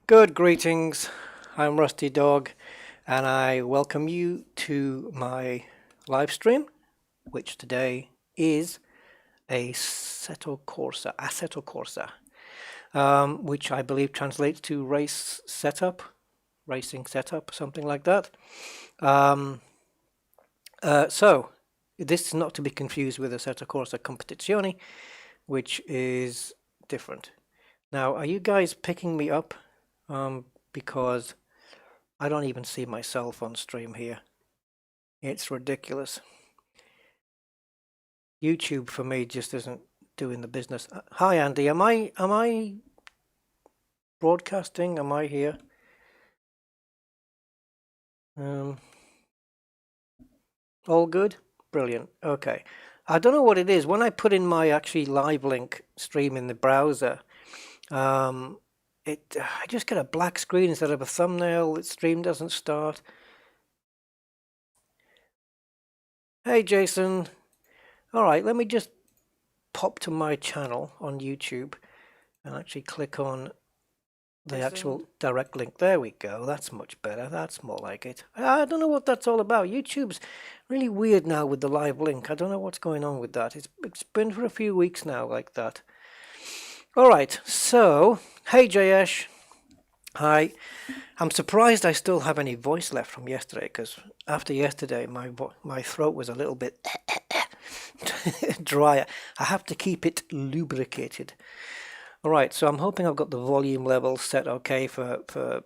Good greetings, I'm Rusty Dog and I welcome you to my live stream, which today is a Assetto Corsa, which I believe translates to racing setup, something like that. So this is not to be confused with Assetto Corsa Competizione, which is different. Now, are you guys picking me up? Because I don't even see myself on stream here. It's ridiculous. YouTube for me just isn't doing the business. Hi Andy, am I broadcasting? Am I here? All good? Brilliant. Okay. I don't know what it is. When I put in my actually live link stream in the browser, I just get a black screen instead of a thumbnail. The stream doesn't start. Hey Jason. All right, let me just pop to my channel on YouTube and actually click on the actual direct link. There we go. That's much better. That's more like it. I don't know what that's all about. YouTube's really weird now with the live link. I don't know what's going on with that. It's been for a few weeks now like that. All right. So, hey Jayesh. Hi. I'm surprised I still have any voice left from yesterday because after yesterday my throat was a little bit drier. I have to keep it lubricated. All right, so I'm hoping I've got the volume level set okay for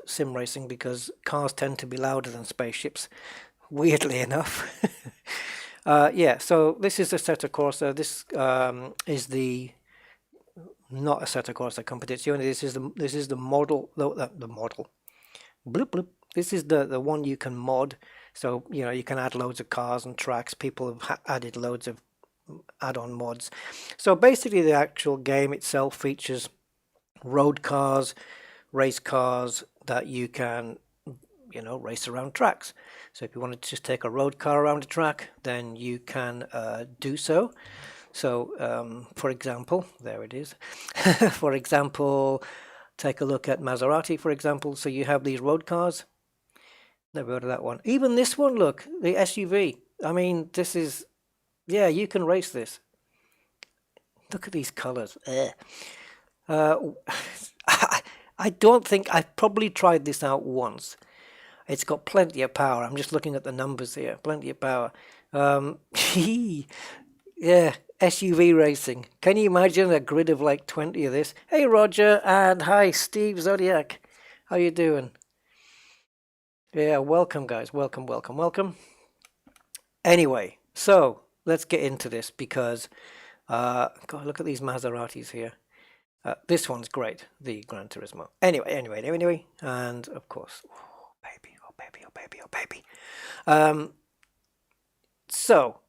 sim racing because cars tend to be louder than spaceships, weirdly enough. Yeah, so this is Assetto Corsa. This is the not Assetto Corsa Competizione. This is the model. The model. Bloop bloop. This is the one you can mod. So you can add loads of cars and tracks. People have added loads of add-on mods. So basically the actual game itself features road cars, race cars that you can race around tracks. So if you wanted to just take a road car around a track, then you can do so. So for example, there it is. For example, take a look at Maserati, for example. So you have these road cars. Never heard of that one. Even this one, look, the SUV. I mean, this is, yeah, you can race this. Look at these colors. I don't think I've probably tried this out once. It's got plenty of power. I'm just looking at the numbers here. Plenty of power. Yeah, SUV racing. Can you imagine a grid of like 20 of this? Hey Roger, and hi Steve Zodiac. How you doing? Yeah, welcome guys. Welcome, welcome, welcome. Anyway, so let's get into this because God, look at these Maseratis here. This one's great, the Gran Turismo. Anyway, and of course, oh baby, oh baby, oh baby, oh baby. So,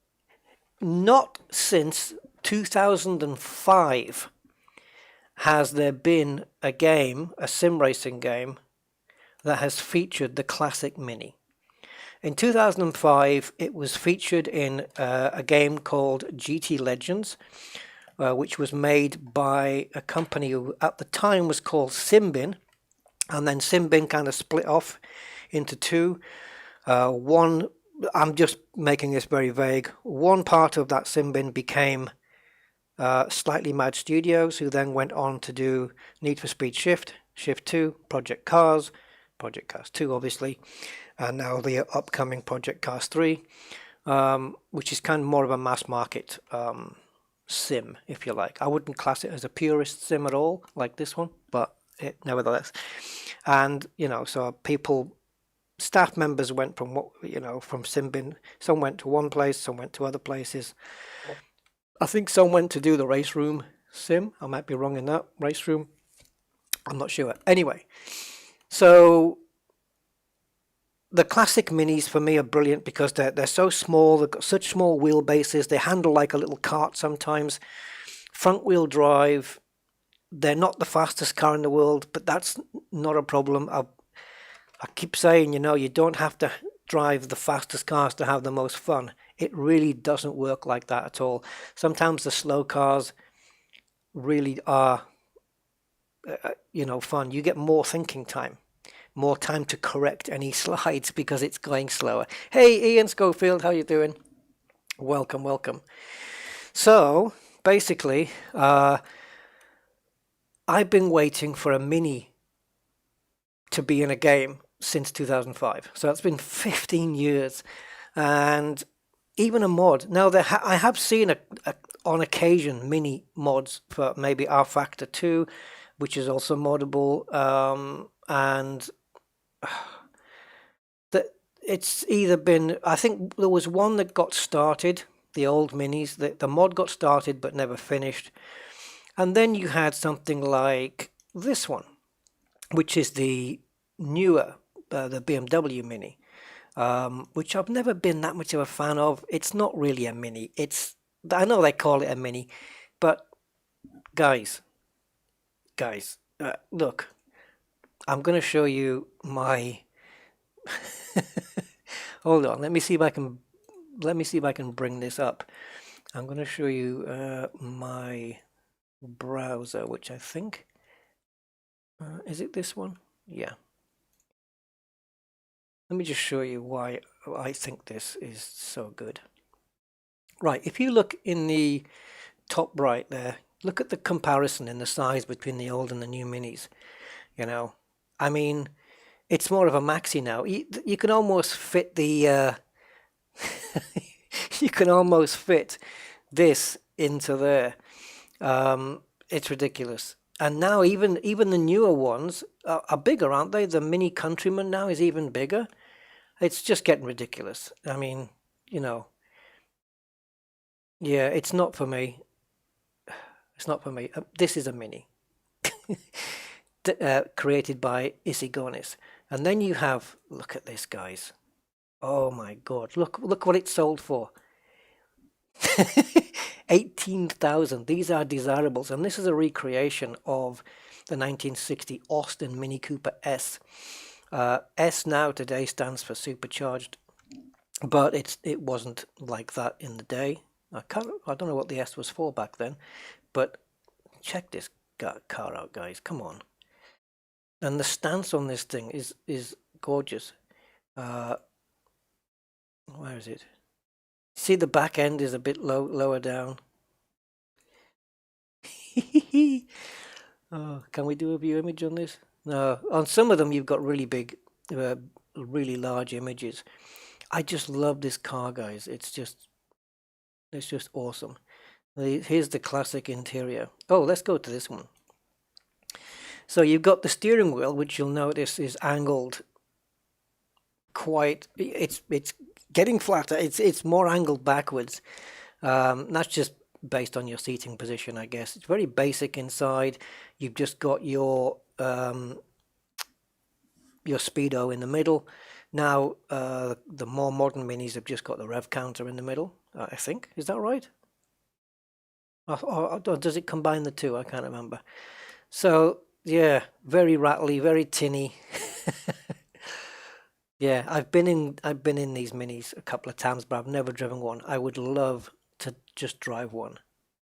not since 2005 has there been a game, a sim racing game, that has featured the classic Mini. In 2005, it was featured in a game called GT Legends, which was made by a company who at the time was called Simbin, and then Simbin kind of split off into two. One, I'm just making this very vague, one part of that Simbin became Slightly Mad Studios, who then went on to do Need for Speed Shift, Shift 2, Project Cars 2 obviously, and now the upcoming Project Cars 3, which is kind of more of a mass market sim, if you like. I wouldn't class it as a purist sim at all, like this one, but nevertheless. And so staff members went from from Simbin. Some went to one place, some went to other places. I think some went to do the race room sim. I might be wrong in that. Race room, I'm not sure. Anyway, so the classic Minis for me are brilliant because they're so small. They've got such small wheelbases. They handle like a little cart sometimes. Front wheel drive. They're not the fastest car in the world, but that's not a problem. I keep saying, you don't have to drive the fastest cars to have the most fun. It really doesn't work like that at all. Sometimes the slow cars really are fun. You get more thinking time, more time to correct any slides because it's going slower. Hey, Ian Schofield, how you doing? Welcome, welcome. So basically, I've been waiting for a Mini to be in a game since 2005. So it's been 15 years, and even a mod. Now I have seen on occasion Mini mods for maybe R Factor 2, which is also moddable, and it's either been, I think there was one that got started, the old Minis, the mod got started but never finished. And then you had something like this one, which is the newer, the BMW Mini, which I've never been that much of a fan of. It's not really a Mini. I know they call it a Mini, but guys, look, I'm going to show you my. Hold on, let me see if I can bring this up. I'm going to show you my browser, which I think is it this one? Yeah. Let me just show you why I think this is so good. Right, if you look in the top right there, look at the comparison in the size between the old and the new Minis. I mean, it's more of a maxi now. You can almost fit the you can almost fit this into there. It's ridiculous. And now even the newer ones are bigger, aren't they? The Mini Countryman now is even bigger. It's just getting ridiculous. I mean, yeah, it's not for me. It's not for me. This is a Mini created by Isigonis. And then you have, look at this, guys. Oh my God, look what it sold for. 18,000. These are desirables, and this is a recreation of the 1960 Austin Mini Cooper S. S now today stands for supercharged, but it wasn't like that in the day. I don't know what the S was for back then, but check this car out, guys. Come on. And the stance on this thing is gorgeous. Where is it? See, the back end is a bit lower down. Oh, can we do a view image on this? No, on some of them you've got really big, really large images. I just love this car, guys. It's just awesome. Here's the classic interior. Oh, let's go to this one. So you've got the steering wheel, which you'll notice is angled quite. It's getting flatter. It's more angled backwards. That's just based on your seating position, I guess. It's very basic inside. You've just got your speedo in the middle. Now the more modern Minis have just got the rev counter in the middle. I think, is that right? Or does it combine the two? I can't remember. So yeah, very rattly, very tinny. Yeah, I've been in these Minis a couple of times, but I've never driven one. I would love to just drive one.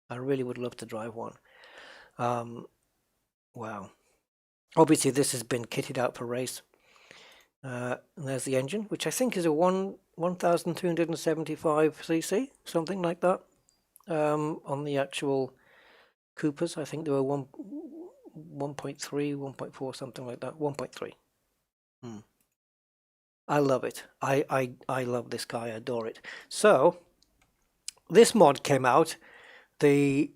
I really would love to drive one. Wow. Obviously, this has been kitted out for race. And there's the engine, which I think is a 1,275 cc, something like that. On the actual Coopers, I think there were 1.3, 1.4, something like that. 1.3. I love it. I love this car. I adore it. So this mod came out, the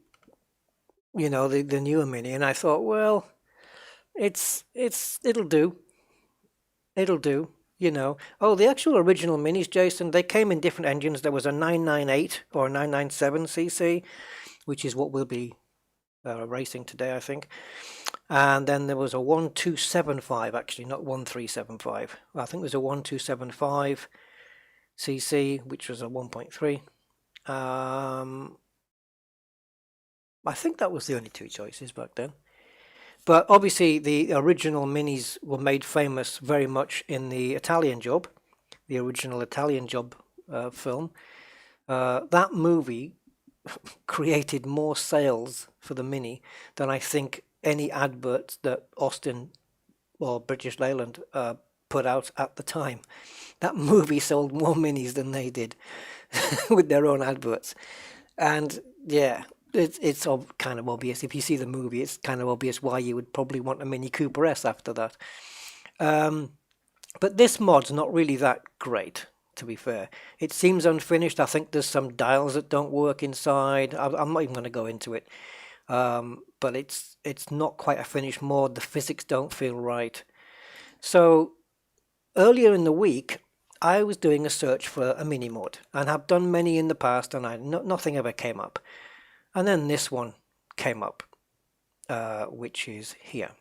newer Mini, and I thought, well, it'll do. Oh, the actual original Minis, Jason, they came in different engines. There was a 998 or 997 cc, which is what we'll be racing today, I think. And then there was a 1275, actually, not 1375. I think there's a 1275 cc, which was a 1.3. I think that was the only two choices back then. But obviously the original Minis were made famous very much in the Italian Job, the original Italian Job film. That movie created more sales for the Mini than I think any adverts that Austin or British Leyland put out at the time. That movie sold more minis than they did with their own adverts. And yeah, it's kind of obvious. If you see the movie, it's kind of obvious why you would probably want a Mini Cooper S after that. But this mod's not really that great, to be fair. It seems unfinished. I think there's some dials that don't work inside. I'm not even going to go into it. But it's not quite a finished mod. The physics don't feel right. So earlier in the week, I was doing a search for a mini mod, and have done many in the past, and nothing ever came up. And then this one came up, which is here.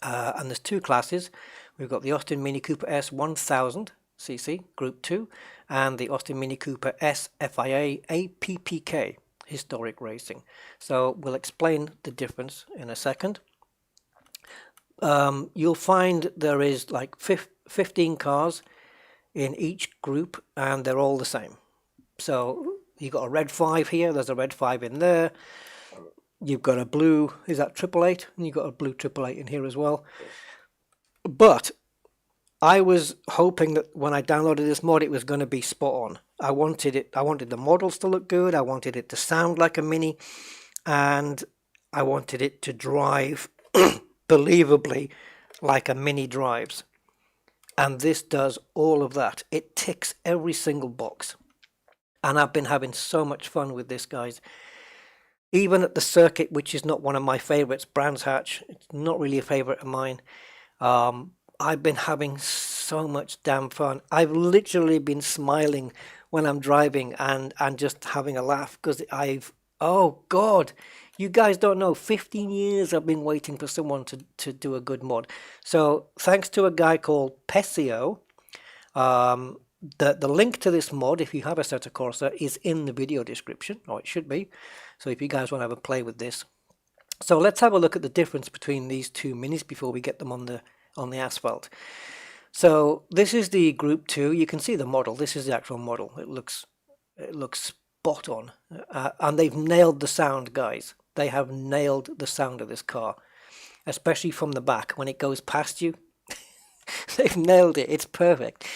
And there's two classes. We've got the Austin Mini Cooper S 1000cc Group 2 and the Austin Mini Cooper S FIA APPK Historic Racing. So we'll explain the difference in a second. You'll find there is like 15 cars in each group, and they're all the same. So you've got a red 5 here, there's a red 5 in there. You've got a blue, is that 888? And you've got a blue 888 in here as well. But I was hoping that when I downloaded this mod, it was going to be spot on. I wanted the models to look good, I wanted it to sound like a Mini, and I wanted it to drive believably like a Mini drives. And this does all of that. It ticks every single box. And I've been having so much fun with this, guys. Even at the circuit, which is not one of my favorites, Brands Hatch, it's not really a favorite of mine. I've been having so much damn fun. I've literally been smiling when I'm driving and just having a laugh because oh God, you guys don't know, 15 years I've been waiting for someone to do a good mod. So thanks to a guy called Pessio, the link to this mod, if you have Assetto Corsa, is in the video description, or it should be. So if you guys want to have a play with this. So let's have a look at the difference between these two minis before we get them on the asphalt. So this is the Group 2. You can see the model. This is the actual model. It looks spot on. And they've nailed the sound, guys. They have nailed the sound of this car, especially from the back when it goes past you. They've nailed it. It's perfect.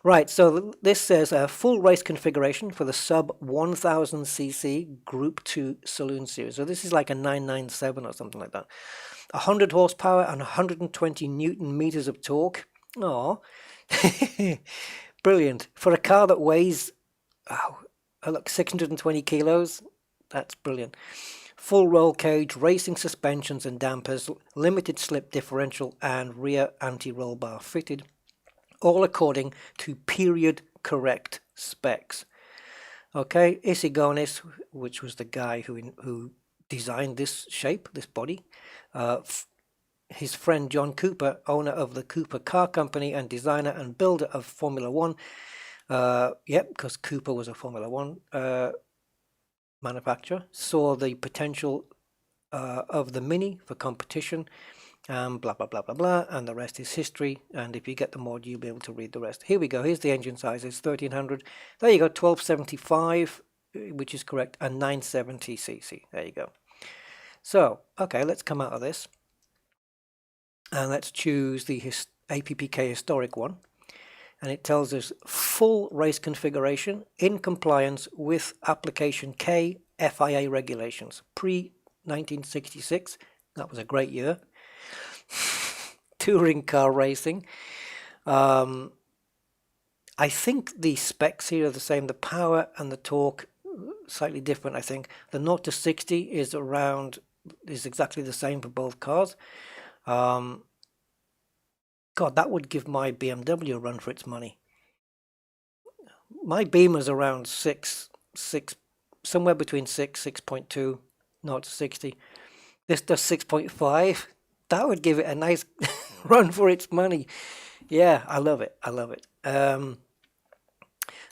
Right, so this says a full race configuration for the sub 1000cc Group 2 Saloon Series. So this is like a 997 or something like that. 100 horsepower and 120 Newton meters of torque. Oh, brilliant. For a car that weighs, look, 620 kilos. That's brilliant. Full roll cage, racing suspensions and dampers, limited slip differential and rear anti-roll bar fitted. All according to period correct specs. Okay, Isigonis, which was the guy who designed this shape, this body, his friend John Cooper, owner of the Cooper Car Company and designer and builder of Formula One. Because Cooper was a Formula One manufacturer, saw the potential of the Mini for competition. Blah blah blah blah blah, and the rest is history. And if you get the mod, you'll be able to read the rest. Here we go. Here's the engine size. It's 1300. There you go. 1275, which is correct, and 970cc. There you go. So okay, let's come out of this and let's choose the APPK historic one. And it tells us full race configuration in compliance with application K FIA regulations pre 1966. That was a great year. Touring car racing. I think the specs here are the same. The power and the torque slightly different. I think the 0 to 60 is exactly the same for both cars. God, that would give my BMW a run for its money. My Beamer's around 6, somewhere between 6.2, 0 to 60. This does 6.5. That would give it a nice run for its money. Yeah, I love it. I love it.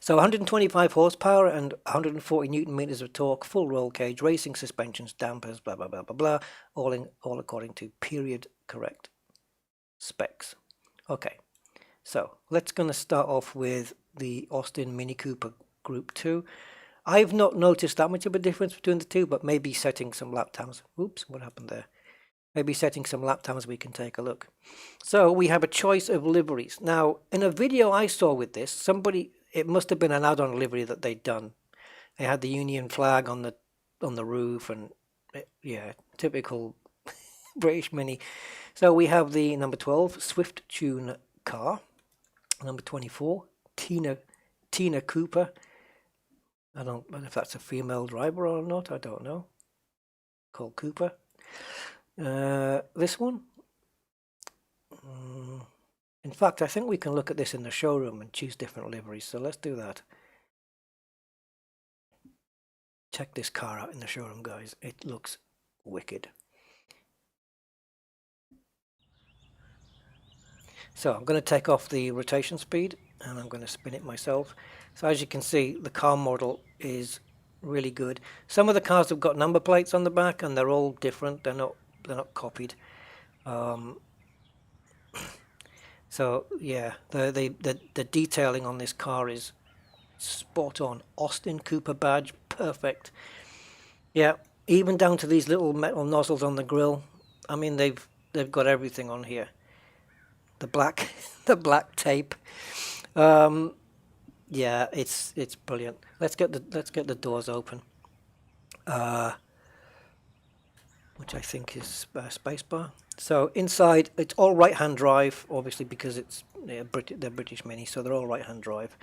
So 125 horsepower and 140 Newton meters of torque, full roll cage, racing suspensions, dampers, blah, blah, blah, blah, blah, all according to period correct specs. Okay, so let's going to start off with the Austin Mini Cooper Group 2. I've not noticed that much of a difference between the two, but maybe setting some lap times. Oops, what happened there? maybe setting some lap times we can take a look. So we have a choice of liveries. Now, in a video I saw with this, it must have been an add-on livery that they'd done. They had the Union flag on the roof, and yeah, typical British Mini. So we have the number 12 Swift Tune car, number 24 Tina Cooper. I don't know if that's a female driver or not. I don't know. Called Cooper. This one. In fact, I think we can look at this in the showroom and choose different liveries. So let's do that. Check this car out in the showroom, guys. It looks wicked. So I'm going to take off the rotation speed and I'm going to spin it myself. So as you can see, the car model is really good. Some of the cars have got number plates on the back and they're all different. They're not copied. So yeah, the detailing on this car is spot on. Austin Cooper badge, perfect. Yeah, even down to these little metal nozzles on the grille. I mean, they've got everything on here. The black the black tape. Yeah, it's brilliant. Let's get the doors open. Which I think is spacebar. So inside, it's all right-hand drive, obviously because they're British Mini, so they're all right-hand drive.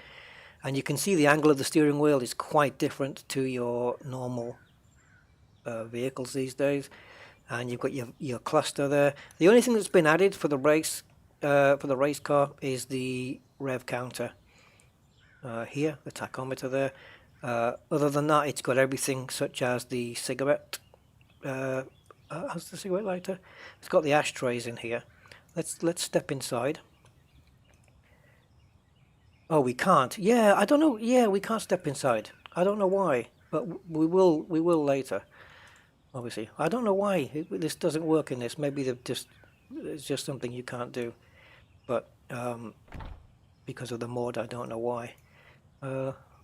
And you can see the angle of the steering wheel is quite different to your normal vehicles these days. And you've got your cluster there. The only thing that's been added for the race car is the rev counter here, the tachometer there. Other than that, it's got everything such as the cigarette. Has the cigarette lighter? It's got the ashtrays in here. Let's step inside. Oh, we can't. Yeah, I don't know. Yeah, we can't step inside. I don't know why, but we will later. Obviously, I don't know why this doesn't work in this. Maybe it's just something you can't do. But because of the mod, I don't know why.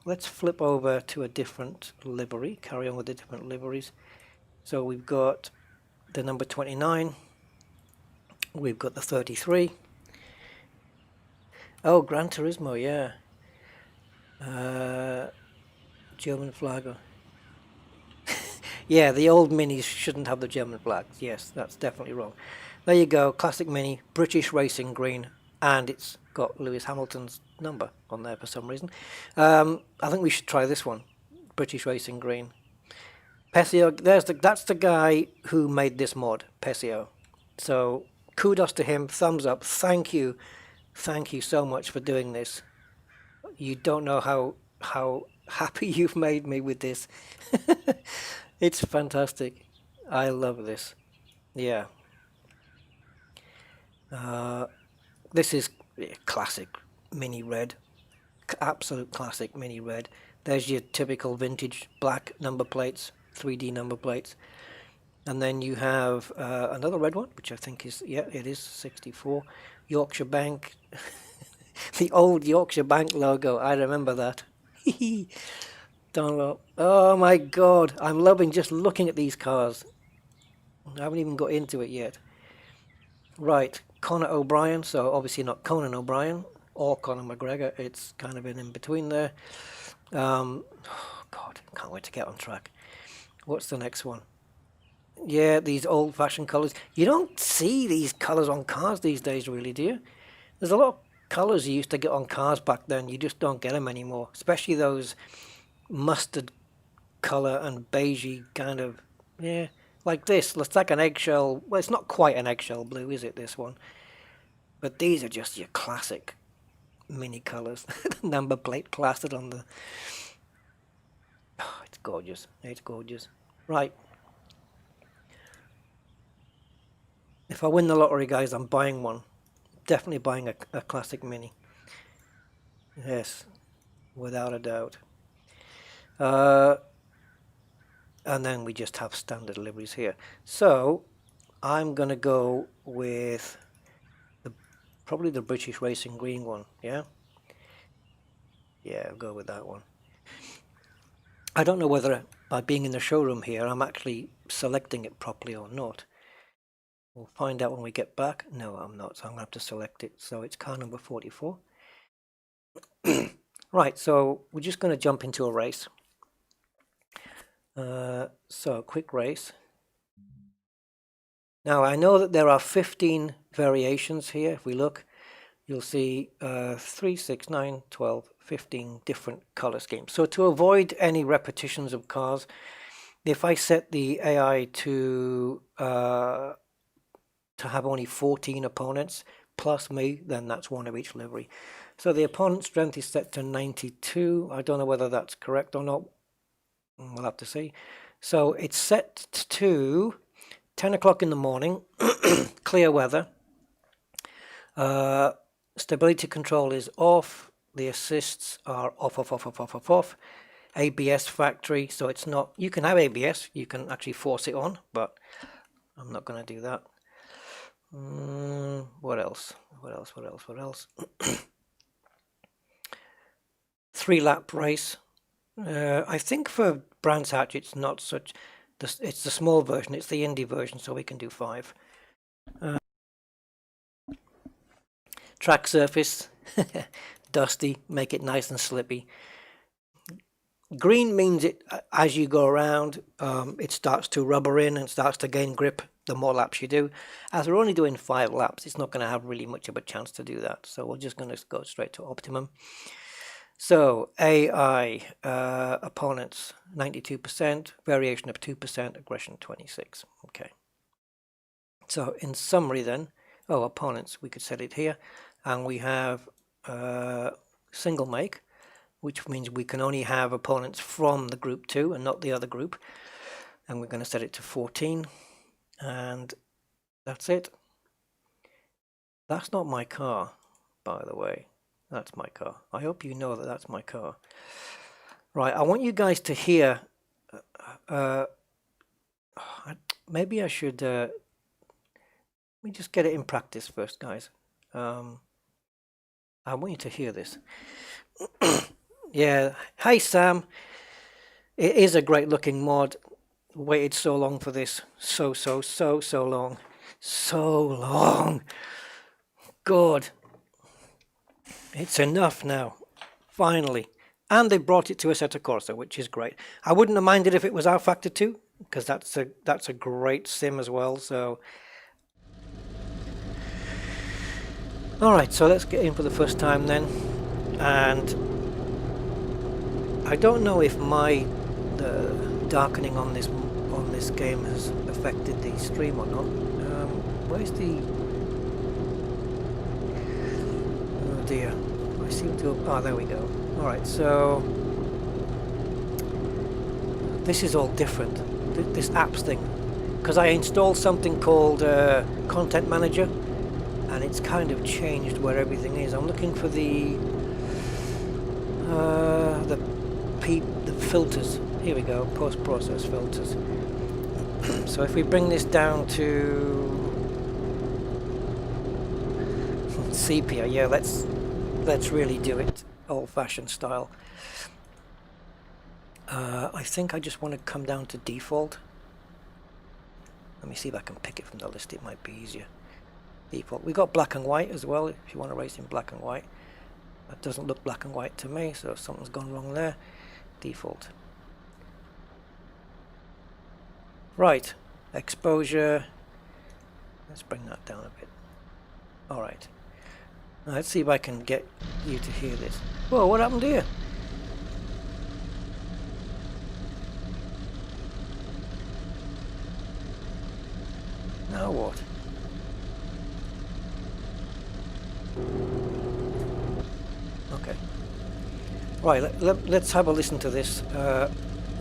Let's flip over to a different livery. Carry on with the different liveries. So we've got the number 29. We've got the 33. Oh, Gran Turismo, yeah. German flag. Yeah, the old Minis shouldn't have the German flags. Yes, that's definitely wrong. There you go, classic Mini, British Racing Green, and it's got Lewis Hamilton's number on there for some reason. I think we should try this one, British Racing Green. Pessio, that's the guy who made this mod, Pessio. So kudos to him, thumbs up, thank you so much for doing this. You don't know how happy you've made me with this. It's fantastic. I love this. Yeah. This is classic Mini Red. Absolute classic Mini Red. There's your typical vintage black number plates, 3D number plates. And then you have another red one, which I think is, yeah, it is 64. Yorkshire Bank. The old Yorkshire Bank logo. I remember that. Download. Oh my god. I'm loving just looking at these cars. I haven't even got into it yet. Right. Conor O'Brien. So obviously not Conan O'Brien or Conor McGregor. It's kind of in between there. Oh god. Can't wait to get on track. What's the next one? Yeah, these old-fashioned colours. You don't see these colours on cars these days, really, do you? There's a lot of colours you used to get on cars back then. You just don't get them anymore. Especially those mustard colour and beigey kind of, yeah, like this. Looks like an eggshell. Well, it's not quite an eggshell blue, is it, this one? But these are just your classic Mini colours. Number plate plastered on the... Oh, it's gorgeous. It's gorgeous. Right. If I win the lottery, guys, I'm buying one. Definitely buying a classic Mini. Yes, without a doubt. And then we just have standard liveries here. So I'm going to go with probably the British Racing Green one, yeah? Yeah, I'll go with that one. I don't know whether by being in the showroom here I'm actually selecting it properly or not. We'll find out when we get back. No, I'm not, so I'm going to have to select it. So it's car number 44. Right, so we're just going to jump into a race. So quick race. Now I know that there are 15 variations here. If we look, you'll see 3, 6, 9, 12, 15 different color schemes. So to avoid any repetitions of cars, if I set the AI to have only 14 opponents plus me, then that's one of each livery. So the opponent strength is set to 92. I don't know whether that's correct or not. We'll have to see. So it's set to 10 o'clock in the morning, clear weather. Stability control is off. The assists are off. ABS factory, so it's not, you can have ABS, you can actually force it on, but I'm not going to do that. What else? 3-lap race. I think for Brands Hatch it's not such, it's the small version, it's the Indy version, so we can do 5. Track surface, dusty, make it nice and slippy. Green means it, as you go around, it starts to rubber in and starts to gain grip the more laps you do. As we're only doing 5 laps, it's not going to have really much of a chance to do that. So we're just going to go straight to optimum. So AI, opponents 92%, variation of 2%, aggression 26. Okay. So in summary then, opponents, we could set it here. And we have single make, which means we can only have opponents from the group 2 and not the other group. And we're going to set it to 14. And that's it. That's not my car, by the way. That's my car. I hope you know that that's my car. Right, I want you guys to hear. Maybe I should. Let me just get it in practice first, guys. I want you to hear this. Yeah. Hey, Sam. It is a great looking mod. Waited so long for this. So long. So long. God. It's enough now. Finally. And they brought it to Assetto Corsa, which is great. I wouldn't have minded if it was our Factor 2, because that's a great sim as well. So, all right. So let's get in for the first time then. And I don't know if the darkening on this game has affected the stream or not. Where's the? Oh dear. I seem to have, there we go. Alright, so this is all different, this apps thing, because I installed something called Content Manager, and it's kind of changed where everything is. I'm looking for the filters. Here we go, post-process filters. So if we bring this down to sepia, yeah, let's really do it old-fashioned style. I think I just want to come down to default. Let me see if I can pick it from the list. It might be easier. Default. We got black and white as well, if you want to race in black and white. That doesn't look black and white to me, so something's gone wrong there. Default. Right. Exposure. Let's bring that down a bit. Alright. Let's see if I can get you to hear this. Whoa, what happened here? Now what? Okay. Right, let's have a listen to this.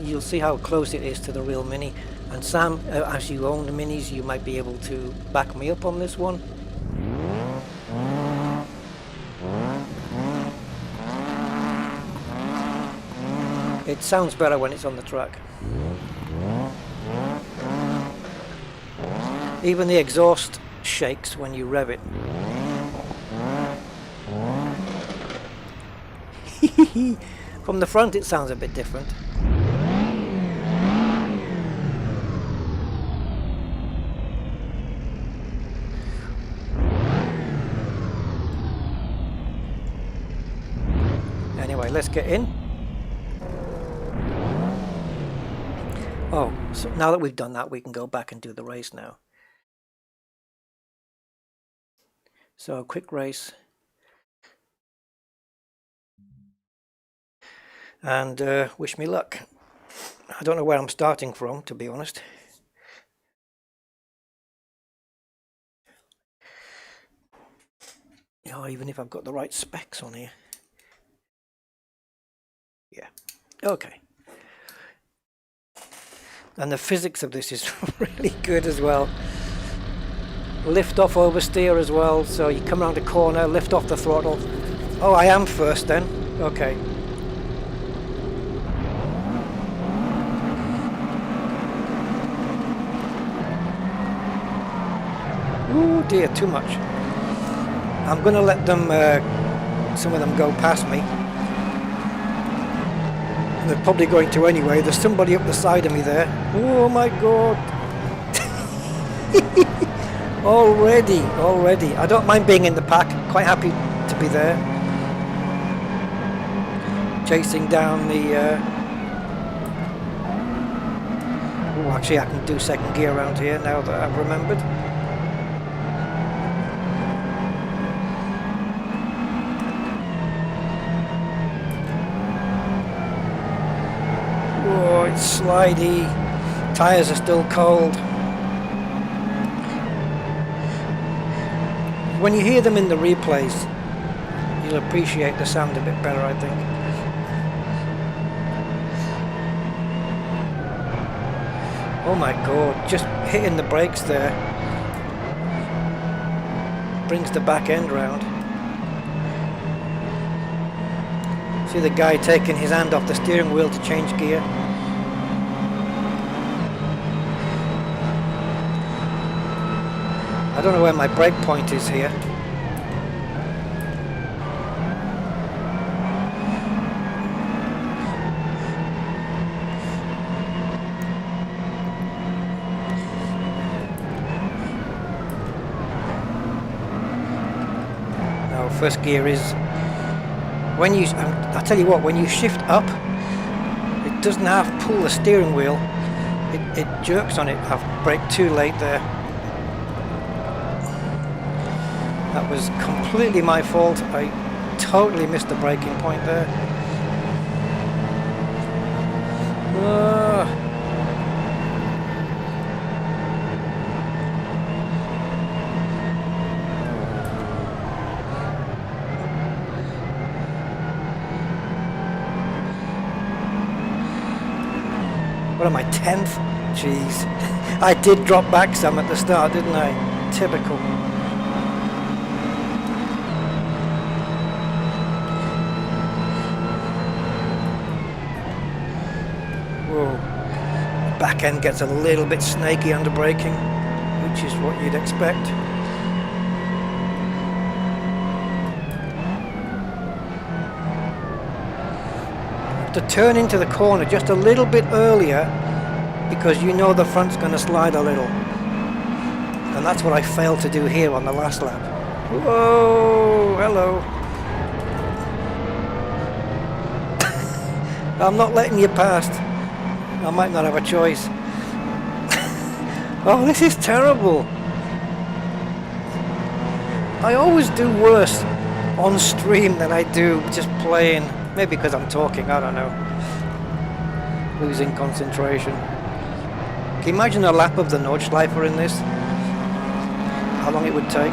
You'll see how close it is to the real Mini. And Sam, as you own the Minis, you might be able to back me up on this one. It sounds better when it's on the track. Even the exhaust shakes when you rev it. From the front it sounds a bit different. let's get in. Oh, so now that we've done that, we can go back and do the race now. So a quick race. And wish me luck. I don't know where I'm starting from, to be honest. Oh, even if I've got the right specs on here. Yeah, okay. And the physics of this is really good as well. Lift off oversteer as well, so you come around a corner, lift off the throttle. Oh, I am first then. Okay. Oh dear, too much. I'm going to let them, some of them go past me. They're probably going to anyway. There's somebody up the side of me there. Oh my god. Already. I don't mind being in the pack. Quite happy to be there. Chasing down the... Oh, actually I can do second gear around here now that I've remembered. Oh, it's slidey. Tyres are still cold. When you hear them in the replays, you'll appreciate the sound a bit better, I think. Oh my god, just hitting the brakes there brings the back end round. See the guy taking his hand off the steering wheel to change gear. I don't know where my brake point is here. Now, first gear is when you, I tell you what, when you shift up, it doesn't have to pull the steering wheel. It jerks on it. I've braked too late there. That was completely my fault. I totally missed the braking point there. What am I, 10th? Jeez. I did drop back some at the start, didn't I? Typical. Back end gets a little bit snaky under braking, which is what you'd expect. You have to turn into the corner just a little bit earlier because you know the front's going to slide a little. And that's what I failed to do here on the last lap. Whoa, hello. I'm not letting you past. I might not have a choice. Oh, this is terrible. I always do worse on stream than I do just playing. Maybe because I'm talking, I don't know. Losing concentration. Can you imagine a lap of the Nordschleife in this? How long it would take?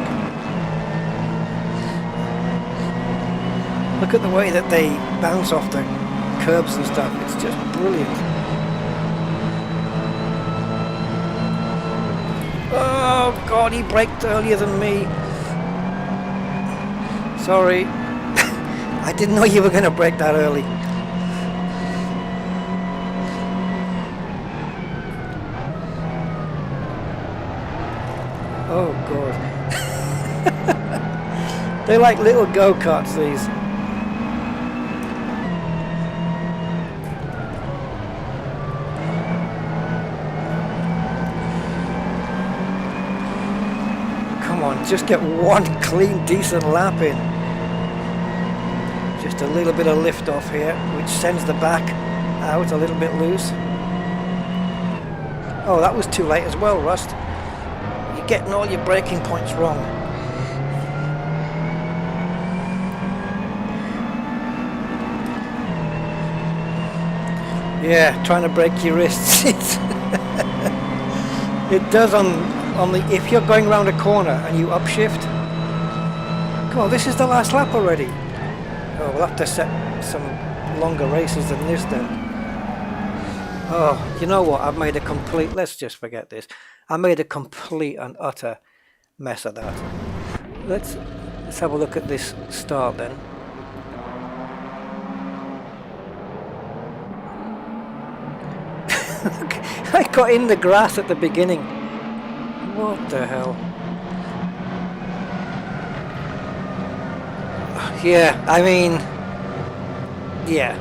Look at the way that they bounce off the curbs and stuff. It's just brilliant. Oh god, he braked earlier than me. Sorry. I didn't know you were going to brake that early. Oh god. They're like little go-karts, these. Just get one clean, decent lap in. Just a little bit of lift off here, which sends the back out a little bit loose. Oh, that was too late as well, Rust. You're getting all your braking points wrong. Yeah, trying to break your wrists. It does on the if you're going around a corner and you upshift. God, this is the last lap already. Oh, we'll have to set some longer races than this then. Oh, you know what? I've made a complete. Let's just forget this. I made a complete and utter mess of that. Let's have a look at this start then. I got in the grass at the beginning. What the hell? Yeah, I mean, yeah,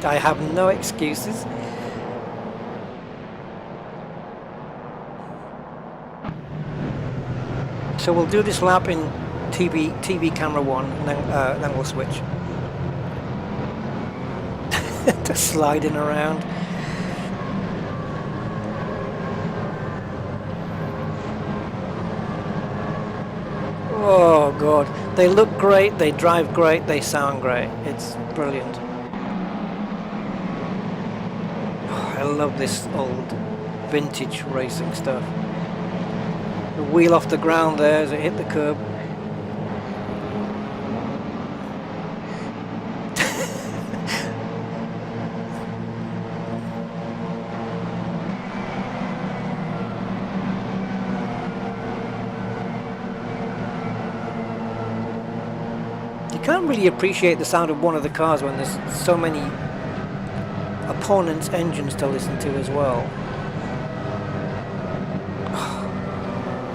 I have no excuses. So we'll do this lap in TV camera 1, and then we'll switch. Just sliding around. Oh god, they look great, they drive great, they sound great. It's brilliant. Oh, I love this old vintage racing stuff. The wheel off the ground there as it hit the curb. You can't really appreciate the sound of one of the cars when there's so many opponents' engines to listen to as well.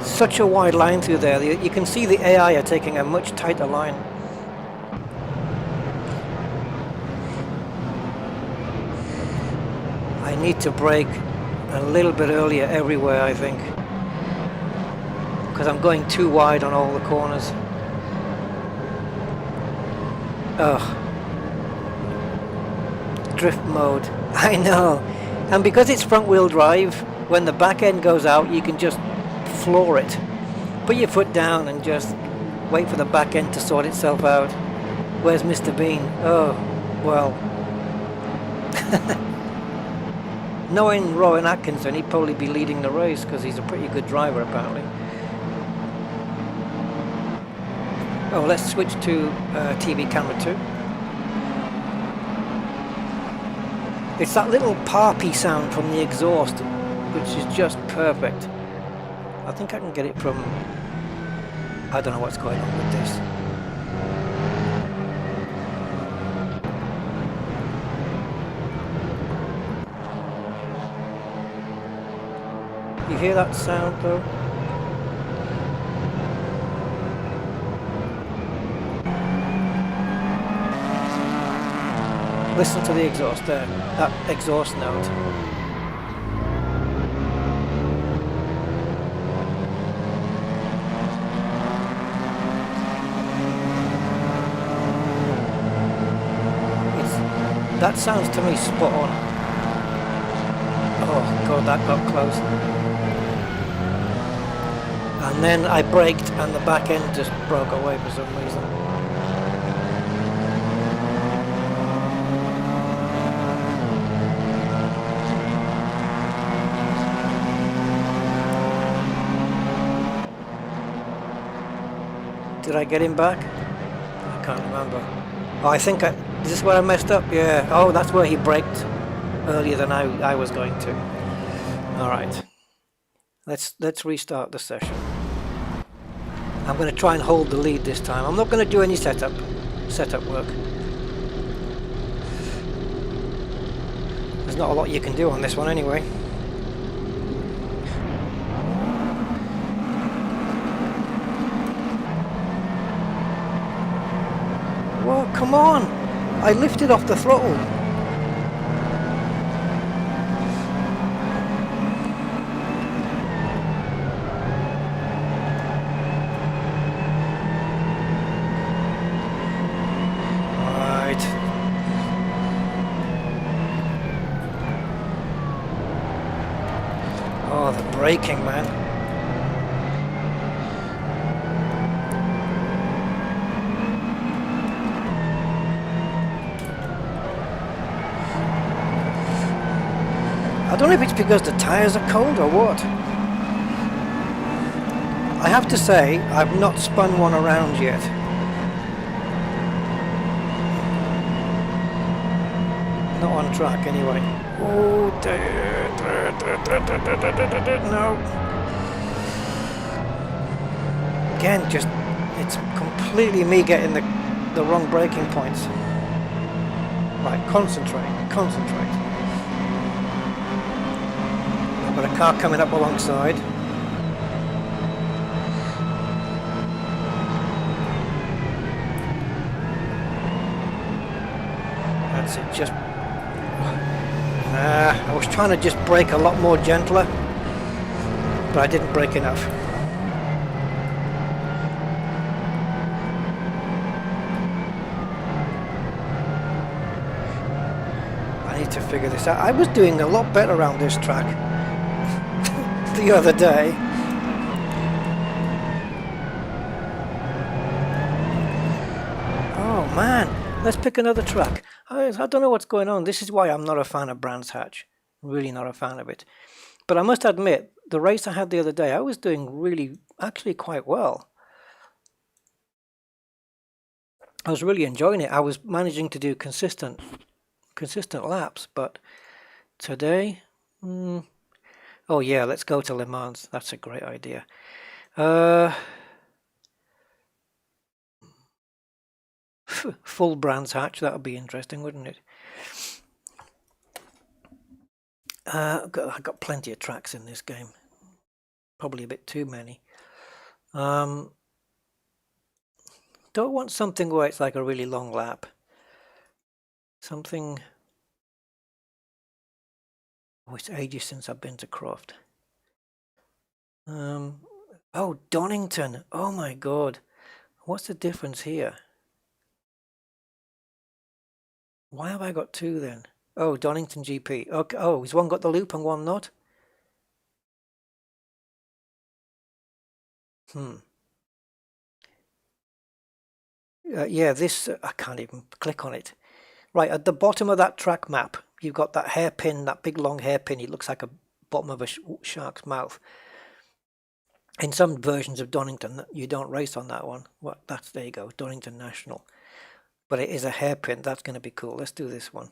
Such a wide line through there. You can see the AI are taking a much tighter line. I need to brake a little bit earlier everywhere, I think, because I'm going too wide on all the corners. Ugh. Drift mode. I know. And because it's front wheel drive, when the back end goes out, you can just floor it. Put your foot down and just wait for the back end to sort itself out. Where's Mr. Bean? Oh, well. Knowing Rowan Atkinson, he'd probably be leading the race because he's a pretty good driver apparently. Oh, let's switch to TV camera 2. It's that little parpy sound from the exhaust, which is just perfect. I think I can get it from... I don't know what's going on with this. You hear that sound though? Listen to the exhaust there, that exhaust note. That sounds to me spot on. Oh god, that got close. And then I braked and the back end just broke away for some reason. Did I get him back? I can't remember. Oh, I think is this where I messed up? Yeah. Oh, that's where he braked earlier than I was going to. All right. Let's restart the session. I'm going to try and hold the lead this time. I'm not going to do any setup work. There's not a lot you can do on this one anyway. Whoa, come on! I lifted off the throttle. Oh, the braking, man. I don't know if it's because the tyres are cold or what. I have to say, I've not spun one around yet. Not on track anyway. Oh, no. Again, just, it's completely me getting the wrong braking points. Right, concentrate. I've got a car coming up alongside. That's it, just... I was trying to just brake a lot more gentler, but I didn't brake enough. I need to figure this out. I was doing a lot better around this track the other day. Oh man, let's pick another track. I don't know what's going on. This is why I'm not a fan of Brands Hatch. Really not a fan of it. But I must admit, the race I had the other day, I was doing actually quite well. I was really enjoying it. I was managing to do consistent laps, but today, oh yeah, let's go to Le Mans. That's a great idea. Full Brands Hatch, that would be interesting, wouldn't it? I've got plenty of tracks in this game. Probably a bit too many. Don't want something where it's like a really long lap. Something... Oh, it's ages since I've been to Croft. Oh, Donington. Oh my god. What's the difference here? Why have I got two then? Oh, Donington GP. Okay. Oh, has one got the loop and one not? Yeah, this... I can't even click on it. Right, at the bottom of that track map, you've got that hairpin, that big long hairpin. It looks like a bottom of a shark's mouth. In some versions of Donington, you don't race on that one. Well, there you go, Donington National. But it is a hairpin. That's going to be cool. Let's do this one.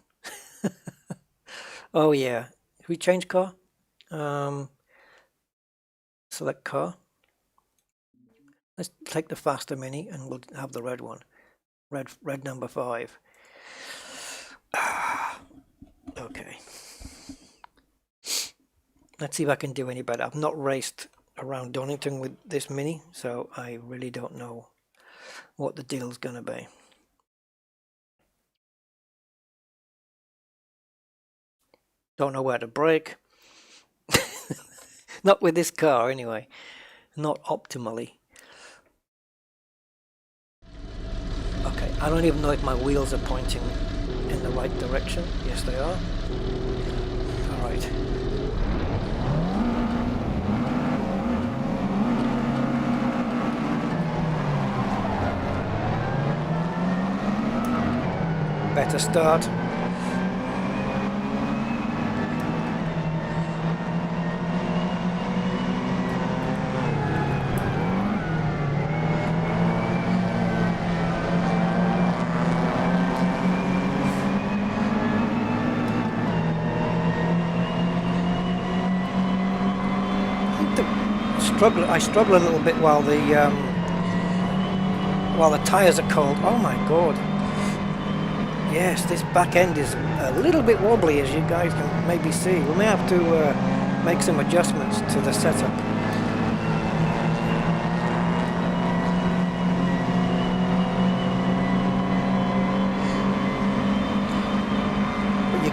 Oh yeah. Should we change car? Select car. Let's take the faster Mini and we'll have the red one. Red number 5. Okay. Let's see if I can do any better. I've not raced around Donington with this Mini, so I really don't know what the deal's going to be. Don't know where to brake. Not with this car anyway. Not optimally. Okay, I don't even know if my wheels are pointing in the right direction. Yes, they are. Alright. Better start. I struggle a little bit while the tyres are cold. Oh my god. Yes, this back end is a little bit wobbly, as you guys can maybe see. We may have to make some adjustments to the setup. But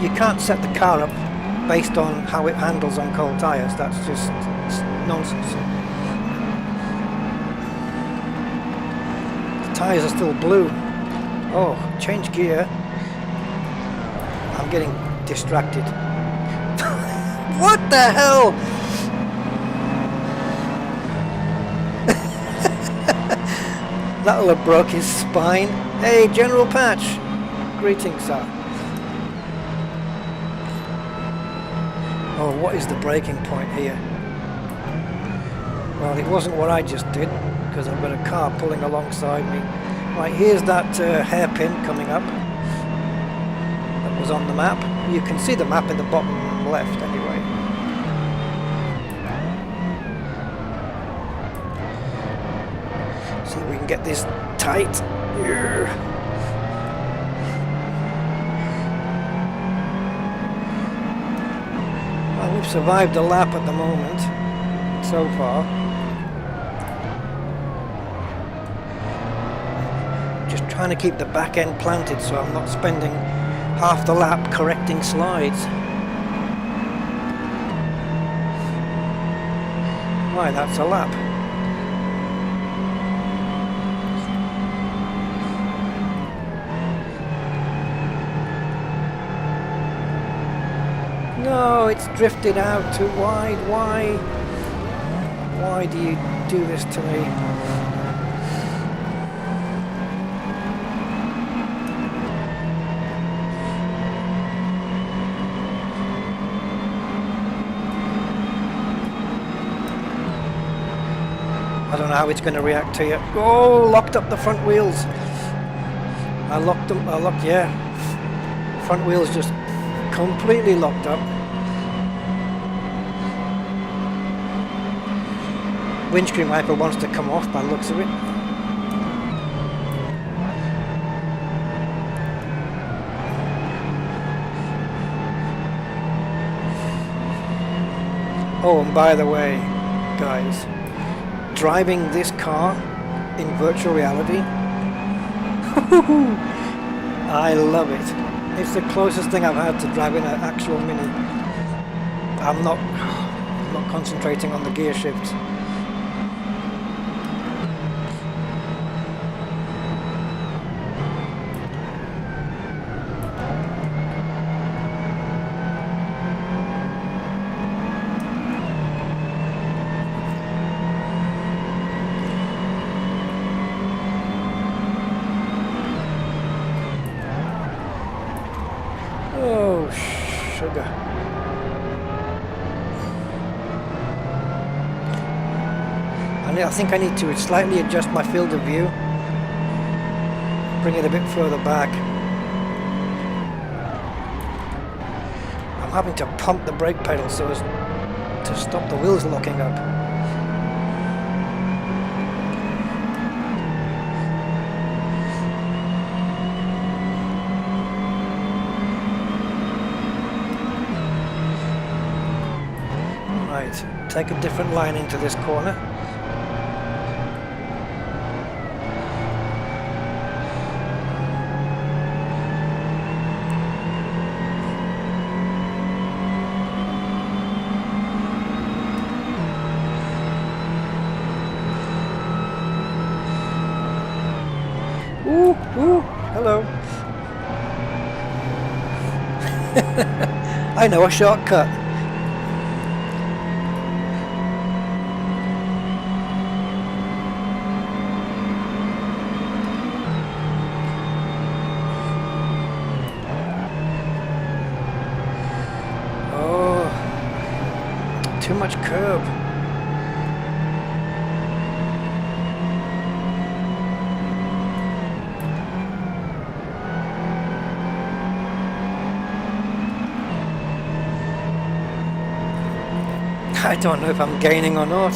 you can't set the car up based on how it handles on cold tyres. That's just nonsense. The tyres are still blue. Oh, change gear. I'm getting distracted What the hell? That'll have broke his spine. Hey, General Patch. Greetings, sir. Oh, what is the breaking point here? Well, it wasn't what I just did, because I've got a car pulling alongside me. Right, here's that hairpin coming up. That was on the map. You can see the map in the bottom left, anyway. See if we can get this tight. Yeah. Well, we've survived a lap at the moment, so far. Just trying to keep the back end planted so I'm not spending half the lap correcting slides. Why, that's a lap. No, it's drifted out too wide. Why? Why do you do this to me? I don't know how it's going to react to you. Oh, locked up the front wheels. I locked them. Yeah. Front wheels just completely locked up. Windscreen wiper wants to come off by the looks of it. Oh, and by the way, guys, driving this car in virtual reality, I love it. It's the closest thing I've had to driving an actual Mini. I'm not concentrating on the gear shifts. Oh, sugar. And I think I need to slightly adjust my field of view. Bring it a bit further back. I'm having to pump the brake pedal so as to stop the wheels locking up. Take a different line into this corner. Ooh, ooh, hello. I know a shortcut. Too much curb. I don't know if I'm gaining or not.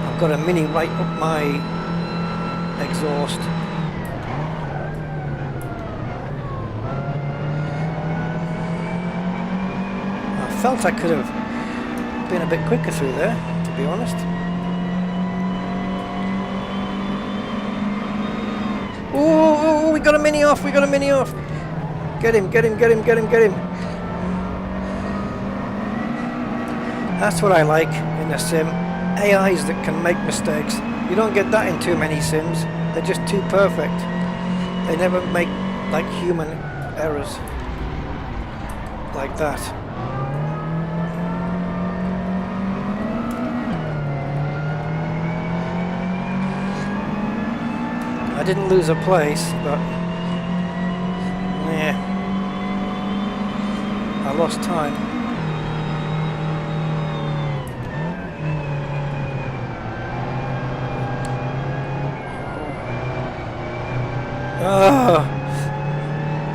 I've got a Mini right up my exhaust. I felt I could have been a bit quicker through there, to be honest. Oh, we got a Mini off, we got a Mini off. Get him, get him, get him, get him, get him. That's what I like in a sim. AIs that can make mistakes. You don't get that in too many sims. They're just too perfect. They never make like human errors like that. I didn't lose a place, but yeah, I lost time. Oh,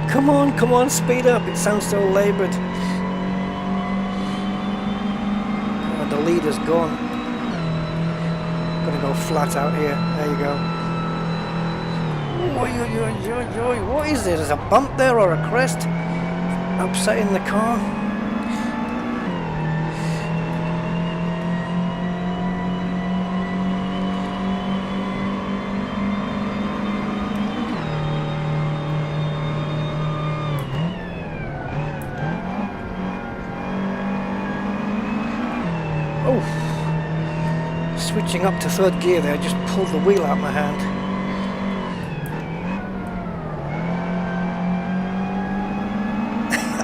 come on, speed up. It sounds so laboured. Oh, the leader's gone. Gonna go flat out here. There you go. Oi, oi, oi, oi, oi. What is it? Is a bump there or a crest? Upsetting the car? Oh, switching up to third gear there, just pulled the wheel out of my hand.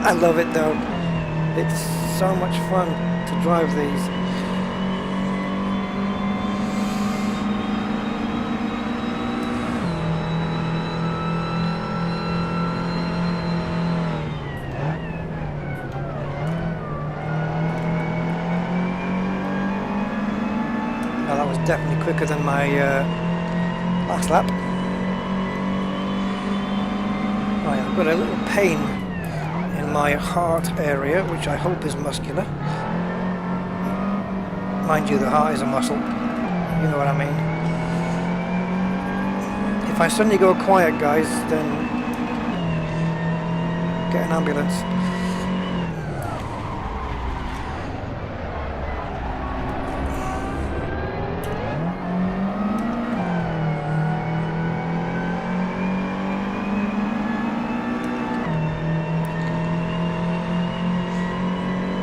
I love it though. It's so much fun to drive these. Well, that was definitely quicker than my last lap. Right, I've got a little pain in my heart area, which I hope is muscular. Mind you, the heart is a muscle. You know what I mean. If I suddenly go quiet, guys, then get an ambulance.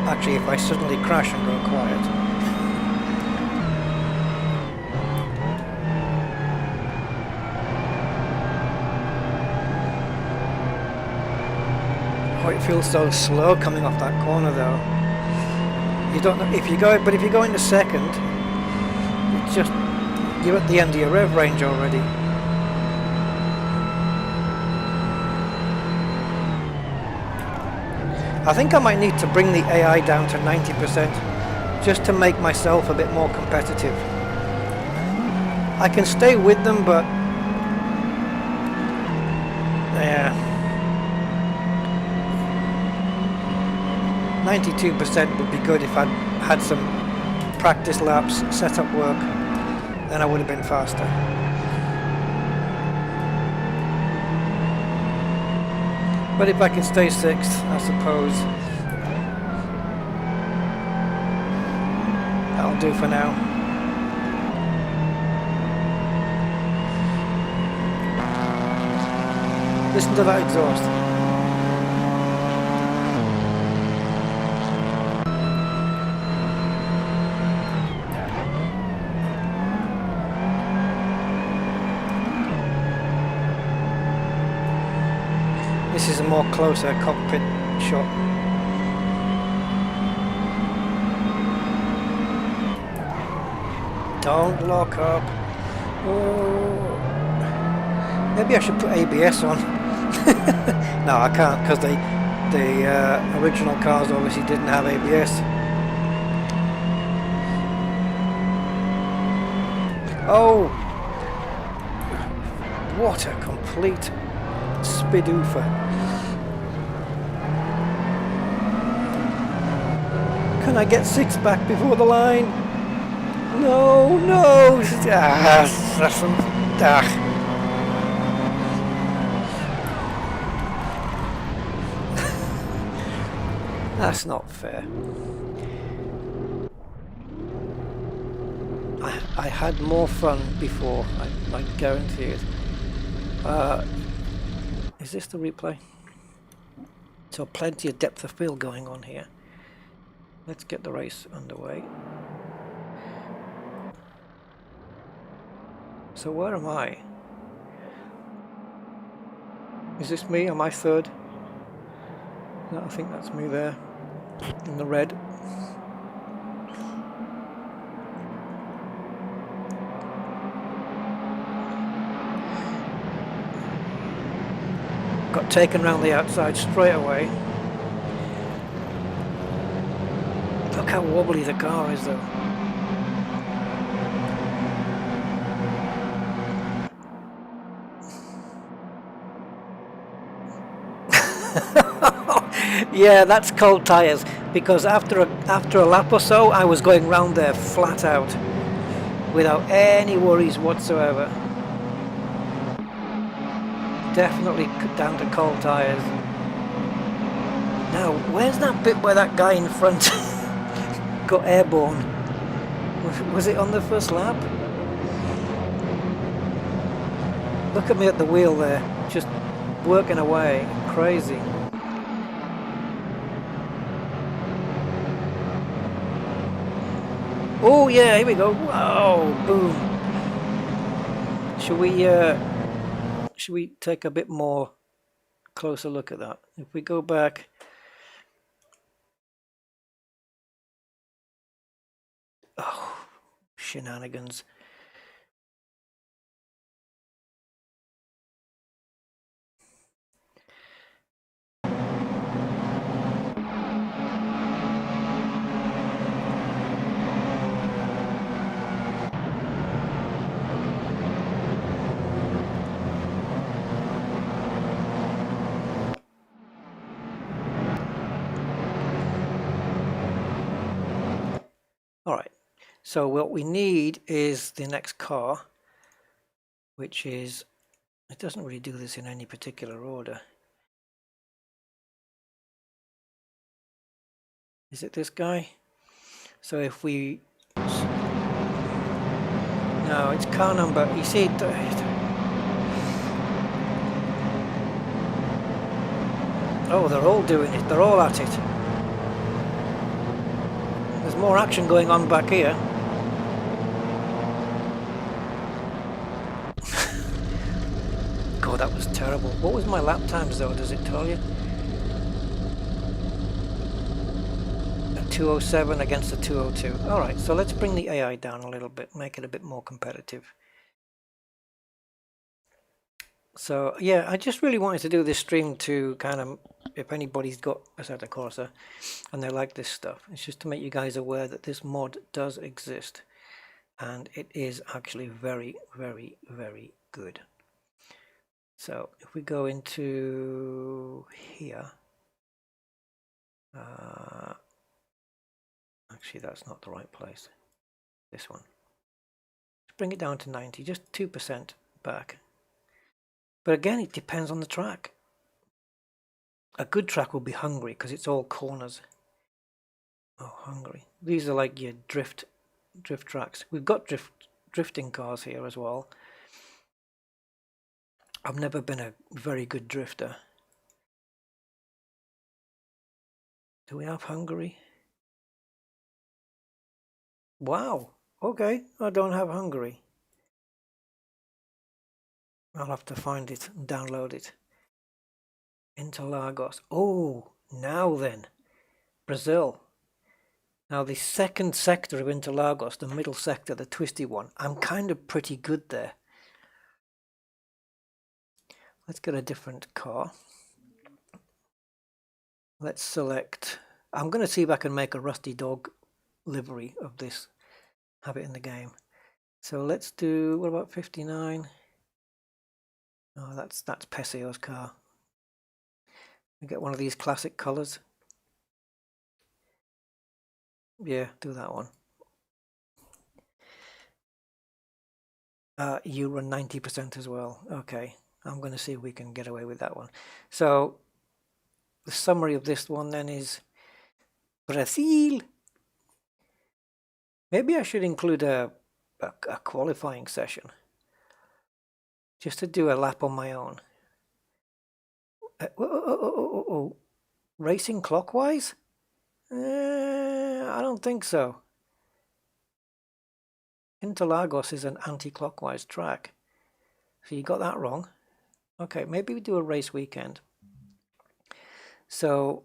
Actually, if I suddenly crash and go quiet. Oh, it feels so slow coming off that corner though. You don't know if you go, but if you go into second, it's just you're at the end of your rev range already. I think I might need to bring the AI down to 90% just to make myself a bit more competitive. I can stay with them, but yeah, 92% would be good if I'd had some practice laps, setup work, then I would have been faster. But if I can stay sixth, I suppose that'll do for now. Listen to that exhaust. This is a more closer cockpit shot. Don't lock up. Oh. Maybe I should put ABS on. No, I can't because the original cars obviously didn't have ABS. Oh, what a complete spidoofer. Can I get six back before the line? No, no. That's not fair. I had more fun before, I guarantee it. Is this the replay? So plenty of depth of field going on here. Let's get the race underway. So where am I? Is this me? Am I third? I think that's me there in the red. Got taken round the outside straight away. Look how wobbly the car is though. Yeah, that's cold tyres, because after a lap or so I was going round there flat out without any worries whatsoever. Definitely down to cold tyres. Now, where's that bit where that guy in front got airborne? Was it on the first lap? Look at me at the wheel there, just working away, crazy. Oh yeah, here we go. Whoa, boom. Should we take a bit more closer look at that? If we go back, oh, shenanigans. All right, so what we need is the next car, which is, it doesn't really do this in any particular order. Is it this guy? So if we, no, it's car number, you see, oh, they're all doing it, they're all at it. There's more action going on back here. God, that was terrible. What was my lap times though, does it tell you? A 207 against a 202. Alright, so let's bring the AI down a little bit, make it a bit more competitive. So yeah, I just really wanted to do this stream to kind of, if anybody's got Assetto Corsa and they like this stuff, it's just to make you guys aware that this mod does exist and it is actually very, very, very good. So if we go into here, actually that's not the right place, this one. Let's bring it down to 90, just 2% back. But again, it depends on the track. A good track will be Hungary because it's all corners. Oh, Hungary. These are like your drift tracks. We've got drifting cars here as well. I've never been a very good drifter. Do we have Hungary? Wow. Okay, I don't have Hungary. I'll have to find it and download it. Interlagos. Oh, now then. Brazil. Now the second sector of Interlagos, the middle sector, the twisty one, I'm kind of pretty good there. Let's get a different car. Let's select, I'm going to see if I can make a Rusty Dog livery of this, have it in the game. So let's do, what about 59? Oh, that's Pessio's car. We get one of these classic colors. Yeah, do that one. You run 90% as well. Okay, I'm going to see if we can get away with that one. So the summary of this one then is Brazil. Maybe I should include a qualifying session just to do a lap on my own. Racing clockwise? I don't think so. Interlagos is an anti-clockwise track. So you got that wrong. Okay, maybe we do a race weekend. So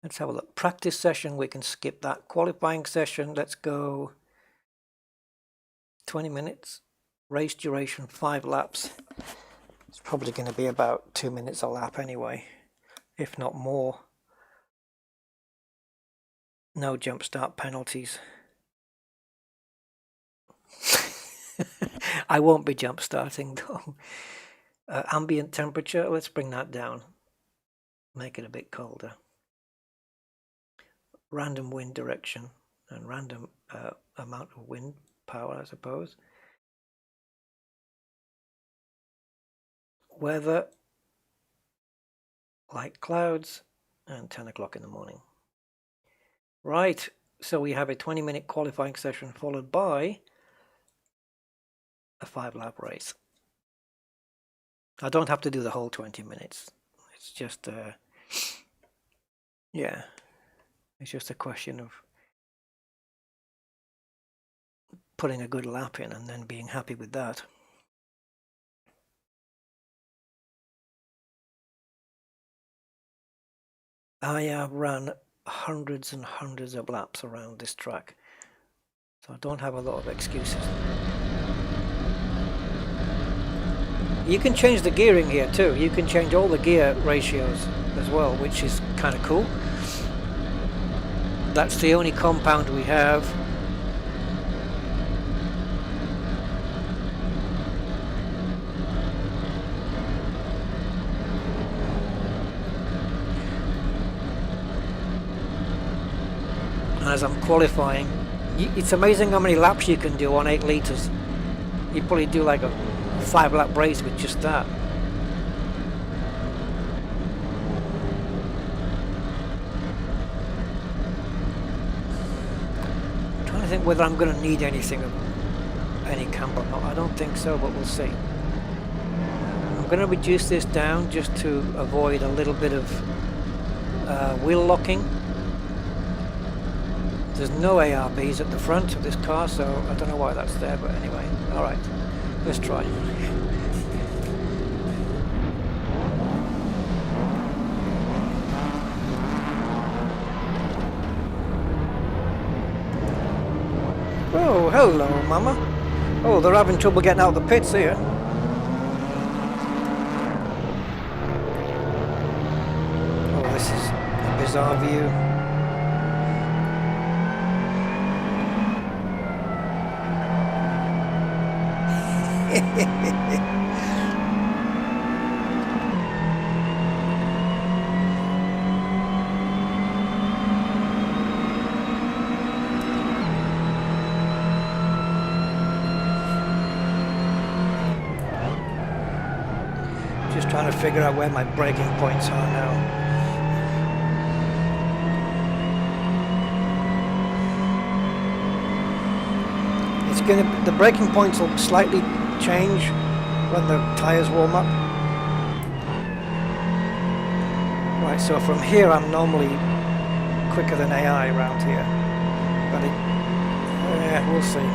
Let's have a look. Practice session, we can skip that. Qualifying session, let's go 20 minutes. Race duration, 5 laps. It's probably going to be about 2 minutes a lap anyway, if not more. No jump start penalties. I won't be jump starting though. Ambient temperature, let's bring that down. Make it a bit colder. Random wind direction and random amount of wind power, I suppose. Weather, light clouds, and 10 o'clock in the morning. Right, so we have a 20-minute qualifying session followed by a 5-lap race. I don't have to do the whole 20 minutes. It's just, yeah, it's just a question of putting a good lap in and then being happy with that. I have run hundreds and hundreds of laps around this track, so I don't have a lot of excuses. You can change the gearing here too. You can change all the gear ratios as well, which is kind of cool. That's the only compound we have. As I'm qualifying, it's amazing how many laps you can do on 8 litres. You probably do like a 5-lap race with just that. I'm trying to think whether I'm going to need anything of any camber or not. I don't think so, but we'll see. I'm going to reduce this down just to avoid a little bit of wheel locking. There's no ARBs at the front of this car, so I don't know why that's there, but anyway, alright, let's try. Oh, hello, Mama. Oh, they're having trouble getting out of the pits here. Oh, this is a bizarre view. Just trying to figure out where my braking points are now. It's gonna, the braking points will slightly change when the tyres warm up. Right, so from here I'm normally quicker than AI around here, but yeah, we'll see.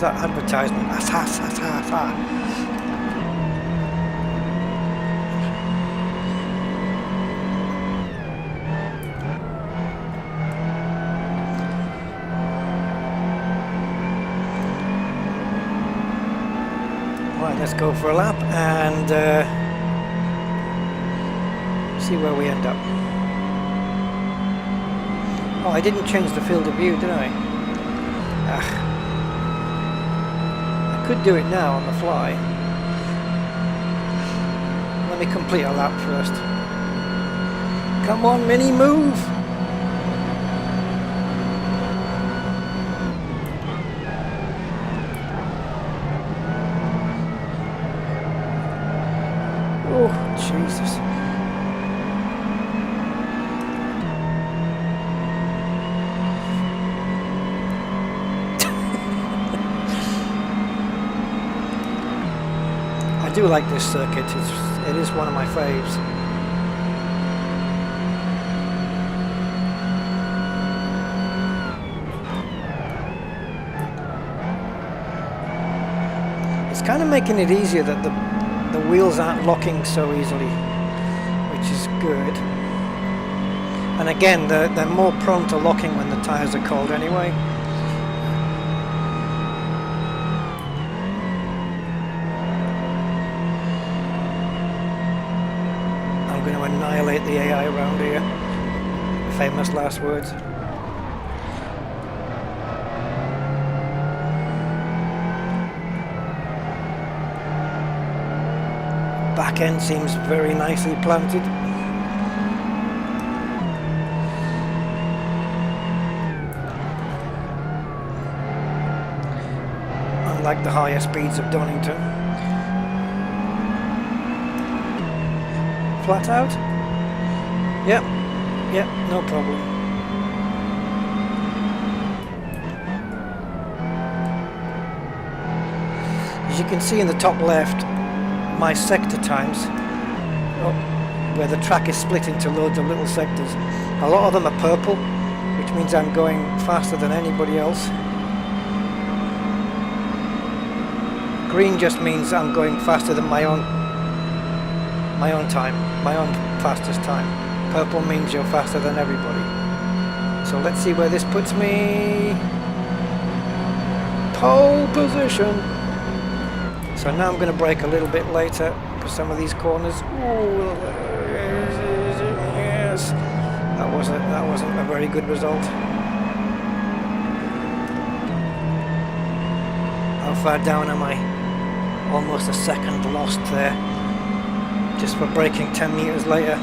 That advertisement. Right, let's go for a lap and see where we end up. Oh, I didn't change the field of view, did I? Could do it now on the fly. Let me complete a lap first. Come on, Mini, move! Oh, Jesus. do like this circuit. It is one of my faves. It's kind of making it easier that the wheels aren't locking so easily, which is good. And again, they're more prone to locking when the tyres are cold anyway. I'm going to annihilate the AI around here. Famous last words. Back end seems very nicely planted. Unlike the higher speeds of Donington. Flat out? Yep, yep, no problem. As you can see in the top left, my sector times, where the track is split into loads of little sectors. A lot of them are purple, which means I'm going faster than anybody else. Green just means I'm going faster than my own time, my own fastest time. Purple means you're faster than everybody. So let's see where this puts me. Pole position. So now I'm going to brake a little bit later for some of these corners. Ooh, yes, that wasn't a very good result. How far down am I? Almost a second lost there, just for braking 10 meters later.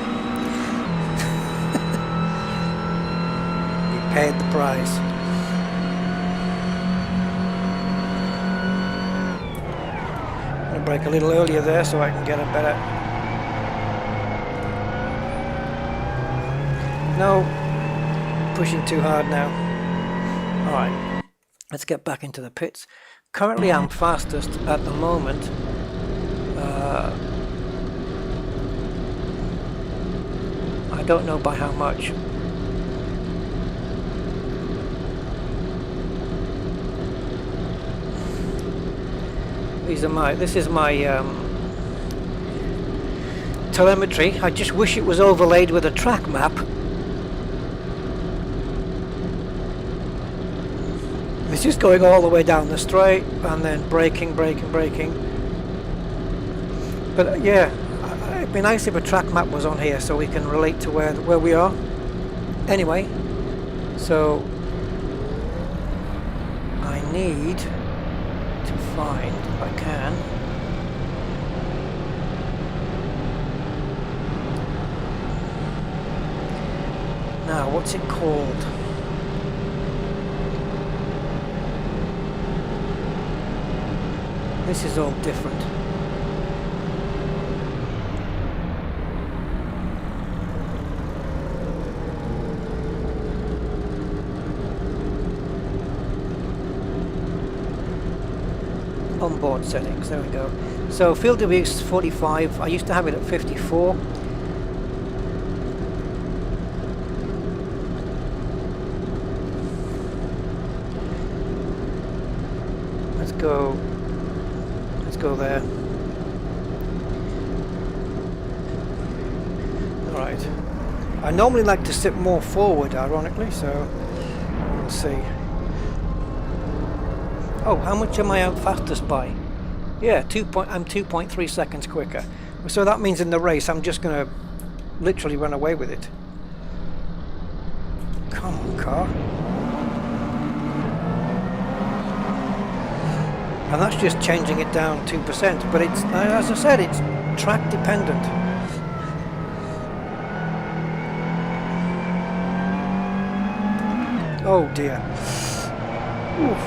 We paid the price. Brake a little earlier there so I can get a better. No, pushing too hard now. Alright, let's get back into the pits. Currently I'm fastest at the moment. I don't know by how much. This is my telemetry. I just wish it was overlaid with a track map. It's just going all the way down the straight and then braking. But yeah, it'd be nice if a track map was on here so we can relate to where we are. Anyway, so I need to find, if I can, now what's it called? This is all different. Onboard settings, there we go. So field of view is 45. I used to have it at 54. Let's go there. Alright. I normally like to sit more forward, ironically, so we'll see. Oh, how much am I out fastest by? Yeah, I'm 2.3 seconds quicker. So that means in the race I'm just going to literally run away with it. Come on, car. And that's just changing it down 2%, but it's, as I said, it's track dependent. Oh dear. Oof.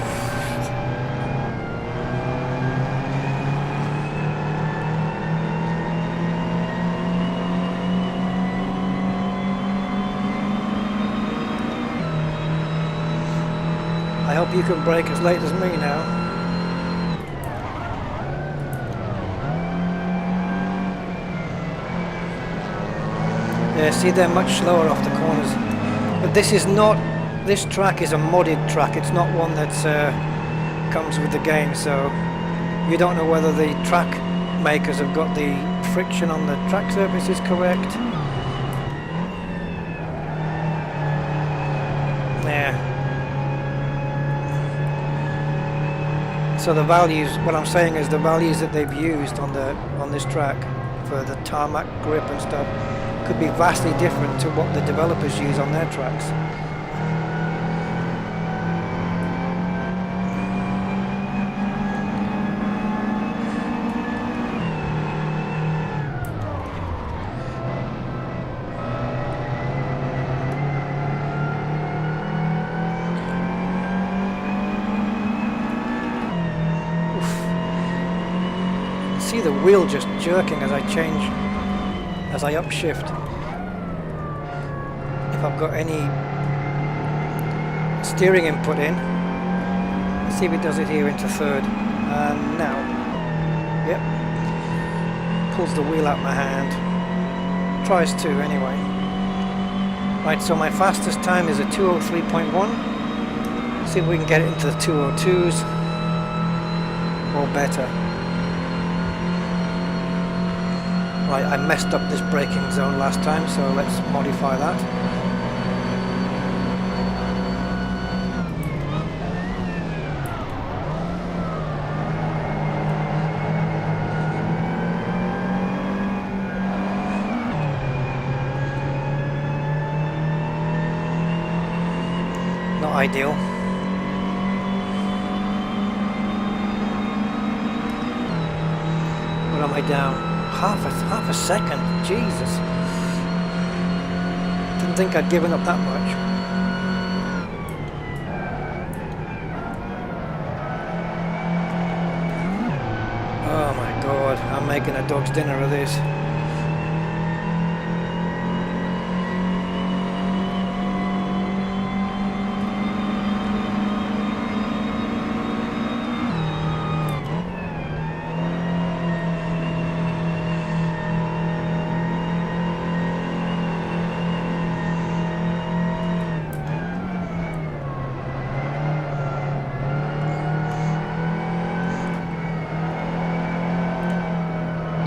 I hope you can brake as late as me now. Yeah, see, they're much slower off the corners. But this is not, this track is a modded track. It's not one that's comes with the game, so you don't know whether the track makers have got the friction on the track surfaces correct. Yeah. So the values, what I'm saying is the values that they've used on this track for the tarmac grip and stuff could be vastly different to what the developers use on their tracks. See the wheel just jerking as I change, as I upshift. If I've got any steering input in, let's see if it does it here into third. And now, yep, pulls the wheel out my hand. Tries to anyway. Right, so my fastest time is a 203.1. See if we can get it into the 202s or better. Right, I messed up this braking zone last time, so let's modify that. Not ideal. What am I down? Half a second, Jesus. Didn't think I'd given up that much. Oh my God, I'm making a dog's dinner of this.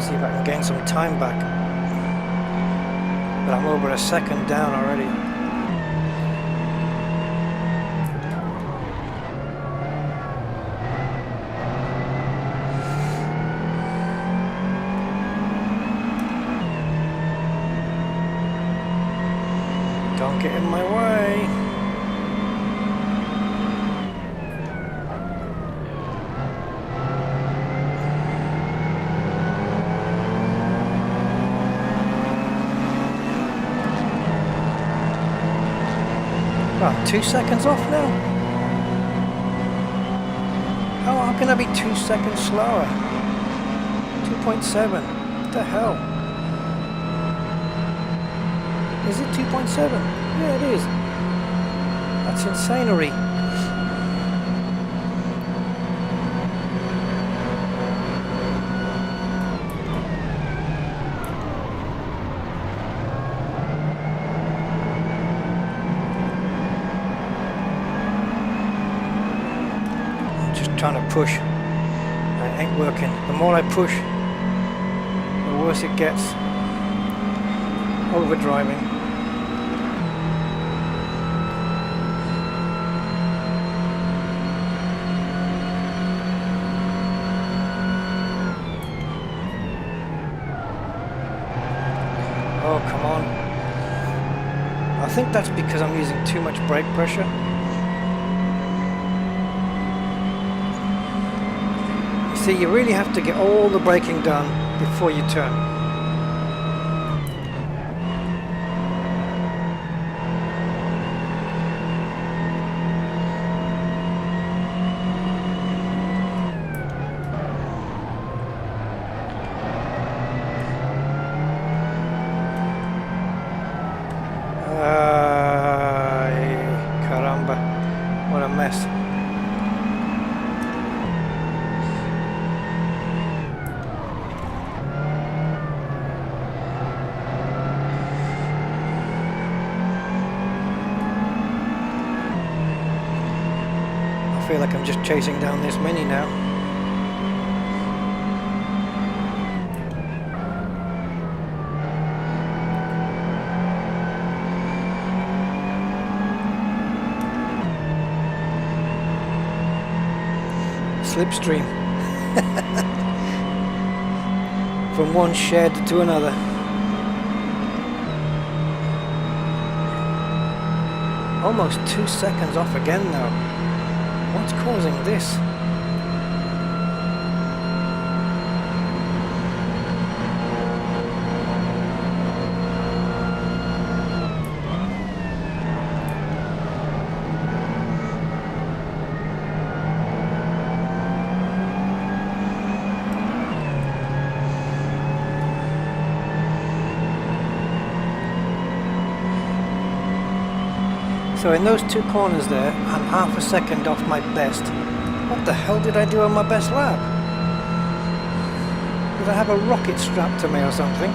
See if I can gain some time back. But I'm over a second down already. Don't get in my way. Well, 2 seconds off now. How can I be 2 seconds slower? 2.7. What the hell? Is it 2.7? Yeah, it is. That's insanery. Trying to push, it ain't working. The more I push, the worse it gets. Overdriving. Oh, come on. I think that's because I'm using too much brake pressure. See, you really have to get all the braking done before you turn. Caramba, what a mess. feel like I'm just chasing down this Mini now. Slipstream. From one shed to another. Almost 2 seconds off again though. What's causing this? So in those 2 corners there, I'm half a second off my best. What the hell did I do on my best lap? Did I have a rocket strapped to me or something?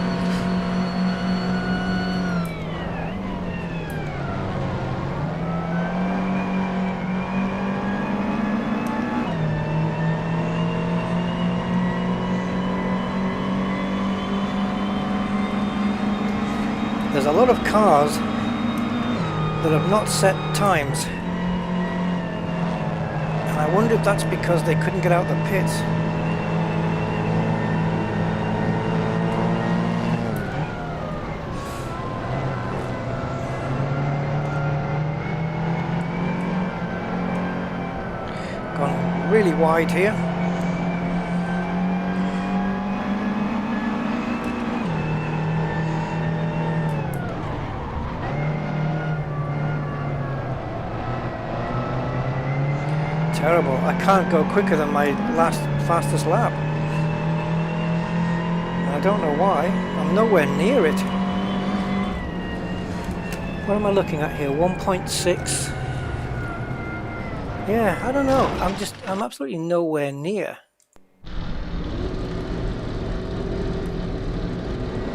There's a lot of cars that have not set times, and I wonder if that's because they couldn't get out the pits. Gone really wide here. Terrible. I can't go quicker than my last fastest lap. I don't know why. I'm nowhere near it. What am I looking at here? 1.6. Yeah, I don't know. I'm absolutely nowhere near.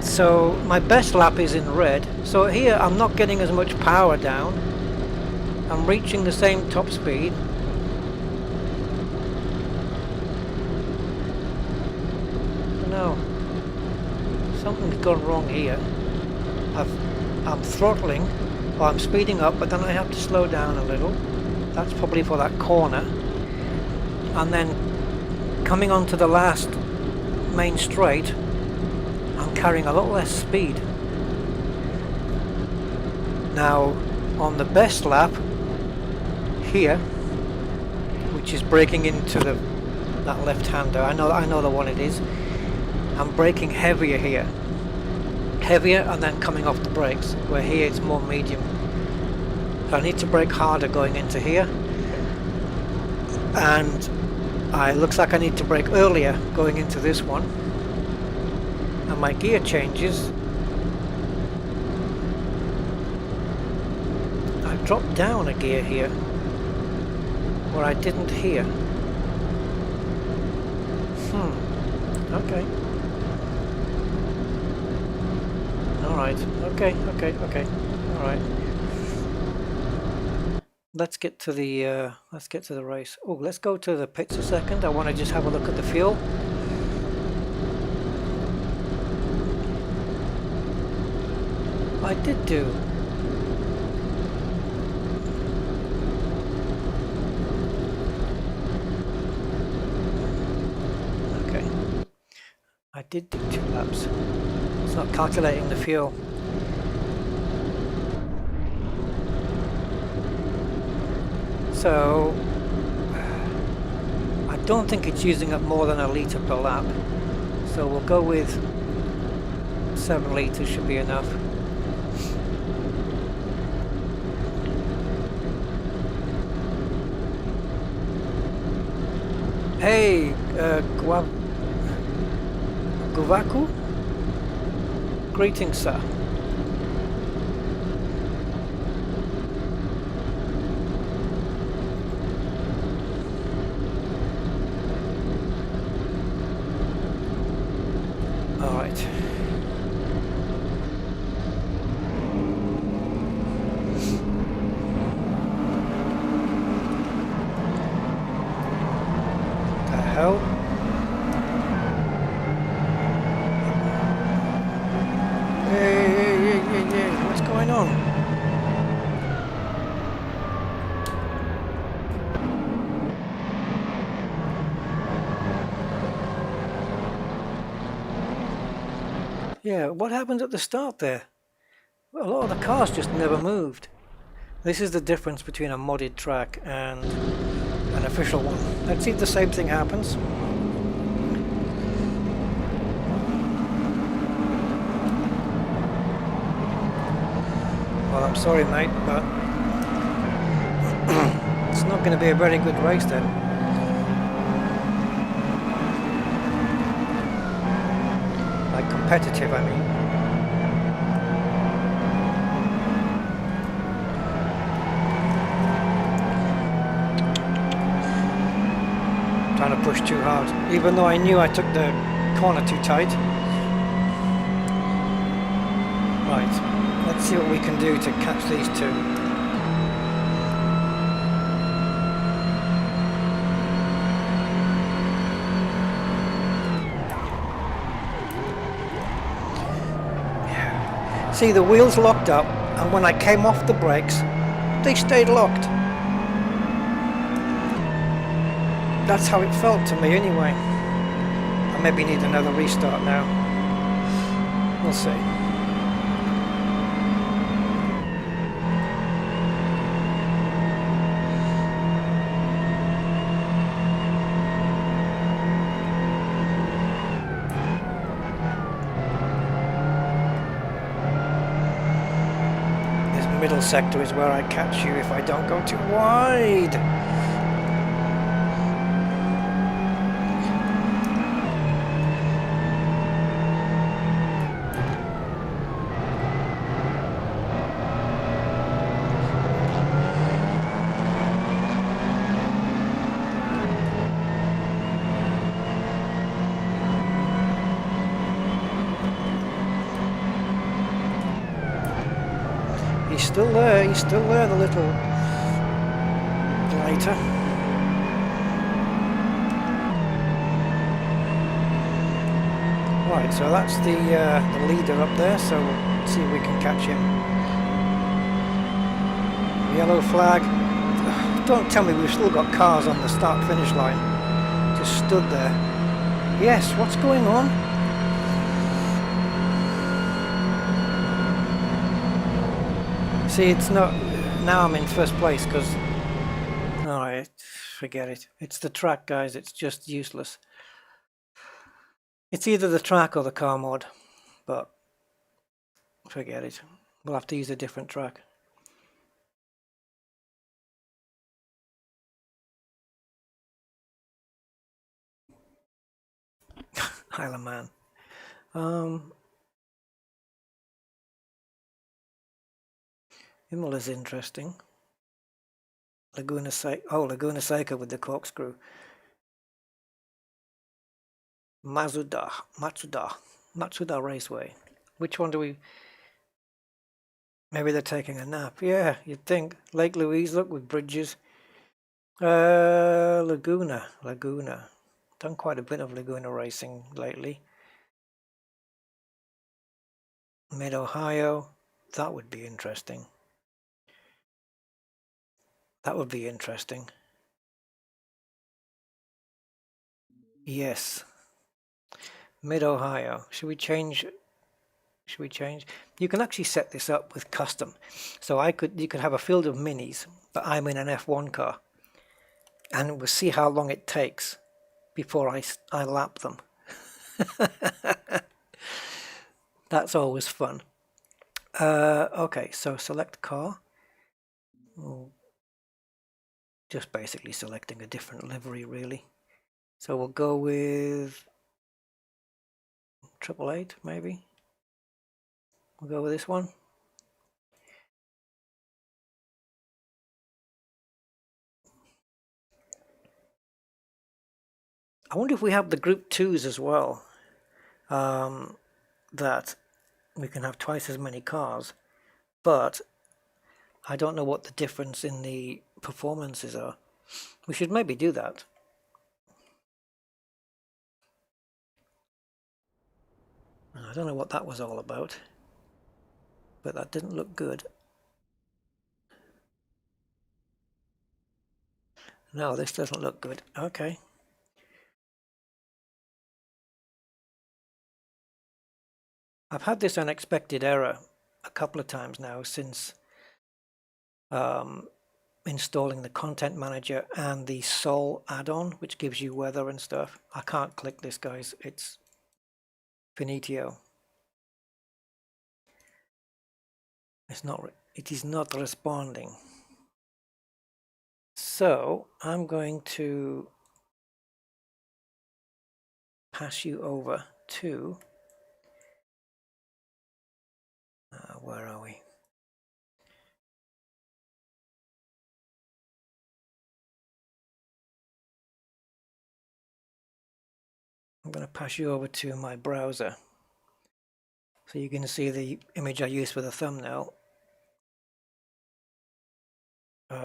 So my best lap is in red. So here I'm not getting as much power down. I'm reaching the same top speed. No, something's gone wrong here. I'm throttling, or I'm speeding up, but then I have to slow down a little. That's probably for that corner. And then coming onto the last main straight, I'm carrying a lot less speed. Now, on the best lap, here, which is braking into that left-hander, I know the one it is. I'm braking heavier here. Heavier and then coming off the brakes, where here it's more medium. So I need to brake harder going into here. And it looks like I need to brake earlier going into this one. And my gear changes. I dropped down a gear here, where I didn't here. Okay. Alright, okay, alright. Let's get to the race. Oh, let's go to the pits a second. I want to just have a look at the fuel. I did do. Okay. I did do 2 laps. It's not calculating the fuel. So I don't think it's using up more than a litre per lap. So we'll go with 7 litres should be enough. Hey, Guvaku? Greetings, sir. All right. on? Yeah, what happened at the start there? Well, a lot of the cars just never moved. This is the difference between a modded track and an official one. Let's see if the same thing happens. Well, I'm sorry, mate, but it's not going to be a very good race then. Like competitive, I mean. Trying to push too hard, even though I knew I took the corner too tight. Right, let's see what we can do to catch these two. Yeah. See, the wheels locked up, and when I came off the brakes, they stayed locked. That's how it felt to me anyway. I maybe need another restart now. We'll see. This middle sector is where I catch you if I don't go too wide. He's still there, the little blighter. Right, so that's the leader up there, so we'll see if we can catch him. Yellow flag. Don't tell me we've still got cars on the start-finish line. Just stood there. Yes, what's going on? See, it's not... Now I'm in first place because... Alright, forget it. It's the track, guys. It's just useless. It's either the track or the car mod. But... forget it. We'll have to use a different track. Isle of Man. Imola's interesting. Laguna Seca with the corkscrew. Matsuda Raceway. Which one do we... Maybe they're taking a nap. Yeah, you'd think. Lake Louise, look, with bridges. Laguna. Done quite a bit of Laguna racing lately. Mid-Ohio. That would be interesting. Yes. Mid-Ohio. Should we change? You can actually set this up with custom. So you could have a field of minis, but I'm in an F1 car. And we'll see how long it takes before I lap them. That's always fun. Okay, so select car. Just basically selecting a different livery, really. So we'll go with 888, maybe. We'll go with this one. I wonder if we have the group 2s as well. That we can have twice as many cars, but I don't know what the difference in the performances are. We should maybe do that. I don't know what that was all about. but that didn't look good. No, this doesn't look good. Okay. I've had this unexpected error a couple of times now since installing the content manager and the Sol add-on, which gives you weather and stuff. I can't click this, guys. It's finito. It is not responding. So I'm going to pass you over to where are we? I'm going to pass you over to my browser so you can see the image I used for the thumbnail.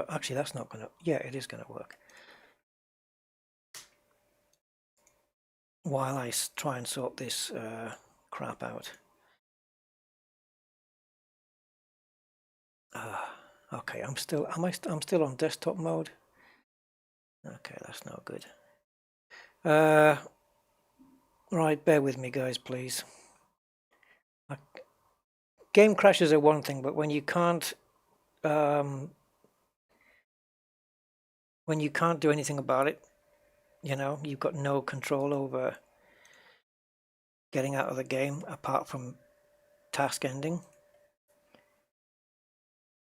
Actually, that's not going to, yeah, it is going to work. While I try and sort this crap out. Okay, I'm still on desktop mode. Okay, that's not good. Right, bear with me, guys, please. Game crashes are one thing, but when you can't do anything about it, you know, you've got no control over getting out of the game apart from task ending.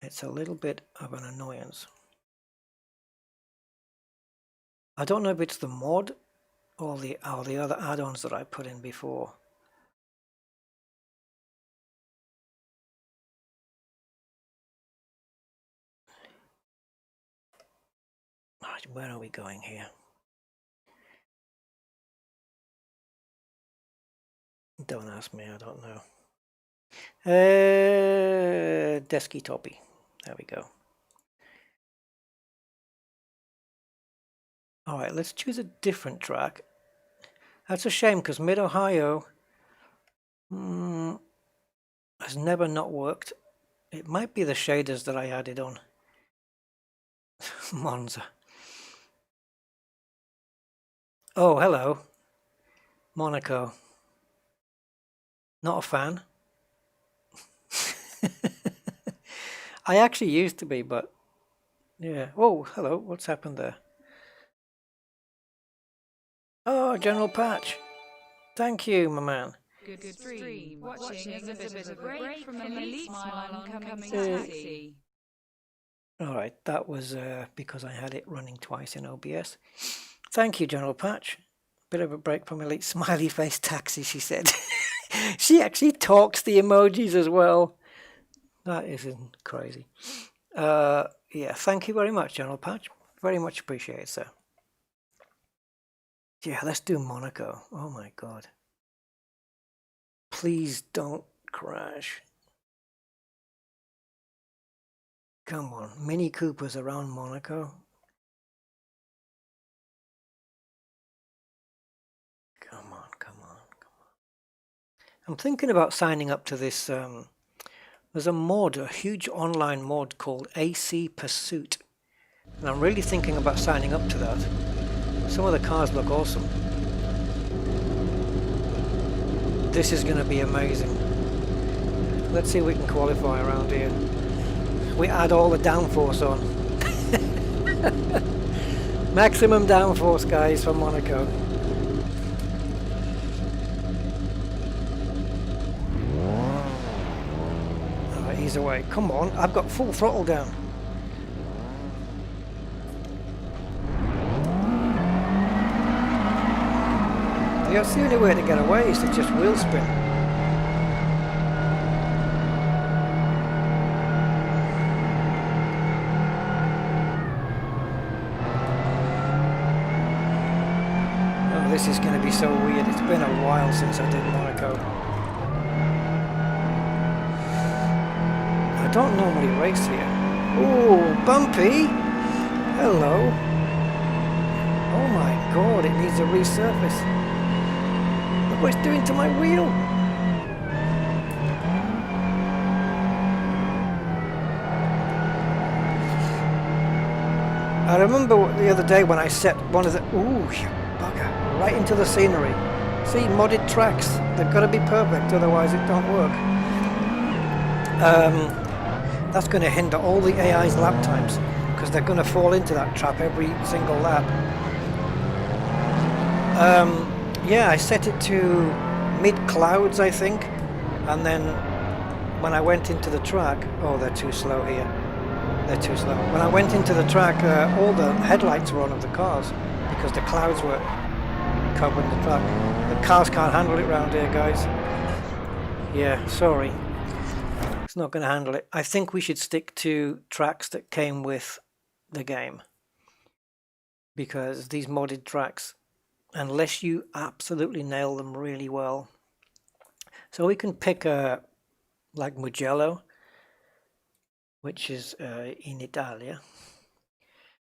It's a little bit of an annoyance. I don't know if it's the mod or the other add-ons that I put in before. Right, where are we going here? Don't ask me, I don't know. Desktopy. There we go. All right, let's choose a different track. That's a shame because Mid-Ohio has never not worked. It might be the shaders that I added on. Monza. Oh, hello. Monaco. Not a fan. I actually used to be, but yeah. Oh, hello. What's happened there? Oh, General Patch. Thank you, my man. Good stream. Watching as a bit of a break from Elite Smile oncoming taxi. All right, that was because I had it running twice in OBS. Thank you, General Patch. Bit of a break from Elite Smiley Face Taxi, she said. She actually talks the emojis as well. That isn't crazy. Yeah, thank you very much, General Patch. Very much appreciated, sir. Yeah, let's do Monaco. Oh my God. Please don't crash. Come on, Mini Coopers around Monaco. Come on, come on, come on. I'm thinking about signing up to this. There's a mod, a huge online mod called AC Pursuit. And I'm really thinking about signing up to that. Some of the cars look awesome. This is going to be amazing. Let's see if we can qualify around here. We add all the downforce on. Maximum downforce, guys, for Monaco. Alright, ease away. Come on, I've got full throttle down. That's the only way to get away is to just wheel spin. Oh, this is going to be so weird. It's been a while since I did Monaco. I don't normally race here. Oh, bumpy! Hello. Oh my God, it needs a resurface. Look what it's doing to my wheel. I remember the other day when I set one of the... Ooh, you bugger. Right into the scenery. See, modded tracks. They've got to be perfect, otherwise it don't work. That's going to hinder all the AI's lap times, because they're going to fall into that trap every single lap. Yeah, I set it to mid-clouds, I think. And then when I went into the track... Oh, they're too slow here. They're too slow. When I went into the track, all the headlights were on of the cars because the clouds were covering the track. The cars can't handle it round here, guys. Yeah, sorry. It's not going to handle it. I think we should stick to tracks that came with the game, because these modded tracks, unless you absolutely nail them really well. So we can pick a like Mugello, which is in Italia.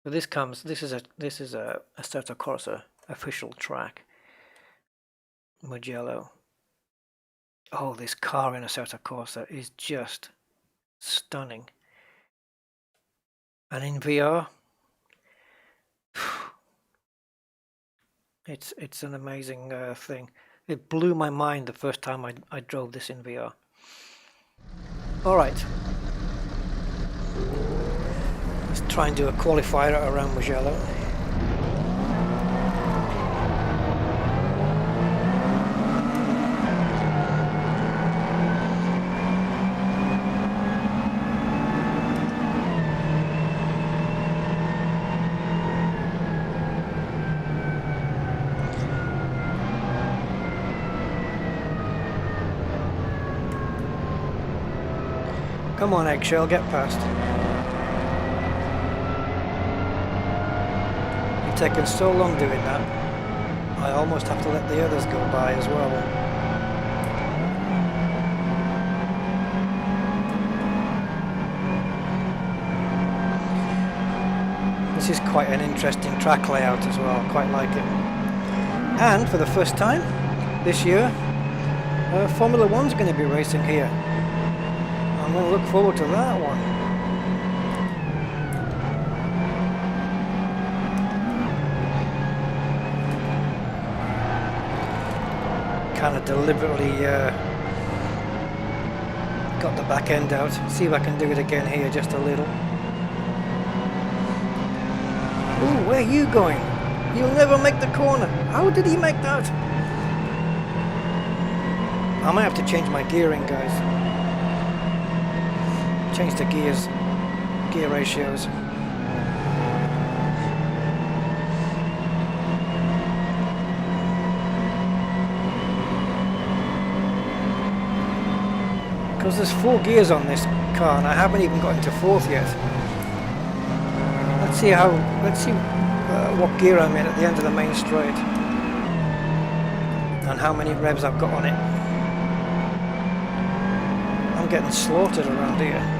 So this is a Assetto Corsa official track. Mugello. Oh, this car in Assetto Corsa is just stunning. And in VR, it's an amazing thing. It blew my mind the first time I drove this in VR. All right. Let's try and do a qualifier around Mugello. Come on, Eggshell, get past. You've taken so long doing that, I almost have to let the others go by as well. This is quite an interesting track layout as well, I quite like it. And for the first time this year, Formula 1's going to be racing here. I'm going to look forward to that one. Kind of deliberately got the back end out. See if I can do it again here just a little. Ooh, where are you going? You'll never make the corner. How did he make that? I might have to change my gearing, guys. Change the gear ratios. Because there's 4 gears on this car and I haven't even got into 4th yet. Let's see what gear I'm in at the end of the main straight and how many revs I've got on it. I'm getting slaughtered around here.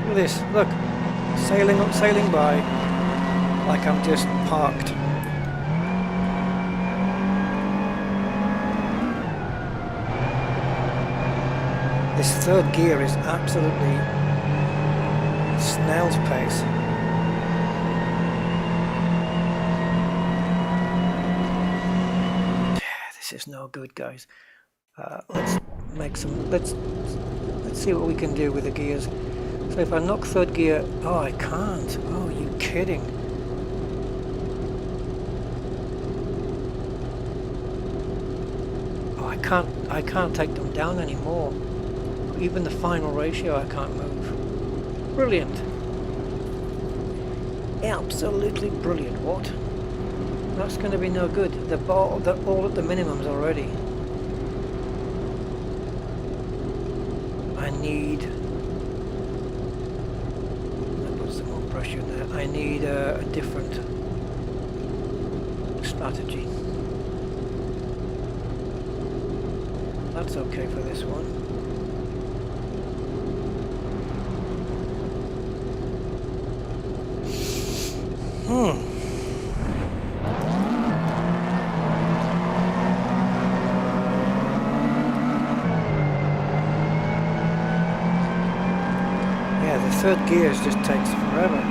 Look at this, look, sailing by like I'm just parked. This 3rd gear is absolutely snail's pace. This is no good, guys. Let's see what we can do with the gears. So if I knock 3rd gear, oh, I can't. Oh, you kidding? Oh, I can't take them down anymore. Even the final ratio, I can't move. Brilliant. Absolutely brilliant. What? That's going to be no good. They're all at the minimums already. I need... I need a different strategy. That's okay for this one. third gears just takes forever.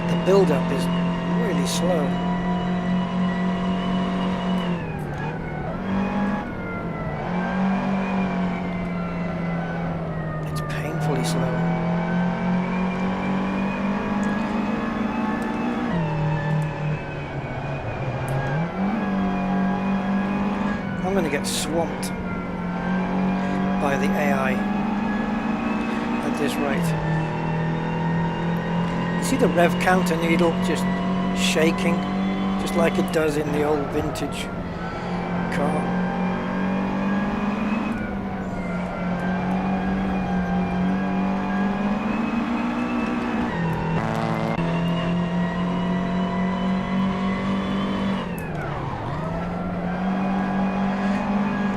The build-up is really slow. It's painfully slow. I'm going to get swamped by the AI at this rate. You see the rev counter needle just shaking, just like it does in the old vintage car.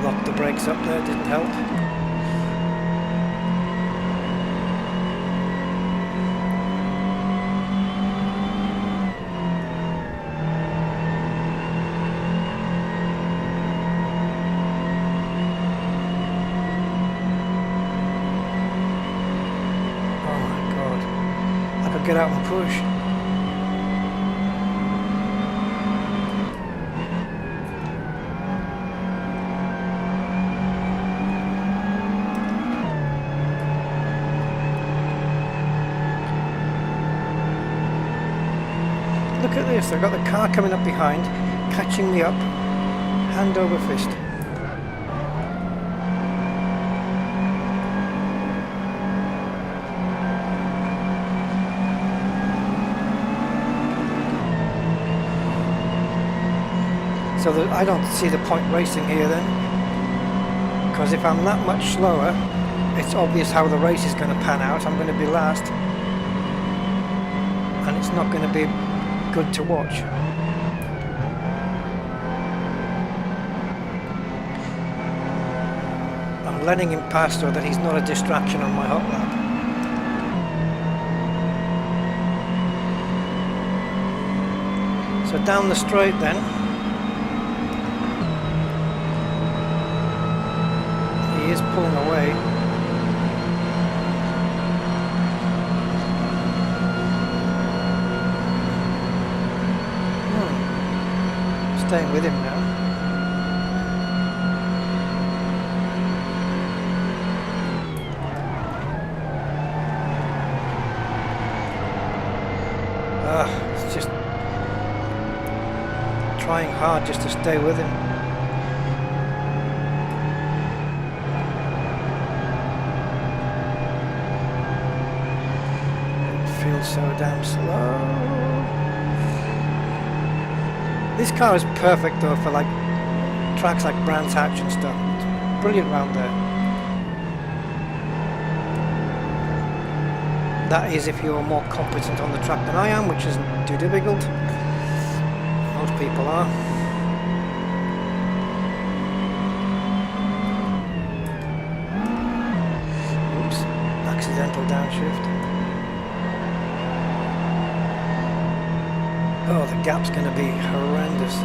Locked the brakes up there, didn't help. Get out and push. Look at this, I've got the car coming up behind, catching me up, hand over fist. So that I don't see the point racing here then, because if I'm that much slower, it's obvious how the race is going to pan out. I'm going to be last, and it's not going to be good to watch. I'm letting him pass so that he's not a distraction on my hot lap. So down the straight then. He is pulling away. Staying with him now. It's just trying hard just to stay with him. So damn slow. This car is perfect though for like tracks like Brands Hatch and stuff. It's brilliant round there. That is if you're more competent on the track than I am, which isn't too difficult. Most people are. Oops, accidental downshift. Oh, the gap's going to be horrendous.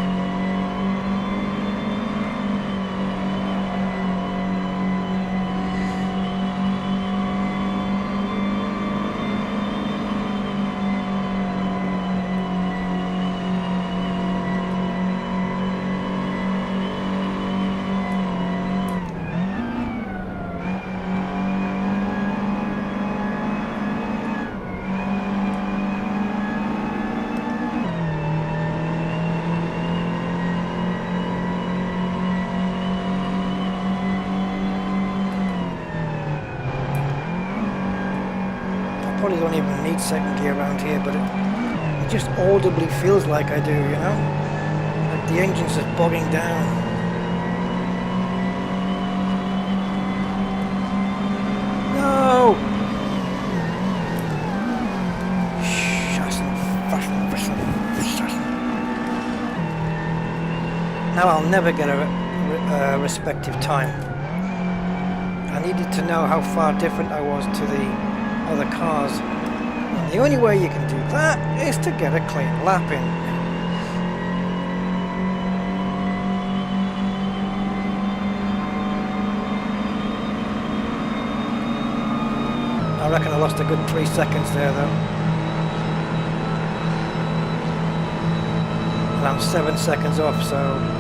Probably don't even need second gear around here, but it just audibly feels like I do, you know? Like the engine's just bogging down. No! Now I'll never get a respective time. I needed to know how far different I was to the other cars. And the only way you can do that is to get a clean lap in. I reckon I lost a good 3 seconds there though. And I'm 7 seconds off, so...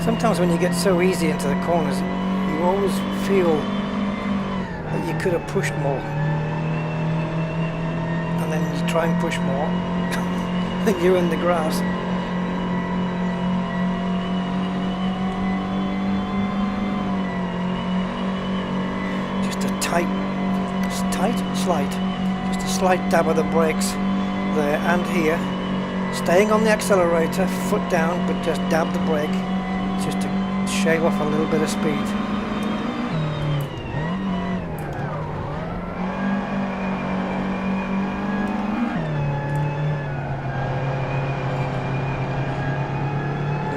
Sometimes when you get so easy into the corners, you always feel that you could have pushed more. And then you try and push more, and you're in the grass. Just a just a slight dab of the brakes there and here. Staying on the accelerator, foot down, but just dab the brake. Just to shave off a little bit of speed.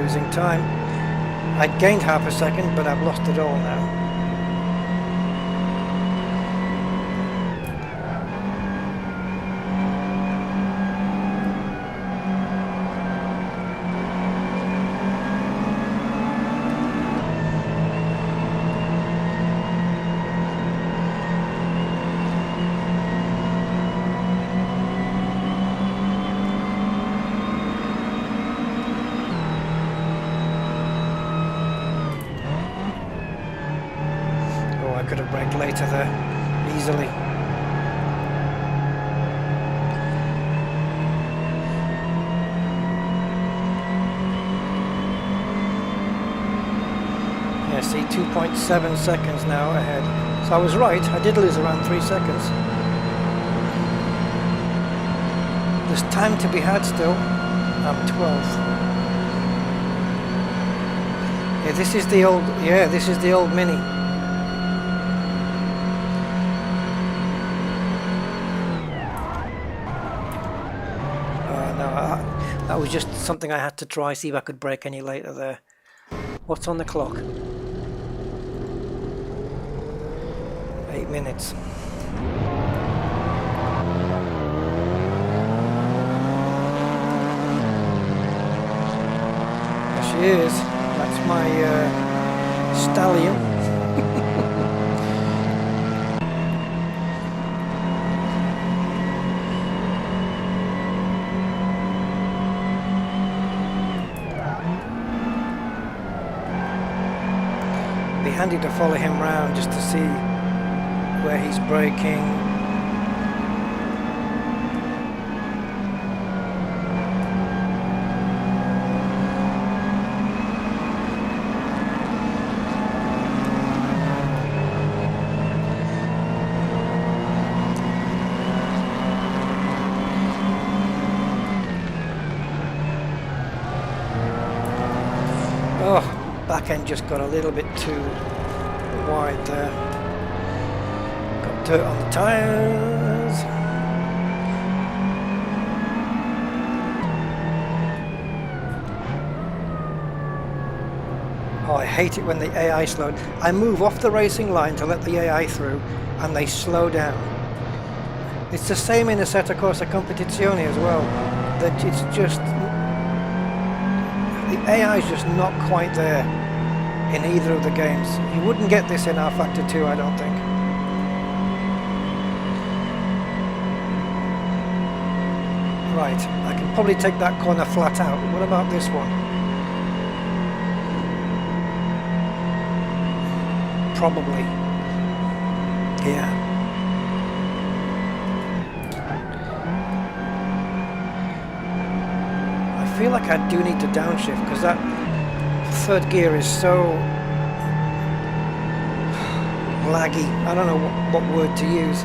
Losing time. I gained half a second, but I've lost it all now. Could have braked later there, easily. Yeah, see, 2.7 seconds now ahead. So I was right, I did lose around 3 seconds. There's time to be had still. I'm 12th. Yeah, this is the old Mini. That was just something I had to try, see if I could brake any later there. What's on the clock? 8 minutes. There she is. That's my stallion. Handy to follow him round just to see where he's braking. Oh, back end just got a little bit too wide there. Got dirt on the tyres. Oh, I hate it when the AI slowed. I move off the racing line to let the AI through and they slow down. It's the same in Assetto Corsa Competizione as well. That it's just the AI is just not quite there in either of the games. You wouldn't get this in R Factor 2, I don't think. Right, I can probably take that corner flat out. What about this one? Probably. Yeah. I feel like I do need to downshift because that third gear is so laggy. I don't know what word to use.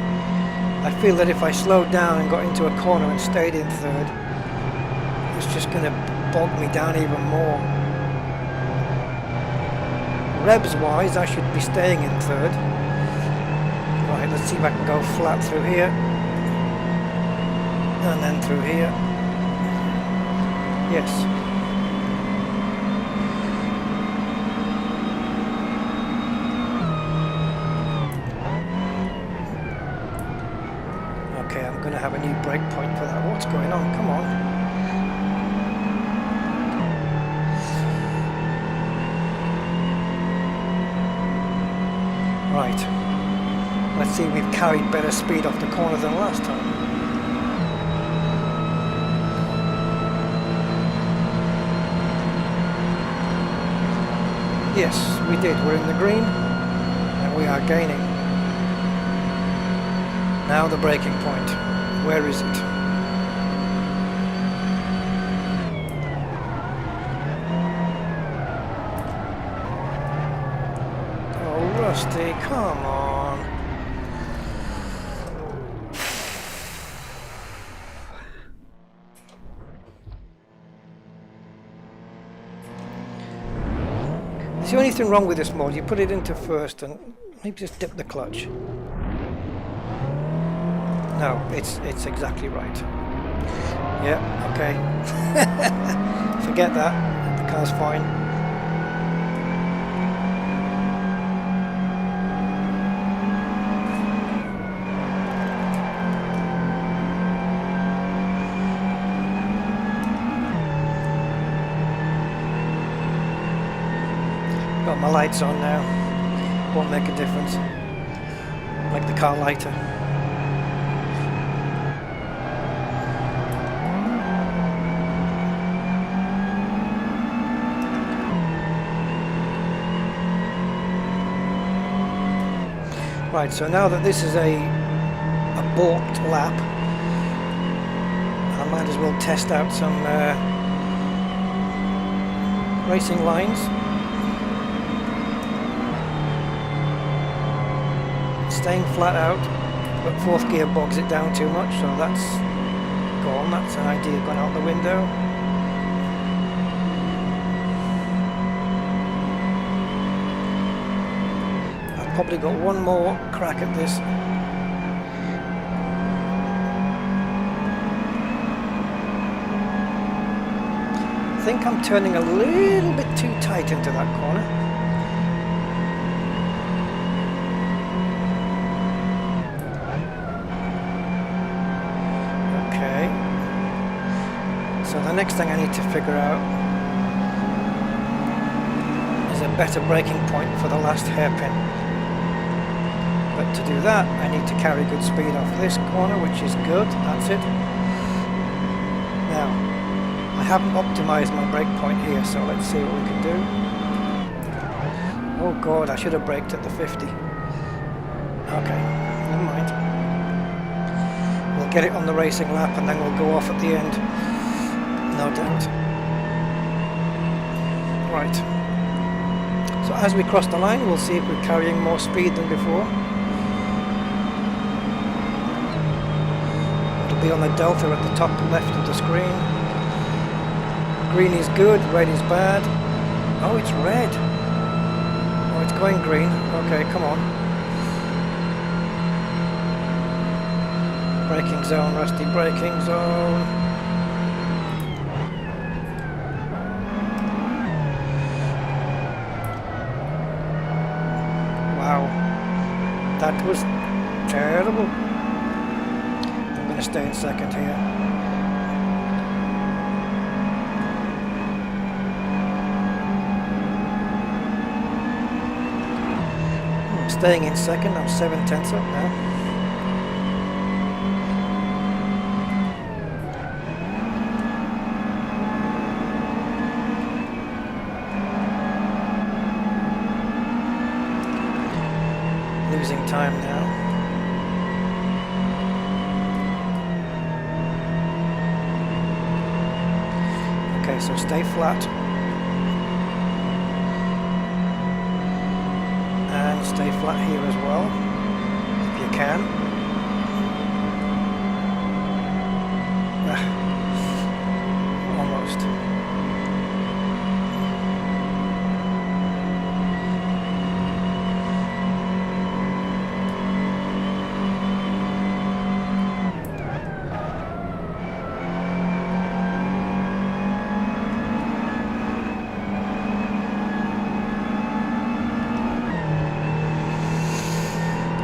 I feel that if I slowed down and got into a corner and stayed in third, it's just going to bog me down even more. Revs wise, I should be staying in third. Right, let's see if I can go flat through here. And then through here. Yes. Okay, I'm going to have a new break point for that. What's going on? Come on. Right. Let's see if we've carried better speed off the corner than last time. Yes, we did. We're in the green and we are gaining. Now the braking point. Where is it? Oh, Rusty, come on. The only thing wrong with this mode, you put it into first and maybe just dip the clutch. No, it's exactly right. Yeah, okay. Forget that. The car's fine. Got my lights on now. Won't make a difference. Make the car lighter. Right, so now that this is a balked lap, I might as well test out some racing lines. Staying flat out, but fourth gear bogs it down too much, so that's gone. That's an idea gone out the window. I've probably got one more crack at this. I think I'm turning a little bit too tight into that corner. So the next thing I need to figure out is a better braking point for the last hairpin. But to do that, I need to carry good speed off this corner, which is good. That's it. Now, I haven't optimized my brake point here, so let's see what we can do. Oh god, I should have braked at the 50. Okay, never mind. We'll get it on the racing lap and then we'll go off at the end. No doubt. Right. So as we cross the line, we'll see if we're carrying more speed than before. It'll be on the delta at the top left of the screen. Green is good, red is bad. Oh, it's red. Oh, it's going green. Okay, come on. Braking zone, Rusty, braking zone. That was terrible. I'm going to stay in second here. I'm staying in second. I'm 7/10 up now. Losing time now. Okay, so stay flat and Stay flat here as well, if you can. Almost.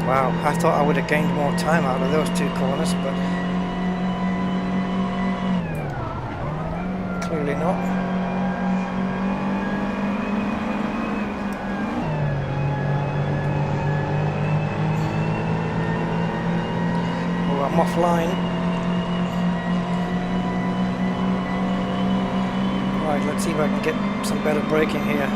Wow, I thought I would have gained more time out of those two corners, but clearly not. Oh, I'm offline. Right, let's see if I can get some better braking here.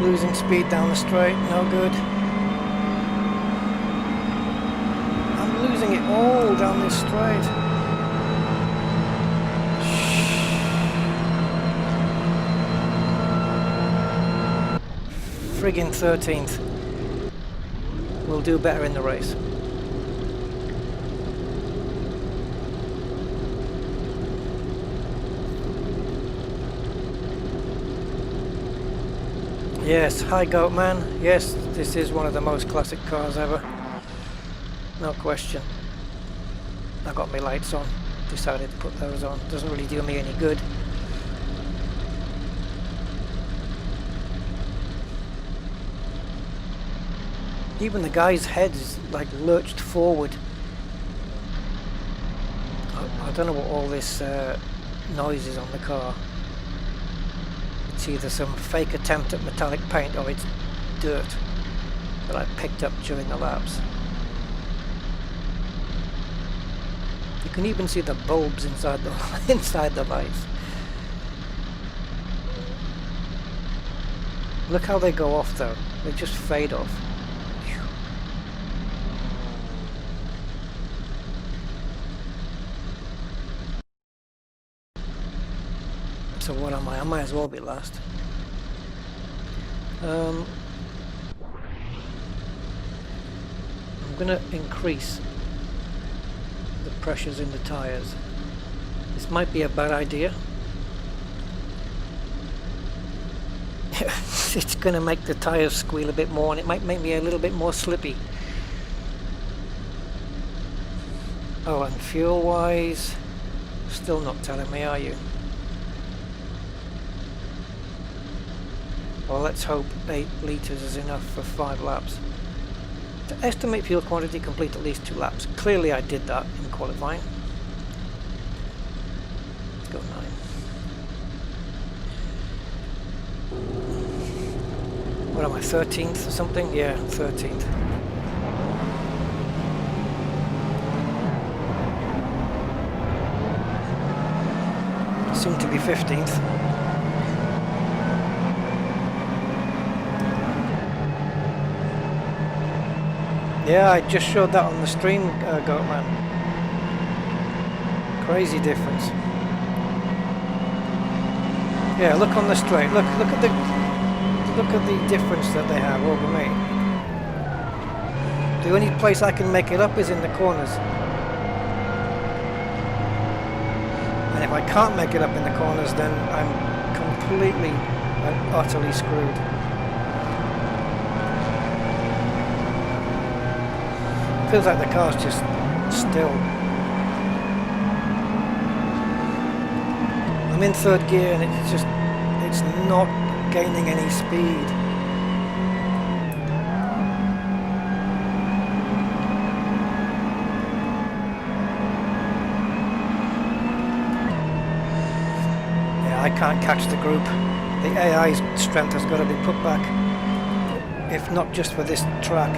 Losing speed down the straight, no good. I'm losing it all down this straight. Friggin' 13th. We'll do better in the race. Yes, hi Goatman. Yes, this is one of the most classic cars ever. No question. I got my lights on. Decided to put those on. Doesn't really do me any good. Even the guy's head is like lurched forward. I don't know what all this noise is on the car. It's either some fake attempt at metallic paint or it's dirt that I picked up during the laps. You can even see the bulbs inside the inside the lights. Look how they go off though. They just fade off. So what am I? I might as well be last. I'm going to increase the pressures in the tyres. This might be a bad idea. It's going to make the tyres squeal a bit more, and it might make me a little bit more slippy. Oh, and fuel wise, still not telling me, are you? Well, let's hope 8 litres is enough for 5 laps. To estimate fuel quantity, complete at least 2 laps. Clearly I did that in qualifying. Let's go 9. What am I, 13th or something? Yeah, 13th. Soon to be 15th. Yeah, I just showed that on the stream, Goatman. Crazy difference. Yeah, look on the straight. Look at the difference that they have over me. The only place I can make it up is in the corners. And if I can't make it up in the corners, then I'm completely and utterly screwed. Feels like the car's just still. I'm in 3rd gear and it's not gaining any speed. Yeah, I can't catch the group. The AI's strength has got to be put back, if not just for this track.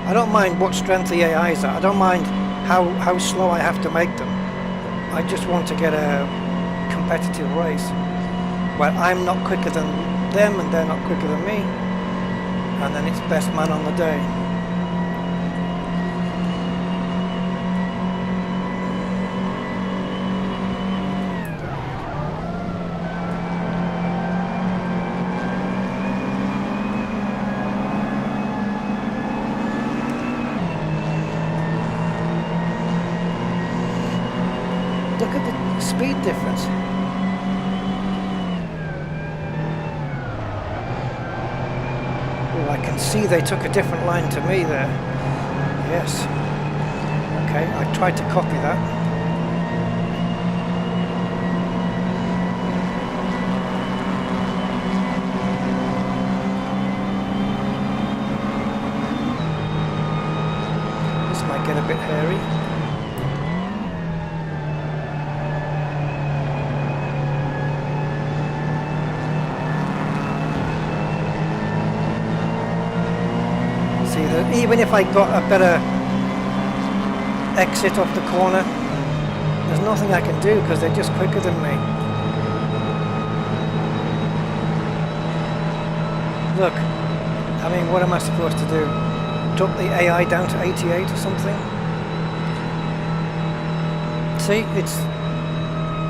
I don't mind what strength the AIs are. I don't mind how slow I have to make them. I just want to get a competitive race. Well, I'm not quicker than them and they're not quicker than me, and then it's best man on the day. Look at the speed difference. Oh, I can see they took a different line to me there. Yes. Okay, I tried to copy that. This might get a bit hairy. Even if I got a better exit off the corner, there's nothing I can do because they're just quicker than me. Look, I mean, what am I supposed to do? Drop the AI down to 88 or something? See,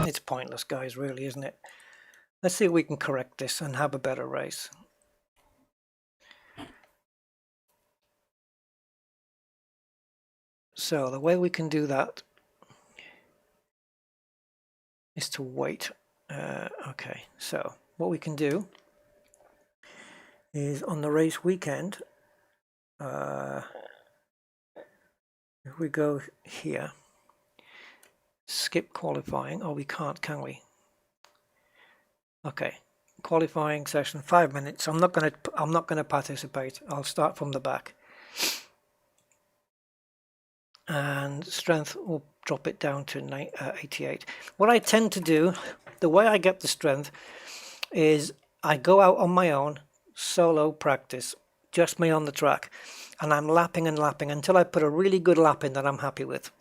it's pointless, guys, really, isn't it? Let's see if we can correct this and have a better race. So the way we can do that is to wait. Okay, so what we can do is on the race weekend, if we go here, skip qualifying. Oh, we can't, can we? Okay, qualifying session, 5 minutes. I'm not gonna participate. I'll start from the back. And strength, will drop it down to 88. What I tend to do, the way I get the strength, is I go out on my own, solo practice, just me on the track, and I'm lapping and lapping until I put a really good lap in that I'm happy with.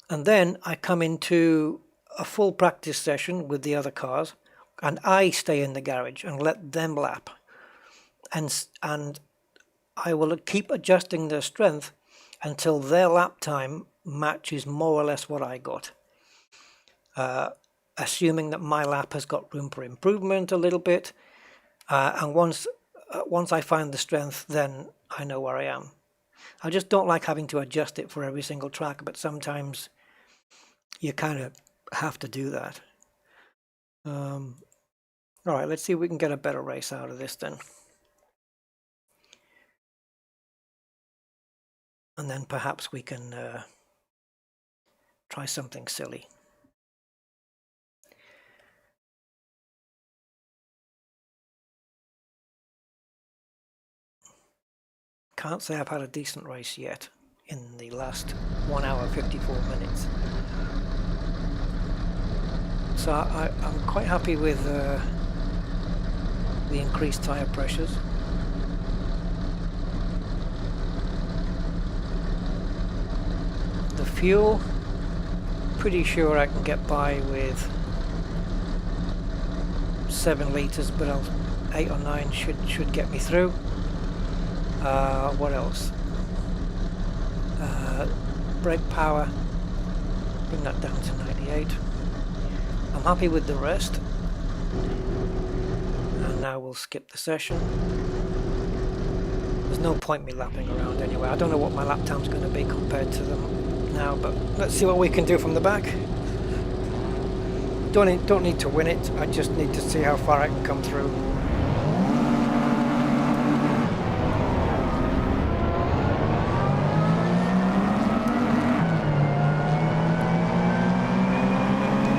And then I come into a full practice session with the other cars, and I stay in the garage and let them lap. And I will keep adjusting their strength until their lap time matches more or less what I got. Assuming that my lap has got room for improvement a little bit. And once I find the strength, then I know where I am. I just don't like having to adjust it for every single track, but sometimes you kind of have to do that. All right, let's see if we can get a better race out of this then. And then perhaps we can try something silly. Can't say I've had a decent race yet in the last 1 hour 54 minutes. So I'm quite happy with the increased tyre pressures. The fuel, pretty sure I can get by with 7 litres, but 8 or 9 should get me through. What else? Brake power, bring that down to 98. I'm happy with the rest. And now we'll skip the session. There's no point me lapping around anyway. I don't know what my lap time's going to be compared to them now, but let's see what we can do from the back. Don't need to win it, I just need to see how far I can come through.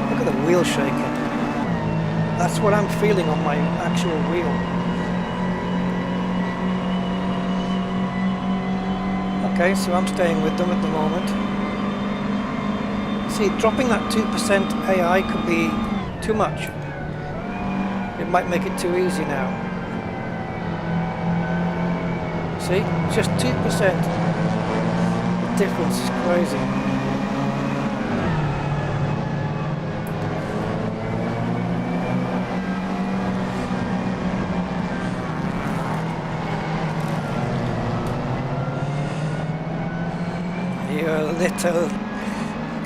Look at the wheel shaking. That's what I'm feeling on my actual wheel. Okay, so I'm staying with them at the moment. See, dropping that 2% AI could be too much. It might make it too easy now. See, just 2%. The difference is crazy. little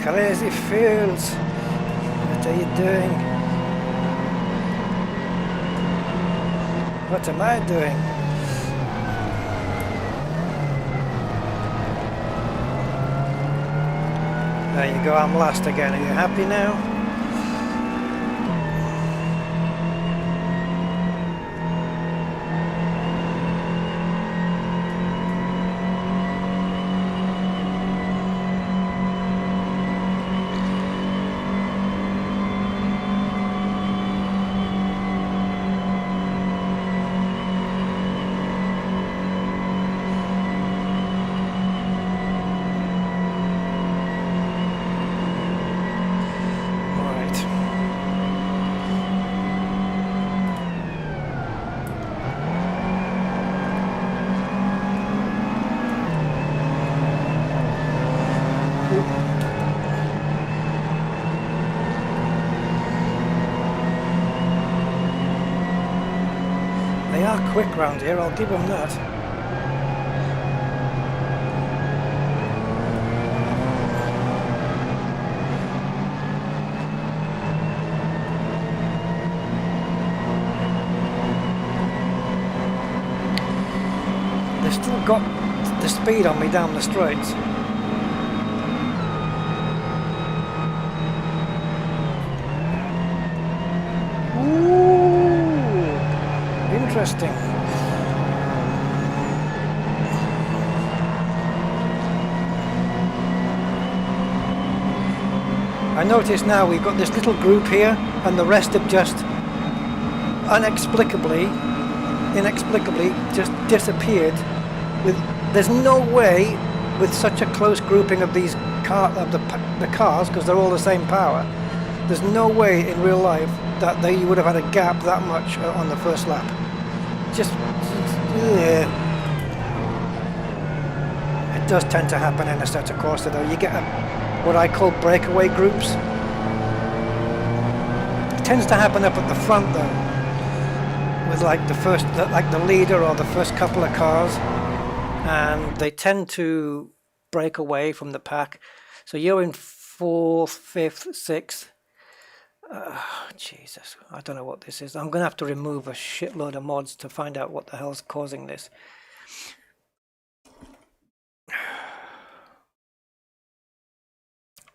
crazy fools. What are you doing? What am I doing? There you go, I'm last again. Are you happy now? They are quick round here, I'll give them that. They've still got the speed on me down the straights. Interesting. I notice now we've got this little group here and the rest have just inexplicably just disappeared. There's no way with such a close grouping of these the cars, because they're all the same power, there's no way in real life that you would have had a gap that much on the first lap. Just yeah. It does tend to happen in Assetto Corsa though. You get what I call breakaway groups. It tends to happen up at the front though, with like the leader or the first couple of cars, and they tend to break away from the pack. So you're in 4th, 5th, 6th. Jesus, I don't know what this is. I'm going to have to remove a shitload of mods to find out what the hell's causing this.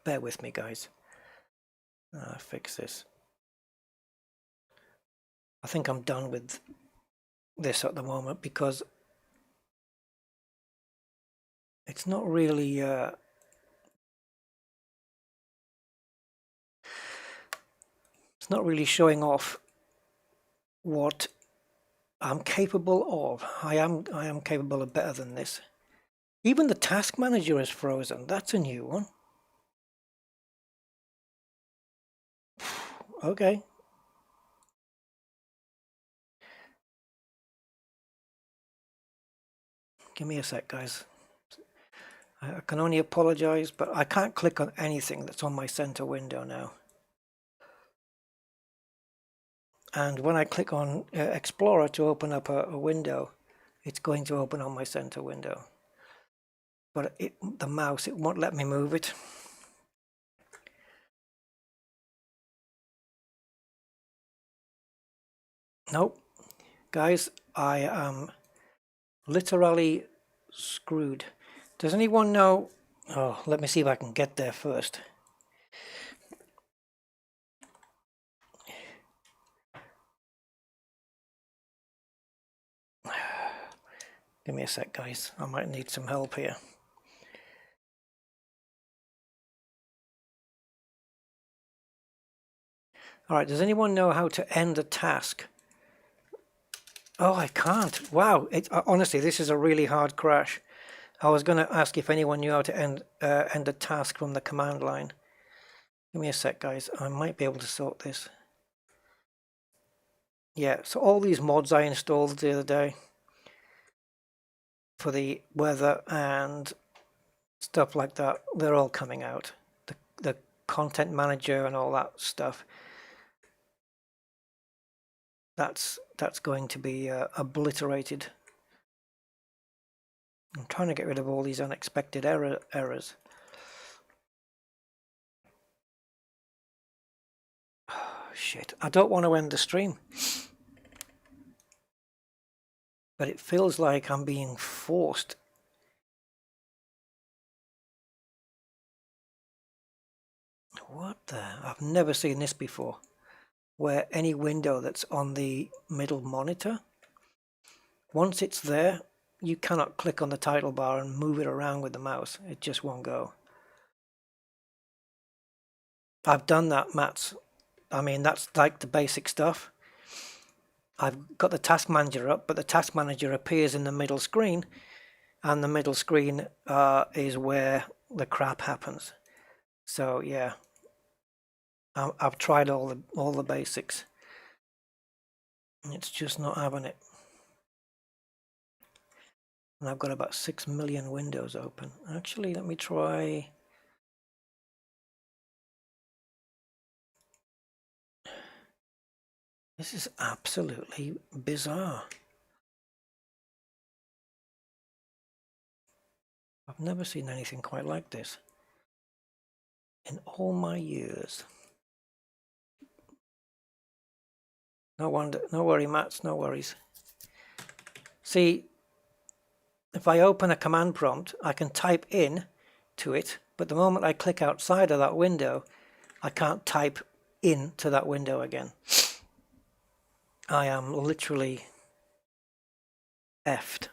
Bear with me, guys. Fix this. I think I'm done with this at the moment because it's not really... it's not really showing off what I'm capable of. I am capable of better than this. Even the task manager is frozen. That's a new one. Okay. Give me a sec, guys. I can only apologize, but I can't click on anything that's on my center window now. And when I click on Explorer to open up a window, it's going to open on my center window. But the mouse, it won't let me move it. Nope. Guys, I am literally screwed. Does anyone know? Oh, let me see if I can get there first. Give me a sec, guys. I might need some help here. All right, does anyone know how to end a task? Oh, I can't. Wow. Honestly, this is a really hard crash. I was going to ask if anyone knew how to end a task from the command line. Give me a sec, guys. I might be able to sort this. Yeah, so all these mods I installed the other day for the weather and stuff like that, they're all coming out. The content manager and all that stuff. That's going to be obliterated. I'm trying to get rid of all these unexpected errors. shit. I don't want to end the stream. But it feels like I'm being forced. What the? I've never seen this before. Where any window that's on the middle monitor, once it's there, you cannot click on the title bar and move it around with the mouse. It just won't go. I've done that, Mats. I mean, that's like the basic stuff. I've got the task manager up, but the task manager appears in the middle screen, and the middle screen is where the crap happens. So yeah, I've tried all the basics. It's just not having it. And I've got about 6 million windows open. Actually, let me try. This is absolutely bizarre. I've never seen anything quite like this in all my years. No wonder, no worry, Mats, no worries. See, if I open a command prompt, I can type in to it, but the moment I click outside of that window, I can't type into that window again. I am literally effed.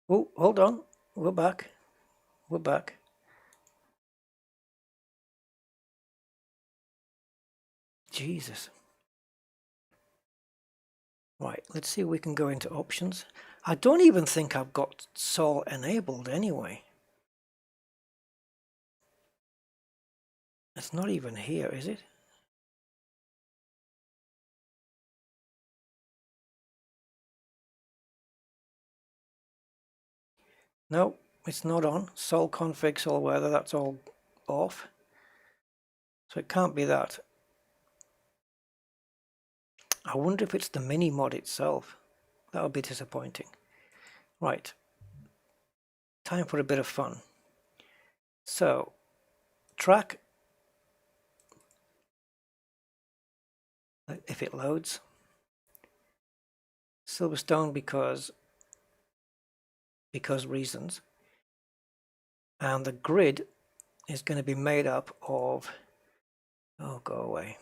Oh, hold on. We're back. We're back. Jesus. Right, let's see if we can go into options. I don't even think I've got sooooo enabled anyway. It's not even here, is it? No, it's not on. Sooooo config, sooooo weather, that's all off. So it can't be that. I wonder if it's the mini mod itself. That would be disappointing. Right. Time for a bit of fun. So, track. If it loads. Silverstone because reasons. And the grid is going to be made up of, oh, go away.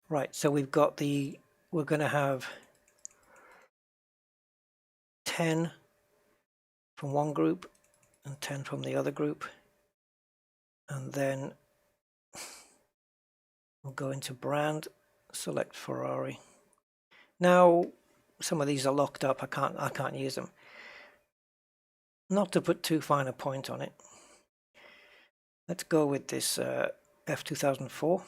Right, so we've got we're going to have 10 from one group and 10 from the other group. And then we'll go into brand, select Ferrari. Now, some of these are locked up. I can't use them. Not to put too fine a point on it. Let's go with this F2004,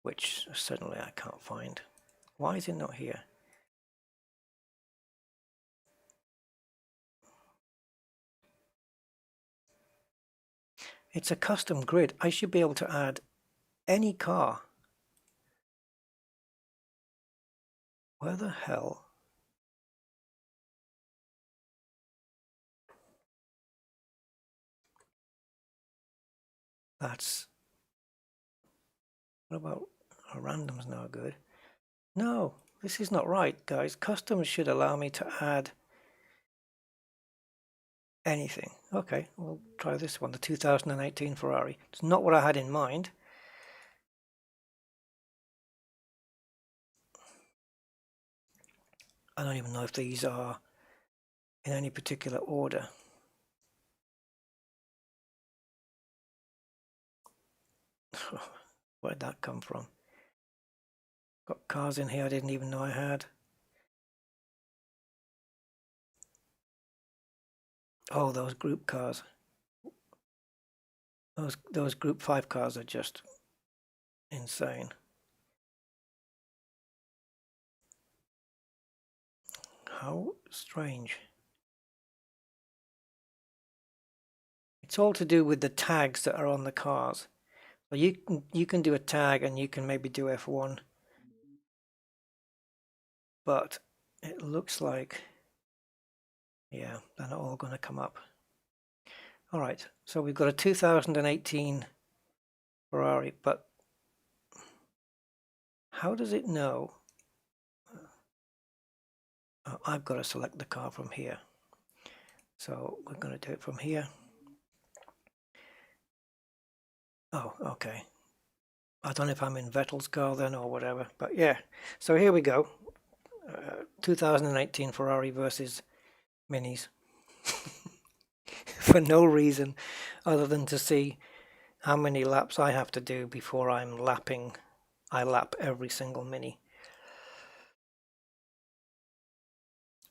which certainly I can't find. Why is it not here? It's a custom grid. I should be able to add any car. Where the hell? That's... What about... Oh, random's no good. No, this is not right, guys. Customs should allow me to add anything. Okay, we'll try this one, the 2018 Ferrari. It's not what I had in mind. I don't even know if these are in any particular order. Where'd that come from? Got cars in here I didn't even know I had. Oh, those group cars. Those group 5 cars are just insane. How strange. It's all to do with the tags that are on the cars. So you can do a tag and you can maybe do F1. but it looks like, yeah, they're not all going to come up. All right, so we've got a 2018 Ferrari, but how does it know? Oh, I've got to select the car from here. So we're going to do it from here. Oh, okay. I don't know if I'm in Vettel's car then or whatever, but yeah. So here we go. 2018 Ferrari versus Minis. For no reason other than to see how many laps I have to do before I'm lapping. I lap every single Mini.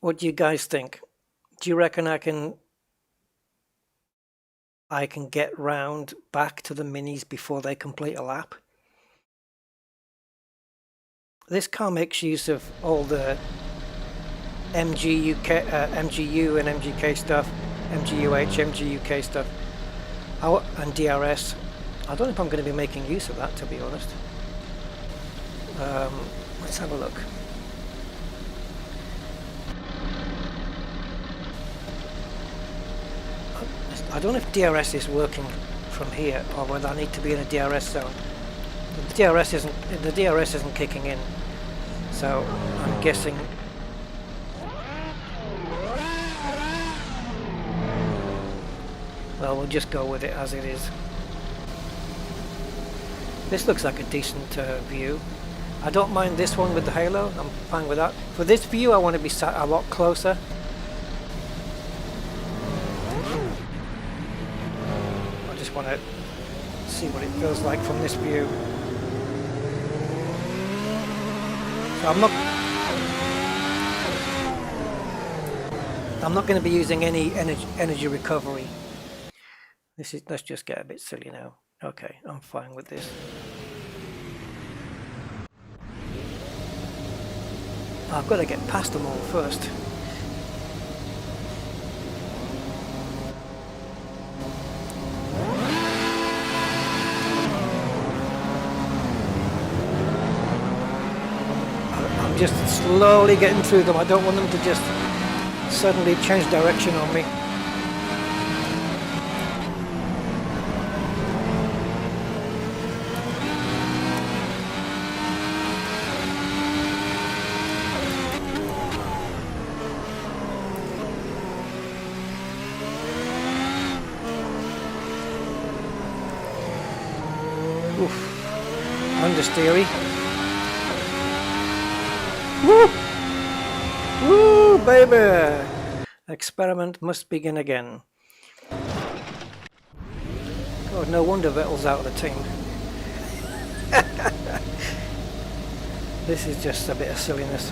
What do you guys think? Do you reckon I can get round back to the Minis before they complete a lap? This car makes use of all the MGU and MGK stuff, MGUH, MGUK stuff, and DRS. I don't know if I'm going to be making use of that, to be honest. Let's have a look. I don't know if DRS is working from here or whether I need to be in a DRS zone. The DRS isn't kicking in, so I'm guessing. Well, we'll just go with it as it is. This looks like a decent view. I don't mind this one with the halo. I'm fine with that. For this view, I want to be sat a lot closer. I just want to see what it feels like from this view. So I'm not going to be using any energy recovery. Let's just get a bit silly now. Okay, I'm fine with this. I've got to get past them all first. I'm just slowly getting through them. I don't want them to just suddenly change direction on me. Understeery. Woo! Woo, baby! Experiment must begin again. God, no wonder Vettel's out of the team. This is just a bit of silliness.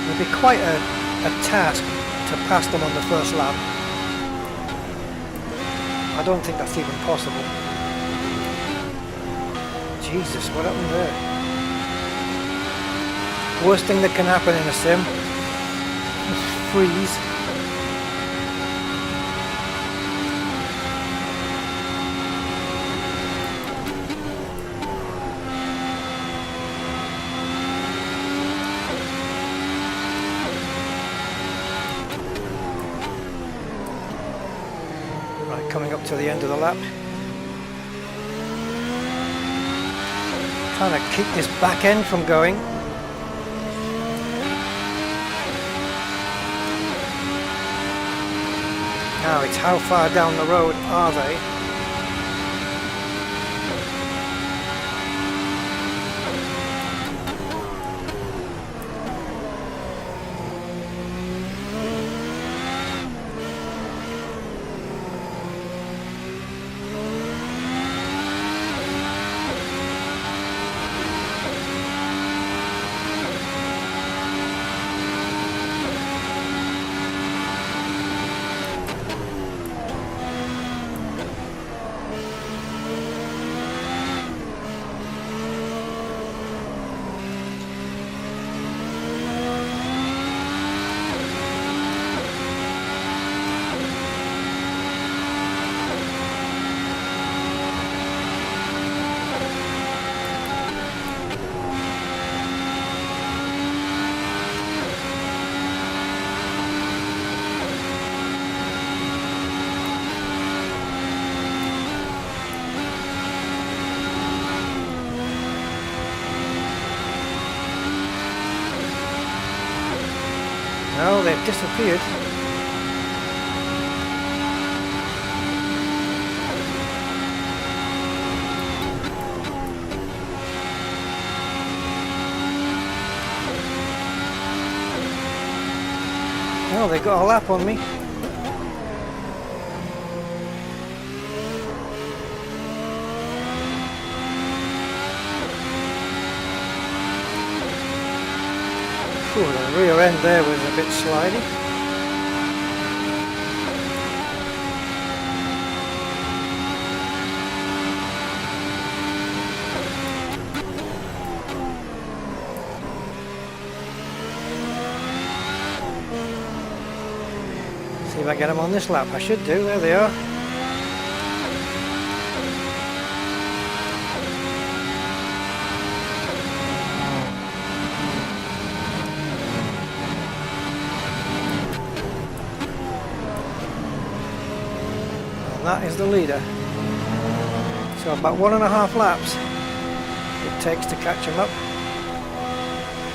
It'll be quite a task to pass them on the first lap. I don't think that's even possible. Jesus, what happened there? Worst thing that can happen in a sim. Just freeze. Right, coming up to the end of the lap. Trying to keep this back end from going. Now it's how far down the road are they? No, they've disappeared. No, they got a lap on me. Ooh, the rear end there was a bit slidey. See if I get them on this lap. I should do. There they are. That is the leader. So about 1.5 laps it takes to catch him up.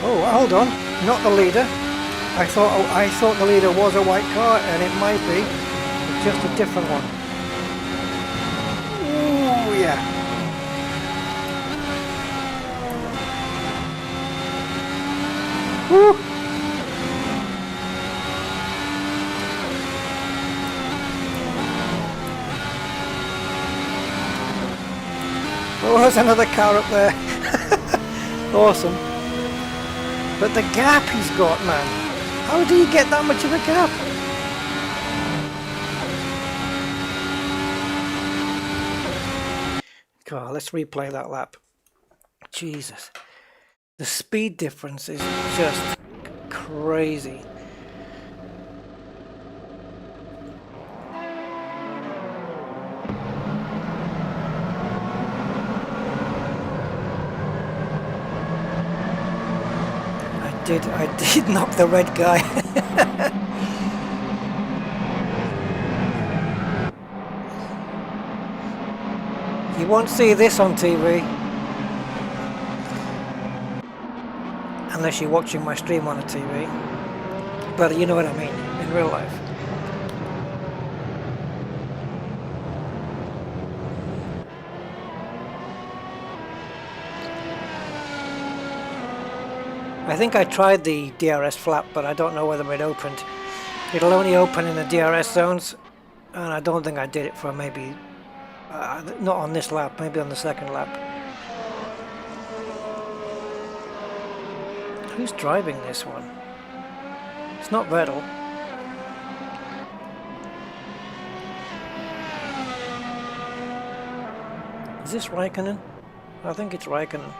Oh, hold on, not the leader. I thought the leader was a white car, and it might be, but just a different one. Ooh, yeah. Woo! Oh, there's another car up there. Awesome. But the gap he's got, man. How do you get that much of a gap? God, let's replay that lap. Jesus. The speed difference is just crazy. I did knock the red guy. You won't see this on TV unless you're watching my stream on a TV, but you know what I mean, in real life. I think I tried the DRS flap, but I don't know whether it opened. It'll only open in the DRS zones, and I don't think I did it for maybe, not on this lap, maybe on the second lap. Who's driving this one? It's not Vettel. Is this Raikkonen? I think it's Raikkonen.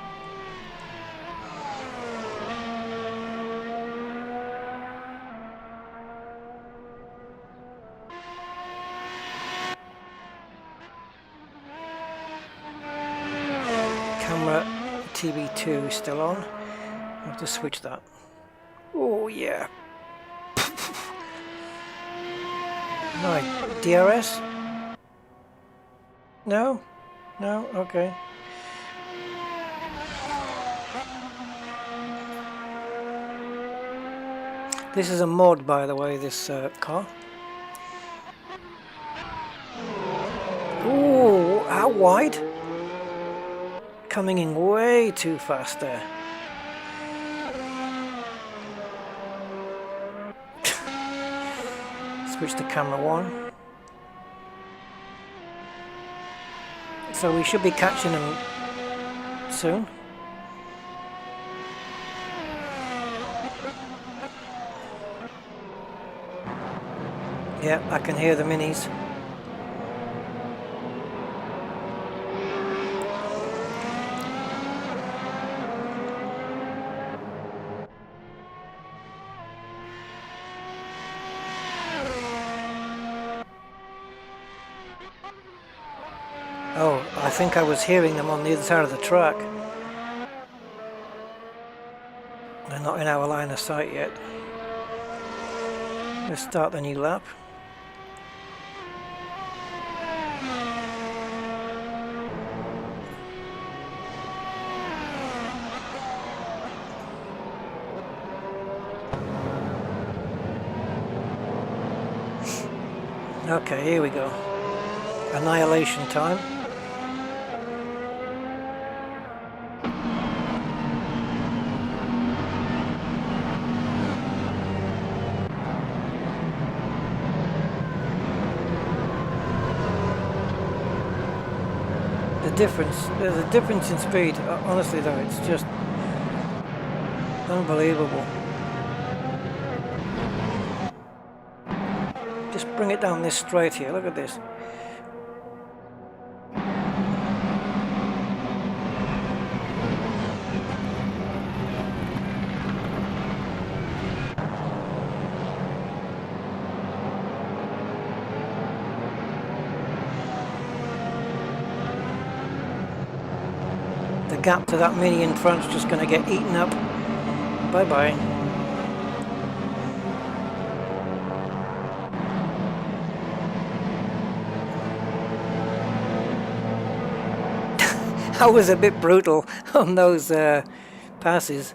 TV2 is still on. I have to switch that. Oh yeah. No, DRS? No? No? Okay. This is a mod, by the way, this car. Ooh, how wide? Coming in way too fast there. Switch to camera 1. So we should be catching them soon. Yeah, I can hear the minis. Oh, I think I was hearing them on the other side of the track. They're not in our line of sight yet. Let's start the new lap. Okay, here we go. Annihilation time. There's a difference in speed. Honestly though, it's just unbelievable. Just bring it down this straight here, look at this. The gap to that Mini in front is just going to get eaten up. Bye bye. I was a bit brutal on those passes.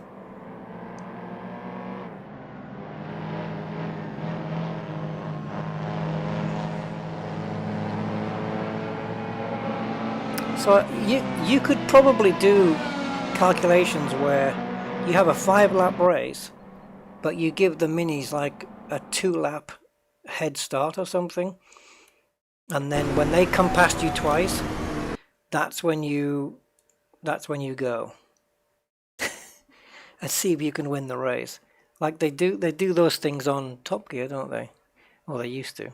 So you could probably do calculations where you have a 5-lap race, but you give the minis like a 2-lap head start or something, and then when they come past you twice, that's when you go and see if you can win the race. Like they do those things on Top Gear, don't they? Or they used to.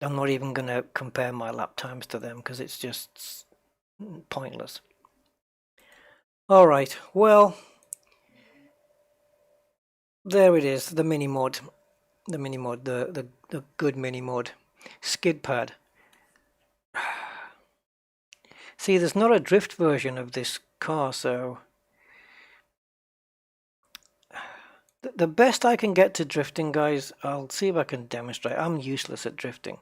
I'm not even going to compare my lap times to them because it's just pointless. All right, well, there it is, the mini mod, the good mini mod, skid pad. See, there's not a drift version of this car, so the best I can get to drifting, guys, I'll see if I can demonstrate. I'm useless at drifting.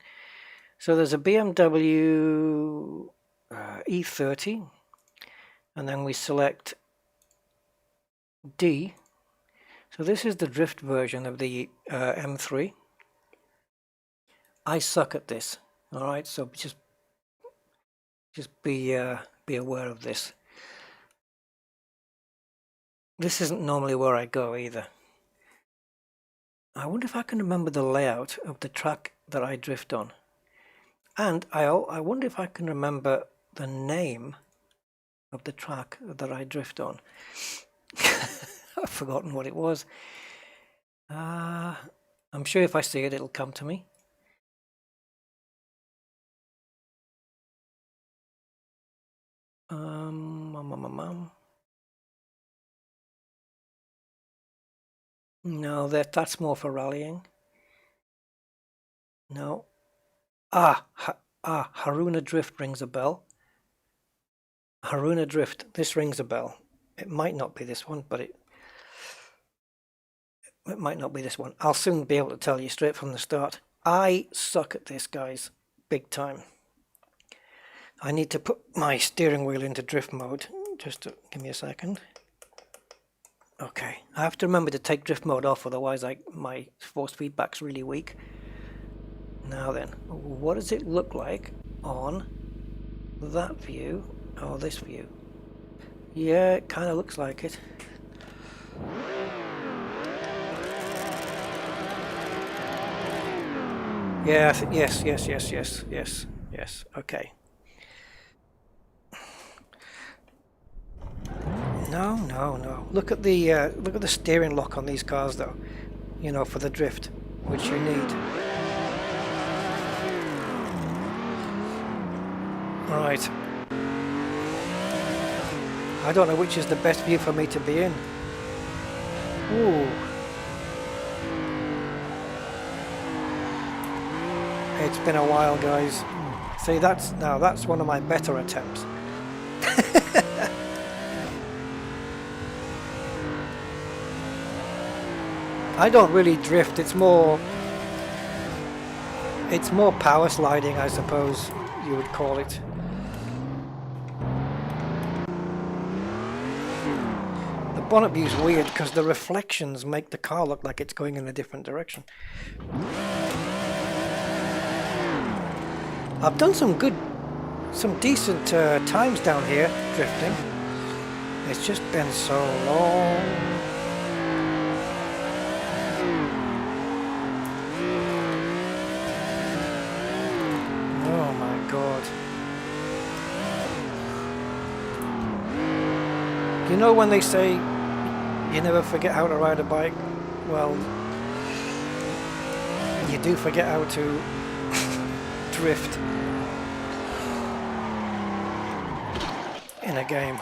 So there's a BMW E30, and then we select D. So this is the drift version of the M3. I suck at this, all right? So just be aware of this. This isn't normally where I go either. I wonder if I can remember the layout of the track that I drift on. And I wonder if I can remember the name of the track that I drift on. I've forgotten what it was. I'm sure if I see it, it'll come to me. No, that's more for rallying. No. Haruna Drift rings a bell. Haruna Drift, this rings a bell. It might not be this one, but It might not be this one. I'll soon be able to tell you straight from the start. I suck at this, guys. Big time. I need to put my steering wheel into drift mode. Just give me a second. Okay, I have to remember to take drift mode off, otherwise my force feedback's really weak. Now then, what does it look like on that view or this view? Yeah, it kind of looks like it. Yeah, yes. Okay. No. Look at the steering lock on these cars, though. You know, for the drift, which you need. Right. I don't know which is the best view for me to be in. Ooh. It's been a while, guys. See, that's one of my better attempts. I don't really drift. It's more power sliding, I suppose you would call it. The bonnet view's weird because the reflections make the car look like it's going in a different direction. I've done some decent times down here drifting. It's just been so long. Oh my god. You know when they say you never forget how to ride a bike? Well, you do forget how to drift in a game.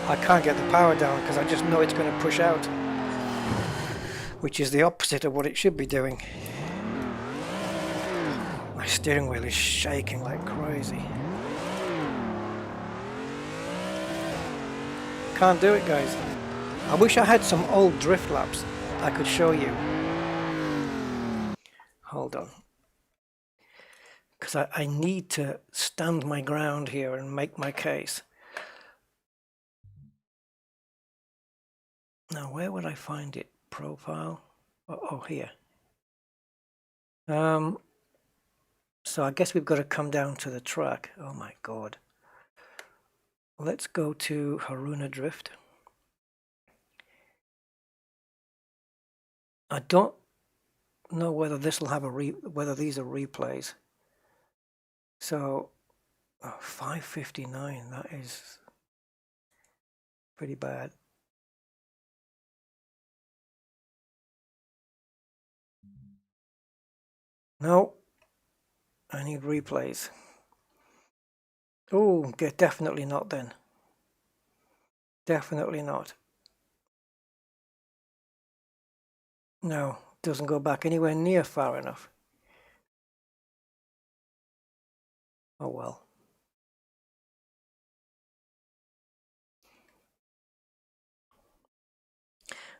I can't get the power down because I just know it's going to push out, which is the opposite of what it should be doing. My steering wheel is shaking like crazy. Can't do it, guys. I wish I had some old drift laps I could show you. Hold on. Because I need to stand my ground here and make my case. Now, where would I find it? Profile? Oh, here. So I guess we've got to come down to the track. Oh my god. Let's go to Haruna Drift. I don't know whether this will have whether these are replays. So 5:59, that is pretty bad. No, I need replays. Oh, definitely not then. Definitely not. No, doesn't go back anywhere near far enough. Oh well.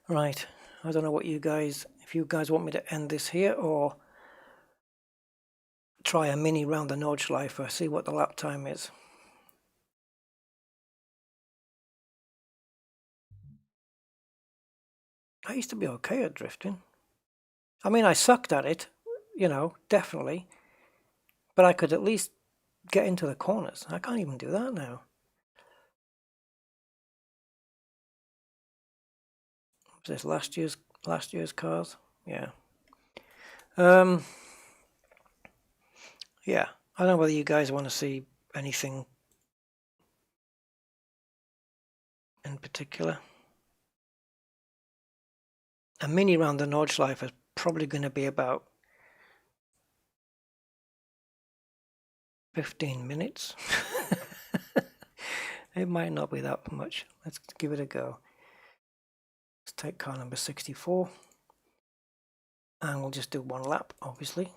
Right, I don't know what if you guys want me to end this here or try a mini round the Nordschleife, see what the lap time is. I used to be okay at drifting. I mean, I sucked at it, you know, definitely. But I could at least get into the corners. I can't even do that now. Was this last year's cars? Yeah. Yeah. I don't know whether you guys want to see anything in particular. A mini round the Nordschleife is probably going to be about 15 minutes. It might not be that much. Let's give it a go. Let's take car number 64. And we'll just do one lap, obviously.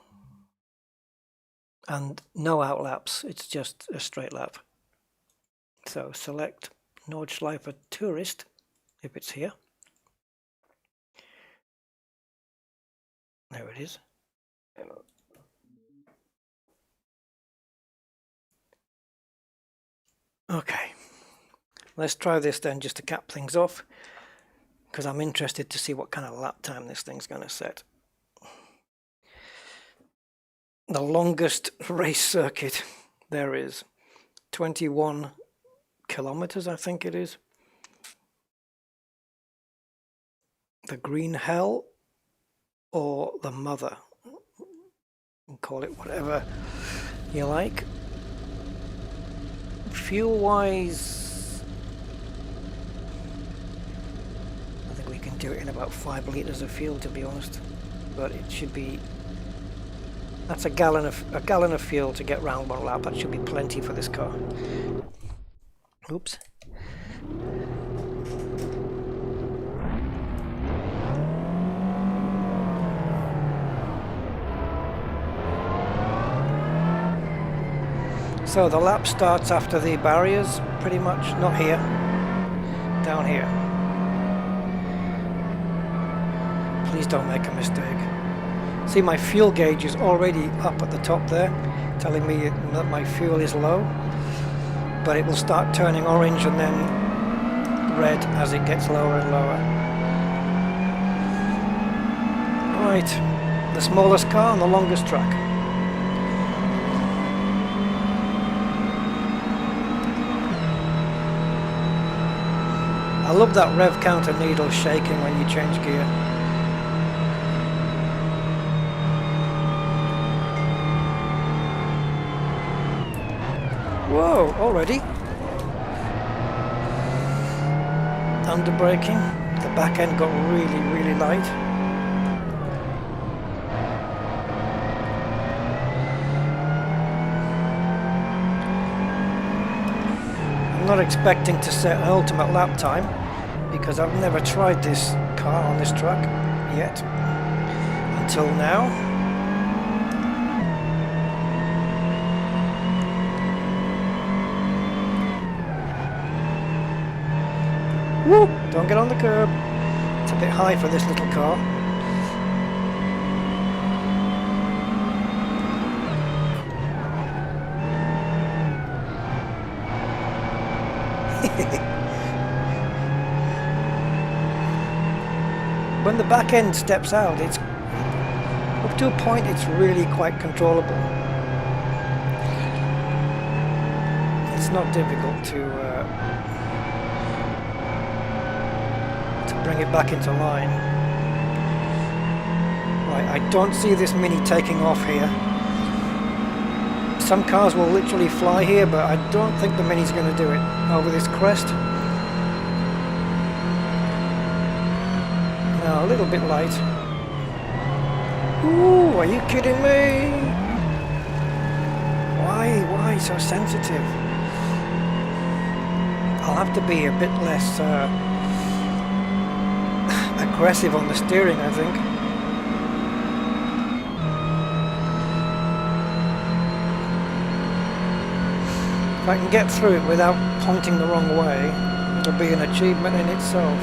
and no outlaps, it's just a straight lap. So select Nordschleife Tourist if it's here. There it is. Okay, let's try this then just to cap things off, because I'm interested to see what kind of lap time this thing's going to set. The longest race circuit there is 21 kilometers, I think it is. The Green Hell or the Mother, call it whatever you like. Fuel wise, I think we can do it in about 5 liters of fuel, to be honest, but it should be, that's a gallon of fuel to get round one lap. That should be plenty for this car. Oops. So the lap starts after the barriers, pretty much. Not here, down here. Please don't make a mistake. See, my fuel gauge is already up at the top there, telling me that my fuel is low, but it will start turning orange and then red as it gets lower and lower. Right, the smallest car on the longest track. I love that rev counter needle shaking when you change gear. Whoa, already? Under braking, the back end got really light. I'm not expecting to set an ultimate lap time, because I've never tried this car on this track yet, until now. Woo! Don't get on the curb. It's a bit high for this little car. When the back end steps out, it's up to a point it's really quite controllable. It's not difficult to bring it back into line. Right, I don't see this Mini taking off here. Some cars will literally fly here, but I don't think the Mini's going to do it over this crest. No, a little bit light. Ooh, are you kidding me? Why so sensitive? I'll have to be a bit less aggressive on the steering, I think. If I can get through it without pointing the wrong way, it'll be an achievement in itself.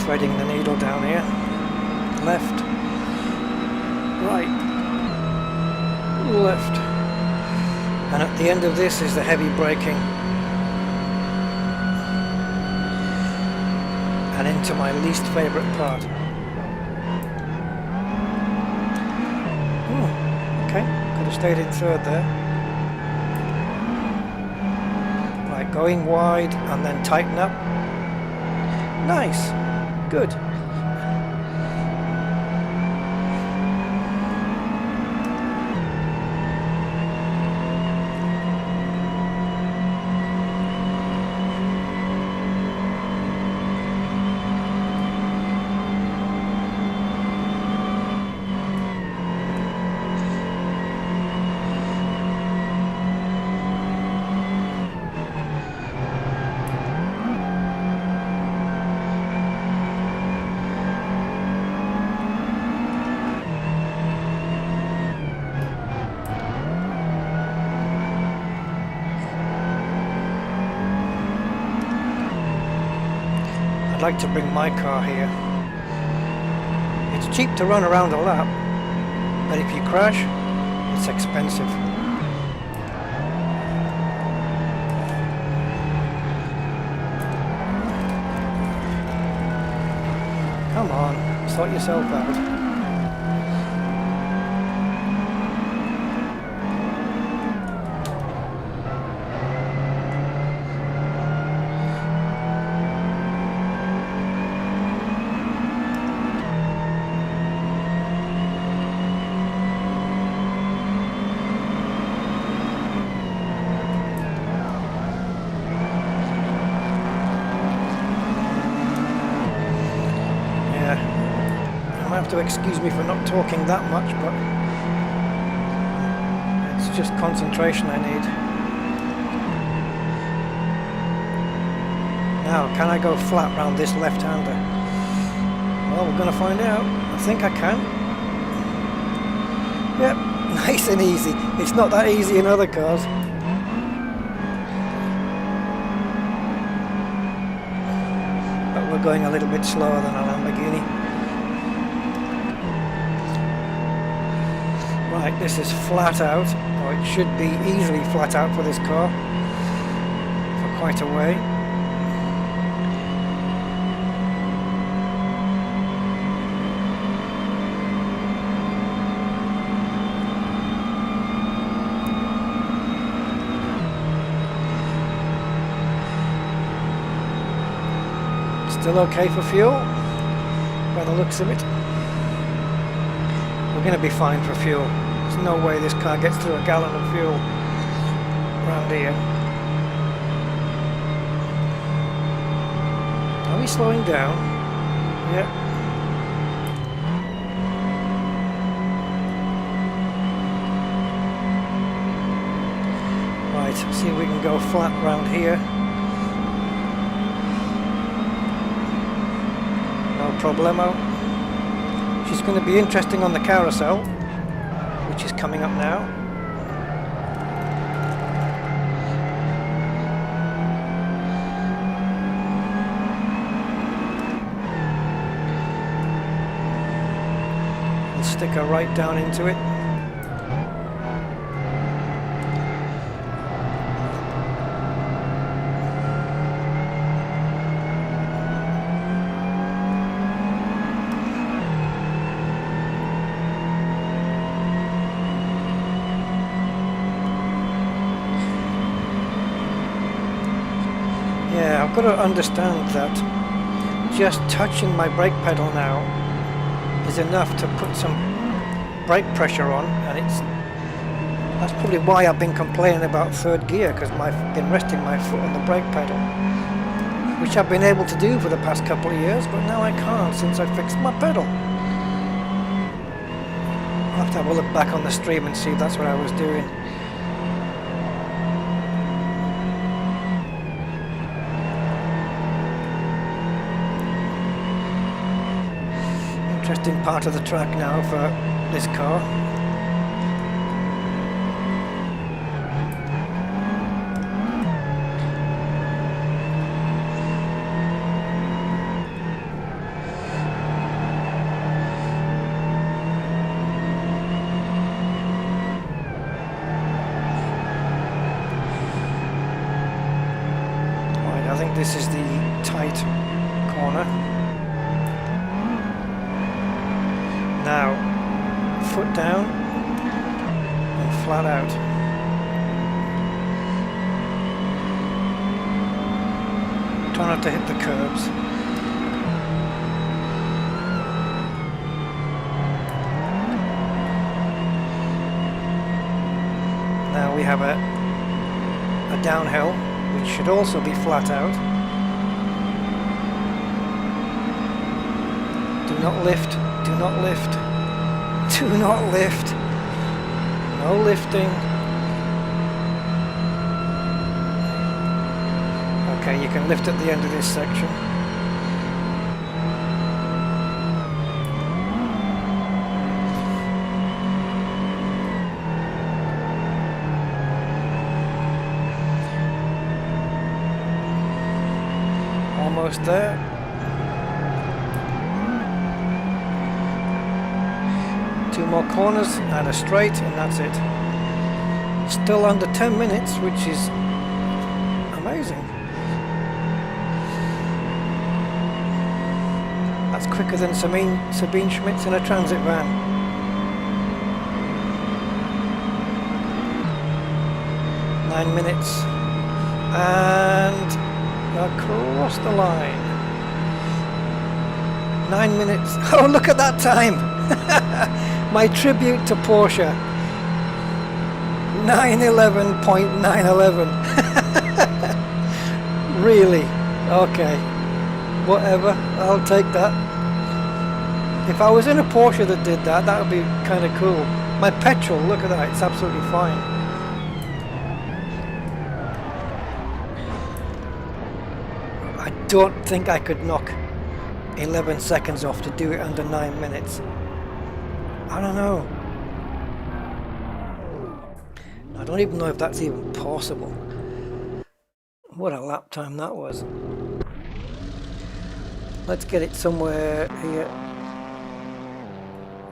Threading the needle down here. Left. Right. Left. And at the end of this is the heavy braking. And into my least favourite part. Okay, could have stayed in third there. Right, going wide and then tighten up. Nice. Good. like to bring my car here. It's cheap to run around a lap, but if you crash, it's expensive. Come on, sort yourself out. To excuse me for not talking that much, but it's just concentration I need. Now, can I go flat round this left-hander? Well, we're going to find out. I think I can. Yep, nice and easy. It's not that easy in other cars. But we're going a little bit slower than a Lamborghini. Right, this is flat out, or it should be easily flat out for this car for quite a way. Still okay for fuel, by the looks of it. We're going to be fine for fuel. There's no way this car gets through a gallon of fuel around here. Are we slowing down? Yeah. Right, see if we can go flat around here. No problemo. She's going to be interesting on the carousel, which is coming up now. And stick her right down into it. Yeah, I've got to understand that just touching my brake pedal now is enough to put some brake pressure on, and that's probably why I've been complaining about third gear, because I've been resting my foot on the brake pedal, which I've been able to do for the past couple of years, but now I can't since I fixed my pedal. I'll have to have a look back on the stream and see if that's what I was doing. Interesting part of the track now for this car. Right, I think this is the tight corner. Now, foot down and flat out. Try not to hit the curbs. Now we have a downhill, which should also be flat out. Do not lift. Do not lift. Do not lift. No lifting. Okay, you can lift at the end of this section. Almost there. 2 more corners and a straight, and that's it. Still under 10 minutes, which is amazing. That's quicker than Sabine Schmitz in a transit van. Nine minutes. And across the line. 9 minutes. Oh, look at that time! My tribute to Porsche. 9:11.911. Really? Okay. Whatever. I'll take that. If I was in a Porsche that did that, that would be kind of cool. My petrol, look at that. It's absolutely fine. I don't think I could knock 11 seconds off to do it under 9 minutes. I don't know. I don't even know if that's even possible. What a lap time that was. Let's get it somewhere here.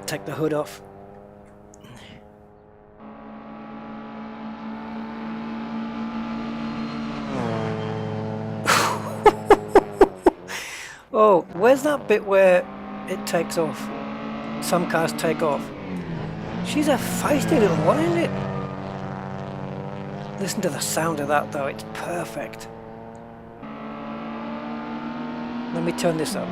Take the hood off. Oh, where's that bit where it takes off? Some cars take off. She's a feisty little one, isn't it? Listen to the sound of that though, it's perfect. Let me turn this up.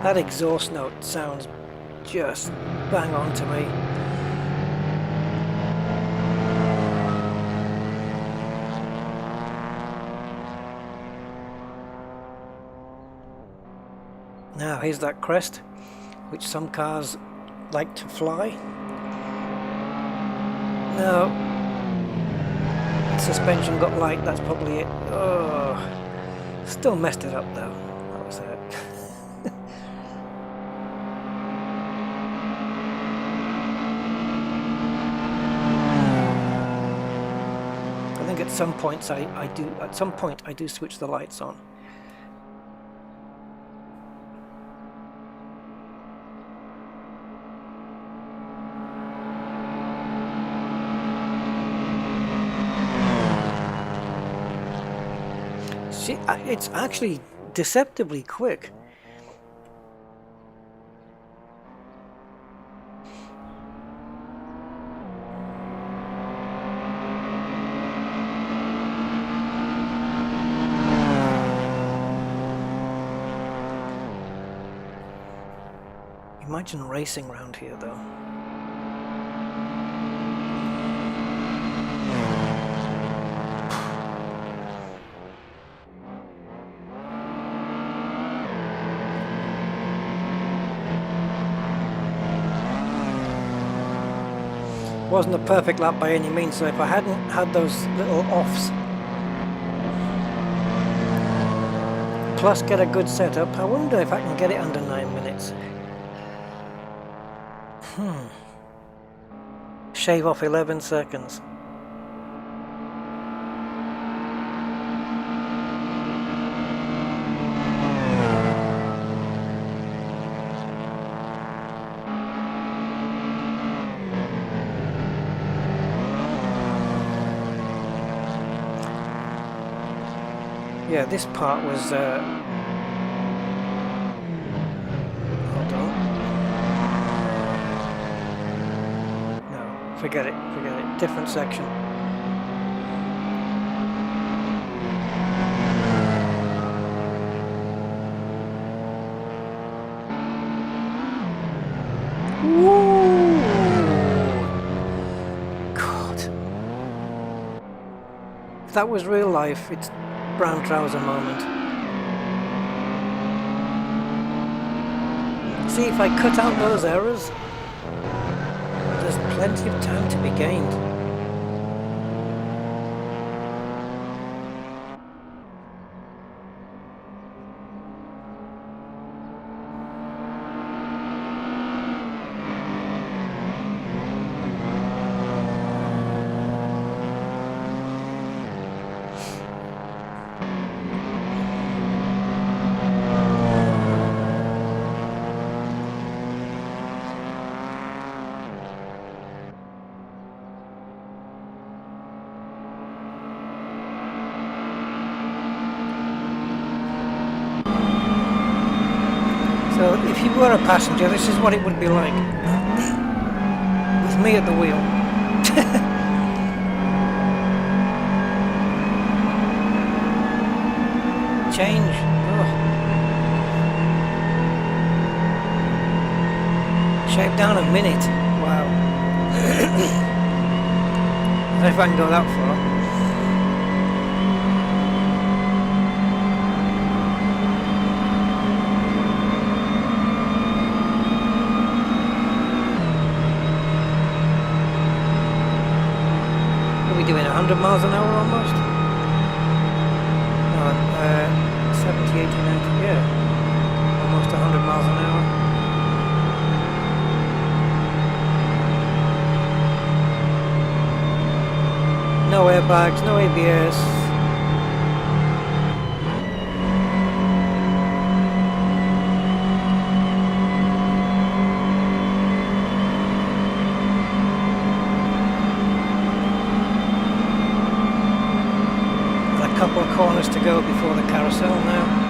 That exhaust note sounds just bang on to me. Now here's that crest, which some cars like to fly. No, suspension got light, that's probably it. Oh, still messed it up though. That was it. I think at some points I do switch the lights on. See, it's actually deceptively quick. Imagine racing around here though. Wasn't a perfect lap by any means, so if I hadn't had those little offs plus get a good setup, I wonder if I can get it under 9 minutes. Shave off 11 seconds. Yeah, this part was hold on. No, forget it, different section. Woo! God. If that was real life, it's brown trouser moment. See, if I cut out those errors, there's plenty of time to be gained. So if you were a passenger, this is what it would be like. With me at the wheel. Change. Oh. Shave down a minute. Wow. I don't know if I can go that far. What are we doing? 100 miles an hour almost? No, 70, 80, 90, yeah. Almost 100 miles an hour. No airbags, no ABS. And a couple of corners to go before the carousel now.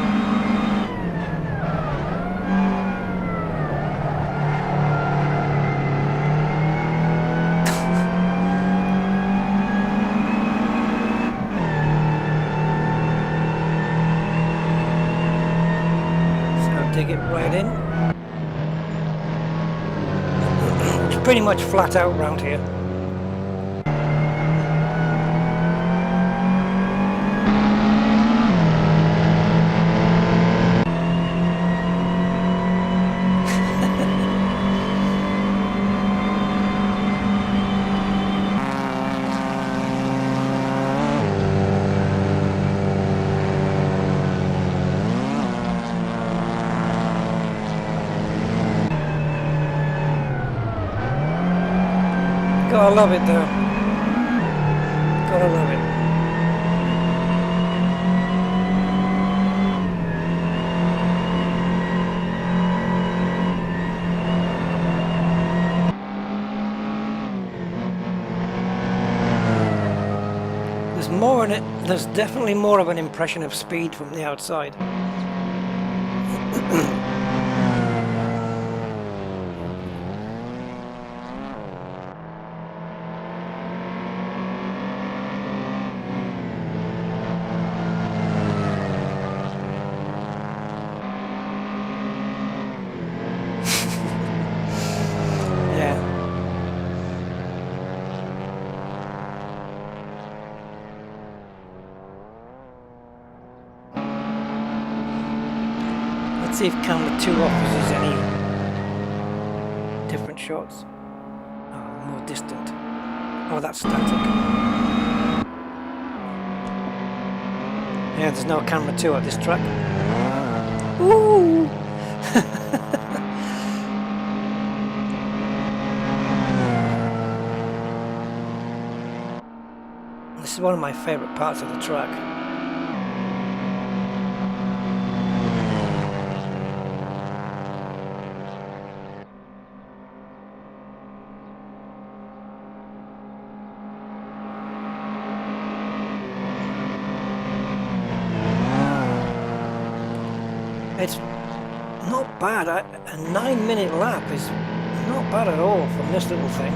Dig it right in. It's pretty much flat out round here. Gotta love it though. Gotta love it. There's more in it. There's definitely more of an impression of speed from the outside. Let's see if camera 2 offers us any different shots. Oh, more distant. Oh, that's static. Yeah, there's no camera 2 at this track. Ooh! This is one of my favourite parts of the track. It's not bad. A 9-minute lap is not bad at all from this little thing.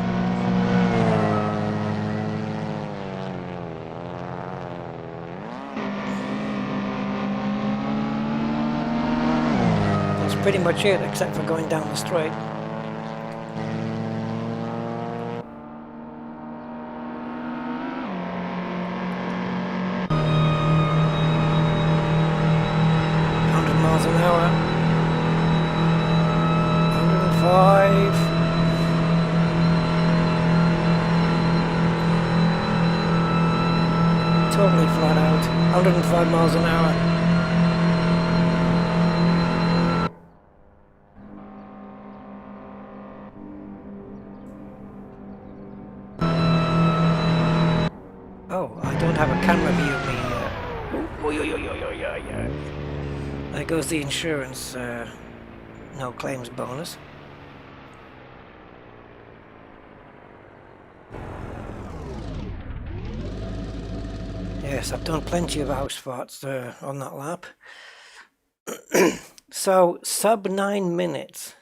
That's pretty much it, except for going down the straight. Miles an hour, 105. Totally flat out, 105 miles an hour. Oh, I don't have a camera view of me. There goes the insurance, no claims bonus. Yes, I've done plenty of house farts on that lap. So sub 9 minutes.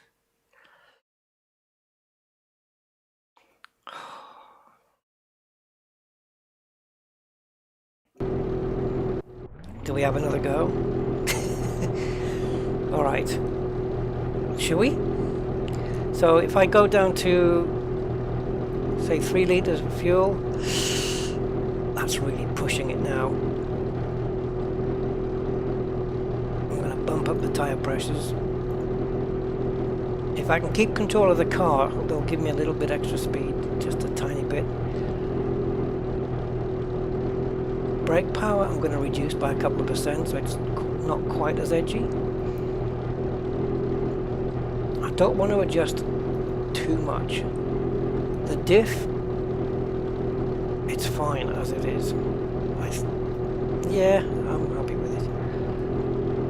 Do we have another go? All right. Shall we? So if I go down to, say, 3 litres of fuel, that's really pushing it now. I'm going to bump up the tyre pressures. If I can keep control of the car, they'll give me a little bit extra speed, just a tiny bit. Brake power I'm going to reduce by a couple of percent, so it's not quite as edgy. I don't want to adjust too much. The diff, it's fine as it is. Yeah, I'm happy with it.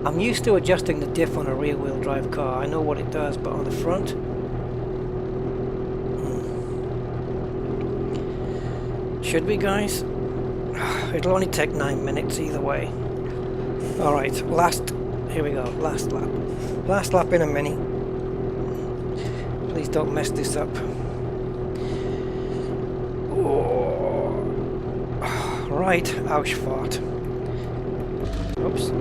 I'm used to adjusting the diff on a rear-wheel drive car. I know what it does, but on the front, should we, guys? It'll only take 9 minutes either way. Alright, here we go, last lap. Last lap in a Mini. Please don't mess this up. Oh. Right, Ausfahrt. Oops.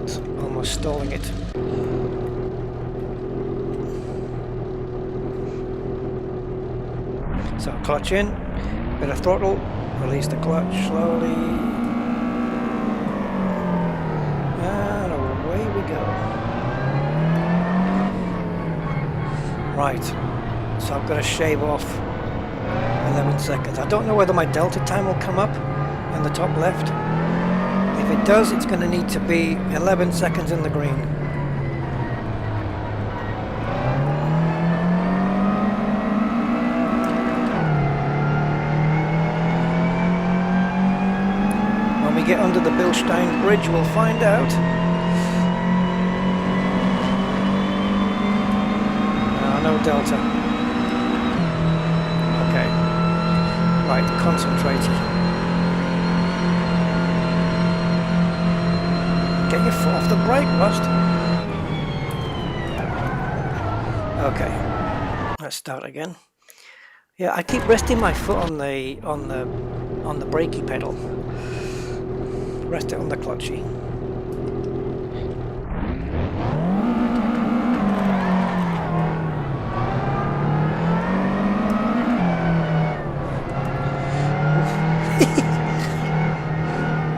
It's almost stalling it. So clutch in, bit of throttle, release the clutch slowly, and away we go. Right, so I've got to shave off 11 seconds. I don't know whether my delta time will come up in the top left. If it does, it's going to need to be 11 seconds in the green. Get under the Bilstein Bridge, we'll find out. No delta. Okay. Right, concentrated. Get your foot off the brake, Rust. Okay. Let's start again. Yeah, I keep resting my foot on the brakey pedal. Rest it on the clutchy.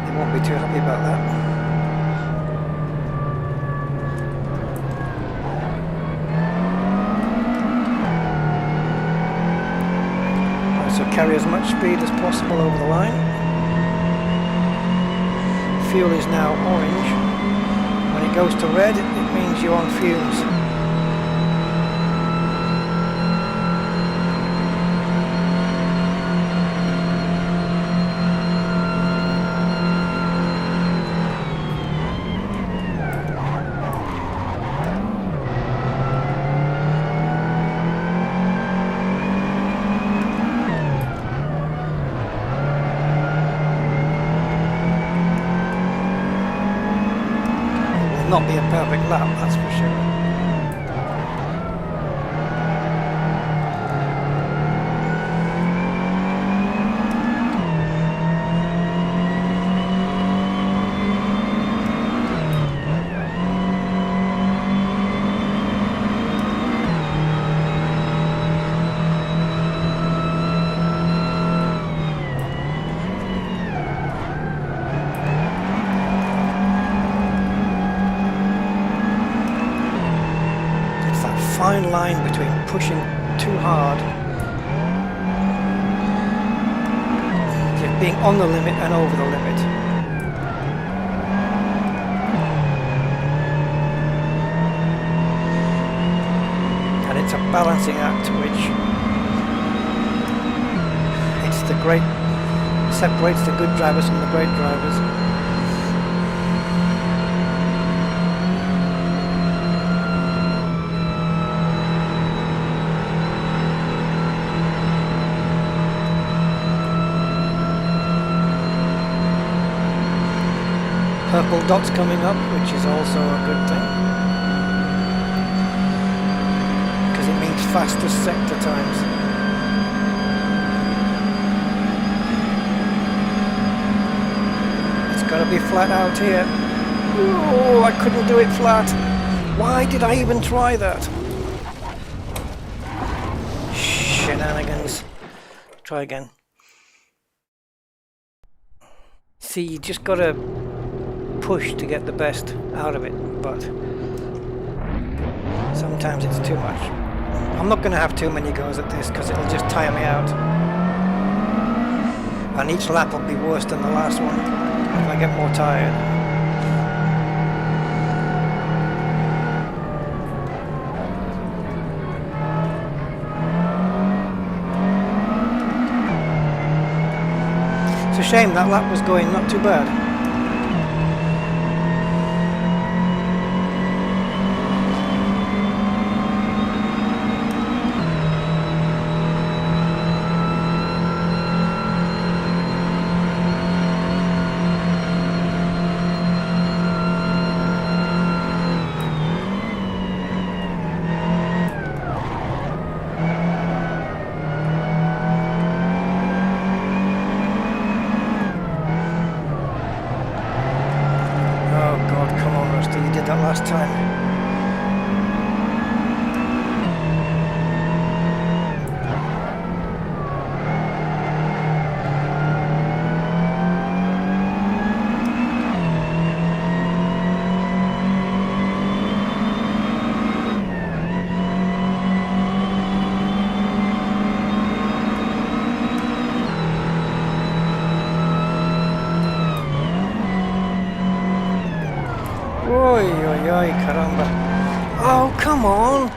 They won't be too happy about that. Right, so carry as much speed as possible over the line. Fuel is now orange. When it goes to red, it means you're on fumes. Not be a perfect lap, that's for sure. Fine line between pushing too hard, being on the limit and over the limit. And it's a balancing act which separates the good drivers from the great drivers. Purple dots coming up, which is also a good thing, because it means faster sector times. It's got to be flat out here. Oh, I couldn't do it flat. Why did I even try that? Shenanigans. Try again. See, you just got to push to get the best out of it, but sometimes it's too much. I'm not going to have too many goes at this because it'll just tire me out, and each lap will be worse than the last one if I get more tired. It's a shame that lap was going not too bad. Last time. Oi, oi, oi, caramba. Oh, come on.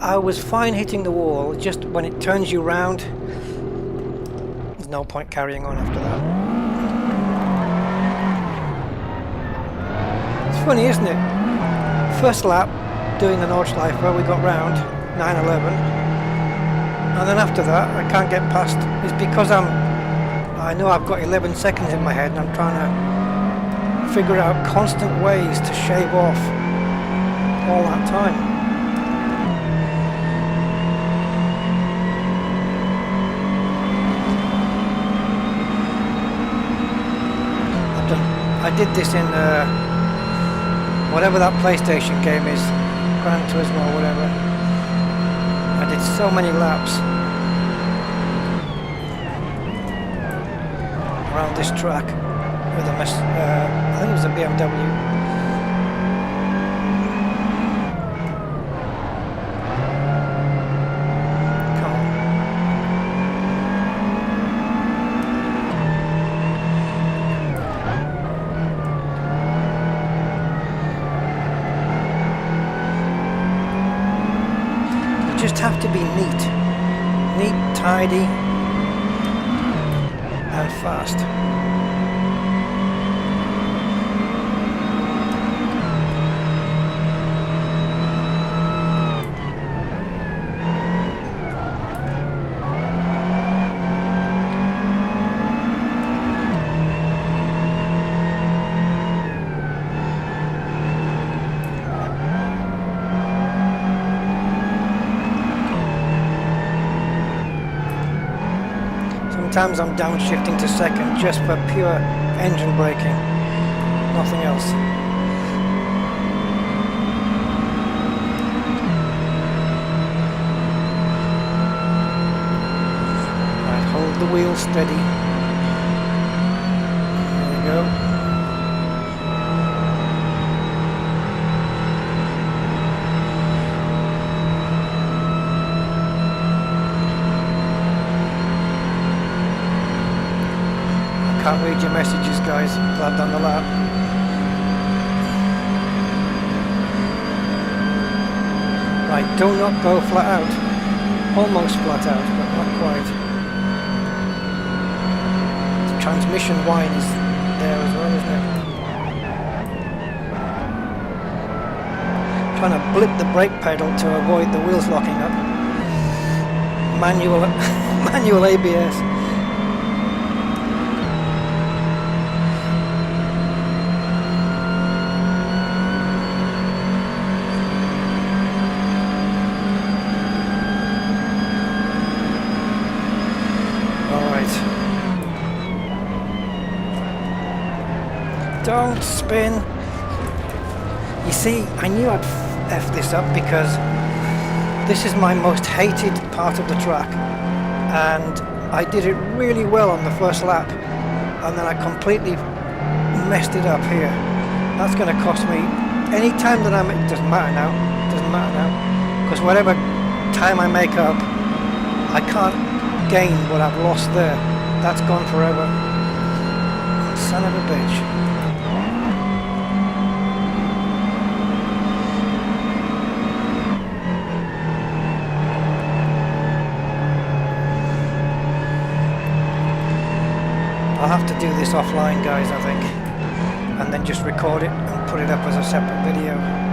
I was fine hitting the wall, just when it turns you round, there's no point carrying on after that. It's funny, isn't it? First lap, doing the Nordschleife where we got round, 9:11. And then after that, I can't get past. It's because I know I've got 11 seconds in my head and I'm trying to figure out constant ways to shave off all that time. I did this in whatever that PlayStation game is, Gran Turismo or whatever. I did so many laps around this track with a I think it was a BMW. Come on. You just have to be neat, tidy, and fast. Sometimes I'm downshifting to second just for pure engine braking, nothing else. Right, hold the wheel steady. There you go. Can't read your messages, guys. Glad done the lap. Right, do not go flat out. Almost flat out, but not quite. The transmission whine is there as well, isn't it? Trying to blip the brake pedal to avoid the wheels locking up. Manual ABS. Don't spin. You see, I knew I'd F this up because this is my most hated part of the track, and I did it really well on the first lap, and then I completely messed it up here. That's going to cost me any time that it doesn't matter now, because whatever time I make up, I can't gain what I've lost there. That's gone forever. Son of a bitch. I'll have to do this offline, guys, I think, and then just record it and put it up as a separate video.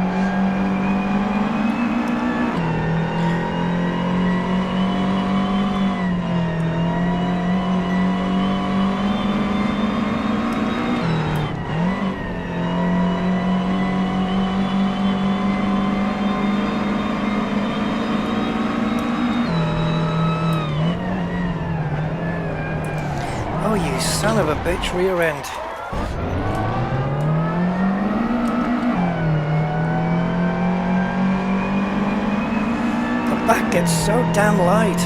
Oh, you son of a bitch, rear end. The back gets so damn light.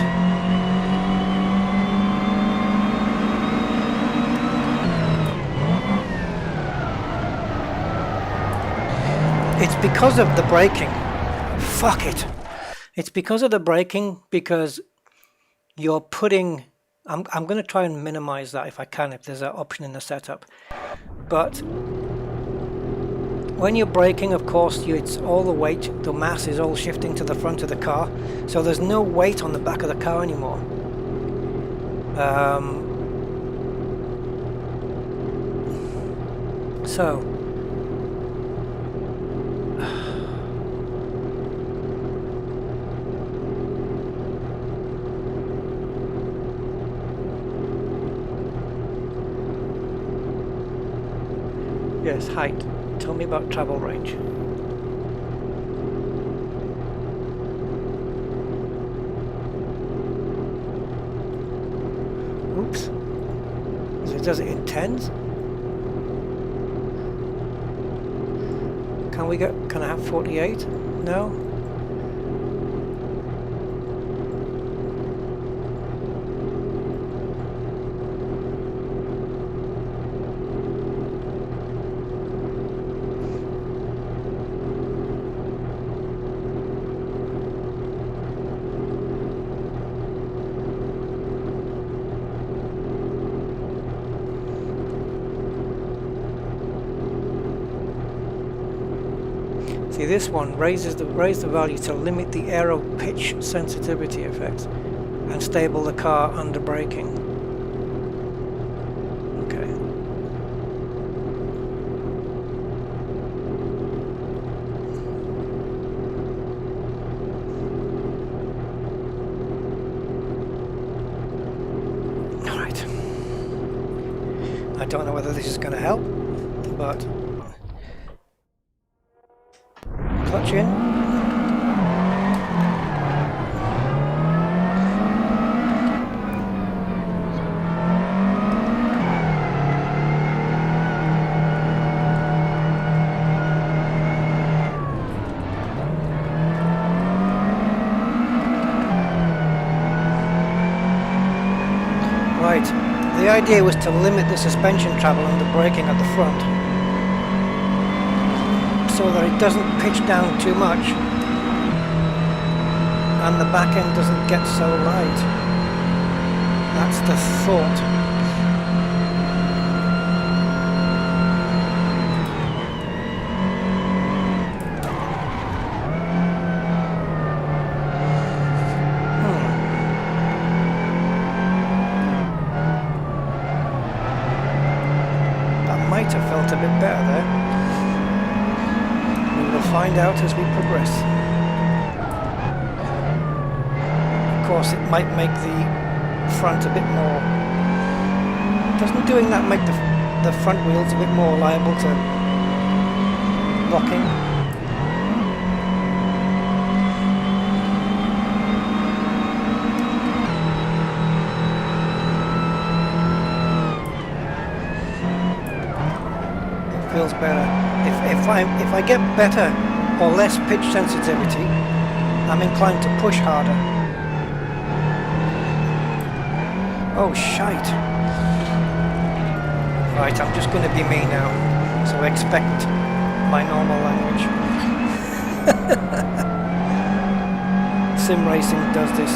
It's because of the braking. Fuck it. It's because of the braking, because you're putting... I'm going to try and minimize that if I can, if there's an option in the setup. But when you're braking, of course, it's all the weight, the mass is all shifting to the front of the car. So there's no weight on the back of the car anymore. Yes, height. Tell me about travel range. Oops. Does it in tens? Can I have 48? No? See, this one raised the value to limit the aero pitch sensitivity effect and stable the car under braking. Okay. All right. I don't know whether this is going to help, but clutch in. Right, the idea was to limit the suspension travel and the braking at the front, so that it doesn't pitch down too much and the back end doesn't get so light. That's the thought. That might have felt a bit better there. We'll find out as we progress. Of course, it might make the front a bit more... Doesn't doing that make the front wheels a bit more liable to locking? feels better. If I get better or less pitch sensitivity, I'm inclined to push harder. Oh shite! Right, I'm just going to be me now, so expect my normal language. Sim racing does this.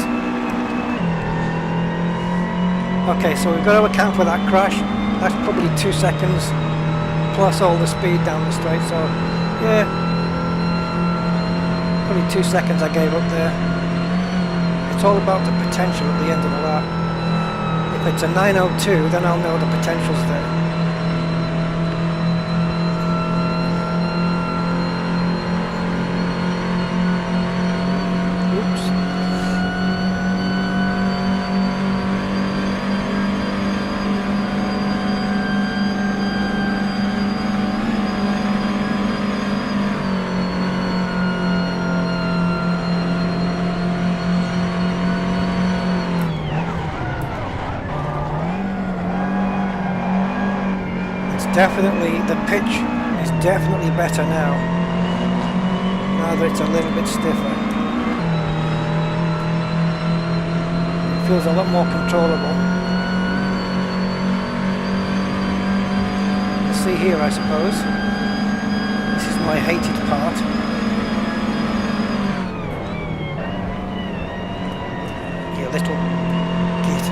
Okay, so we've got to account for that crash. That's probably 2 seconds plus all the speed down the straight, so yeah, probably 2 seconds I gave up there. It's all about the potential at the end of the lap. If it's a 9:02, then I'll know the potential's there. Definitely, the pitch is definitely better now. Now that it's a little bit stiffer. It feels a lot more controllable. You'll see here, I suppose. This is my hated part. You little git.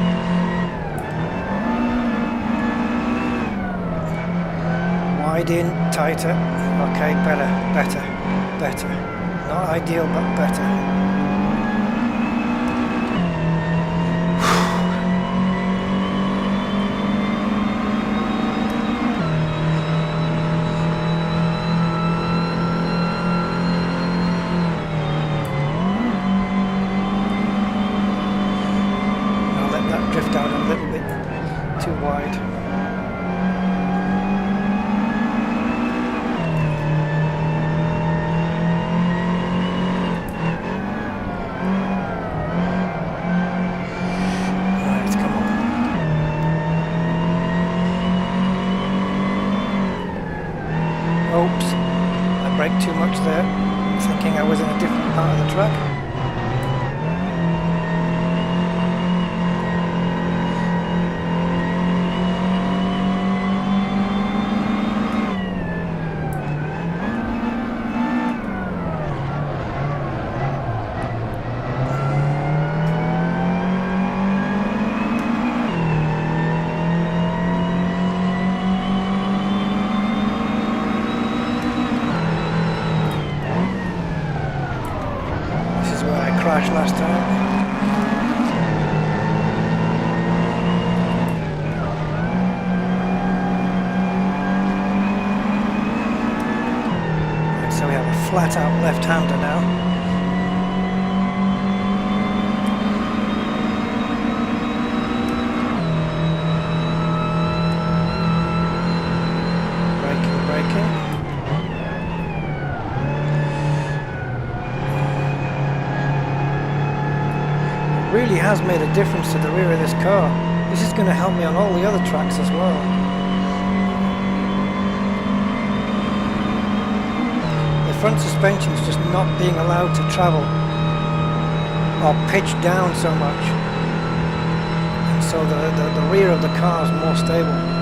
Wide in, tighter. Okay, better. Not ideal, but better. I'll let that drift out a little bit too wide. Oops, I braked too much there, thinking I was in a different part of the track. Crashed last time. Right, so we have a flat out left-hander now. Braking. Really has made a difference to the rear of this car. This is going to help me on all the other tracks as well. The front suspension's just not being allowed to travel or pitch down so much, and so the rear of the car is more stable.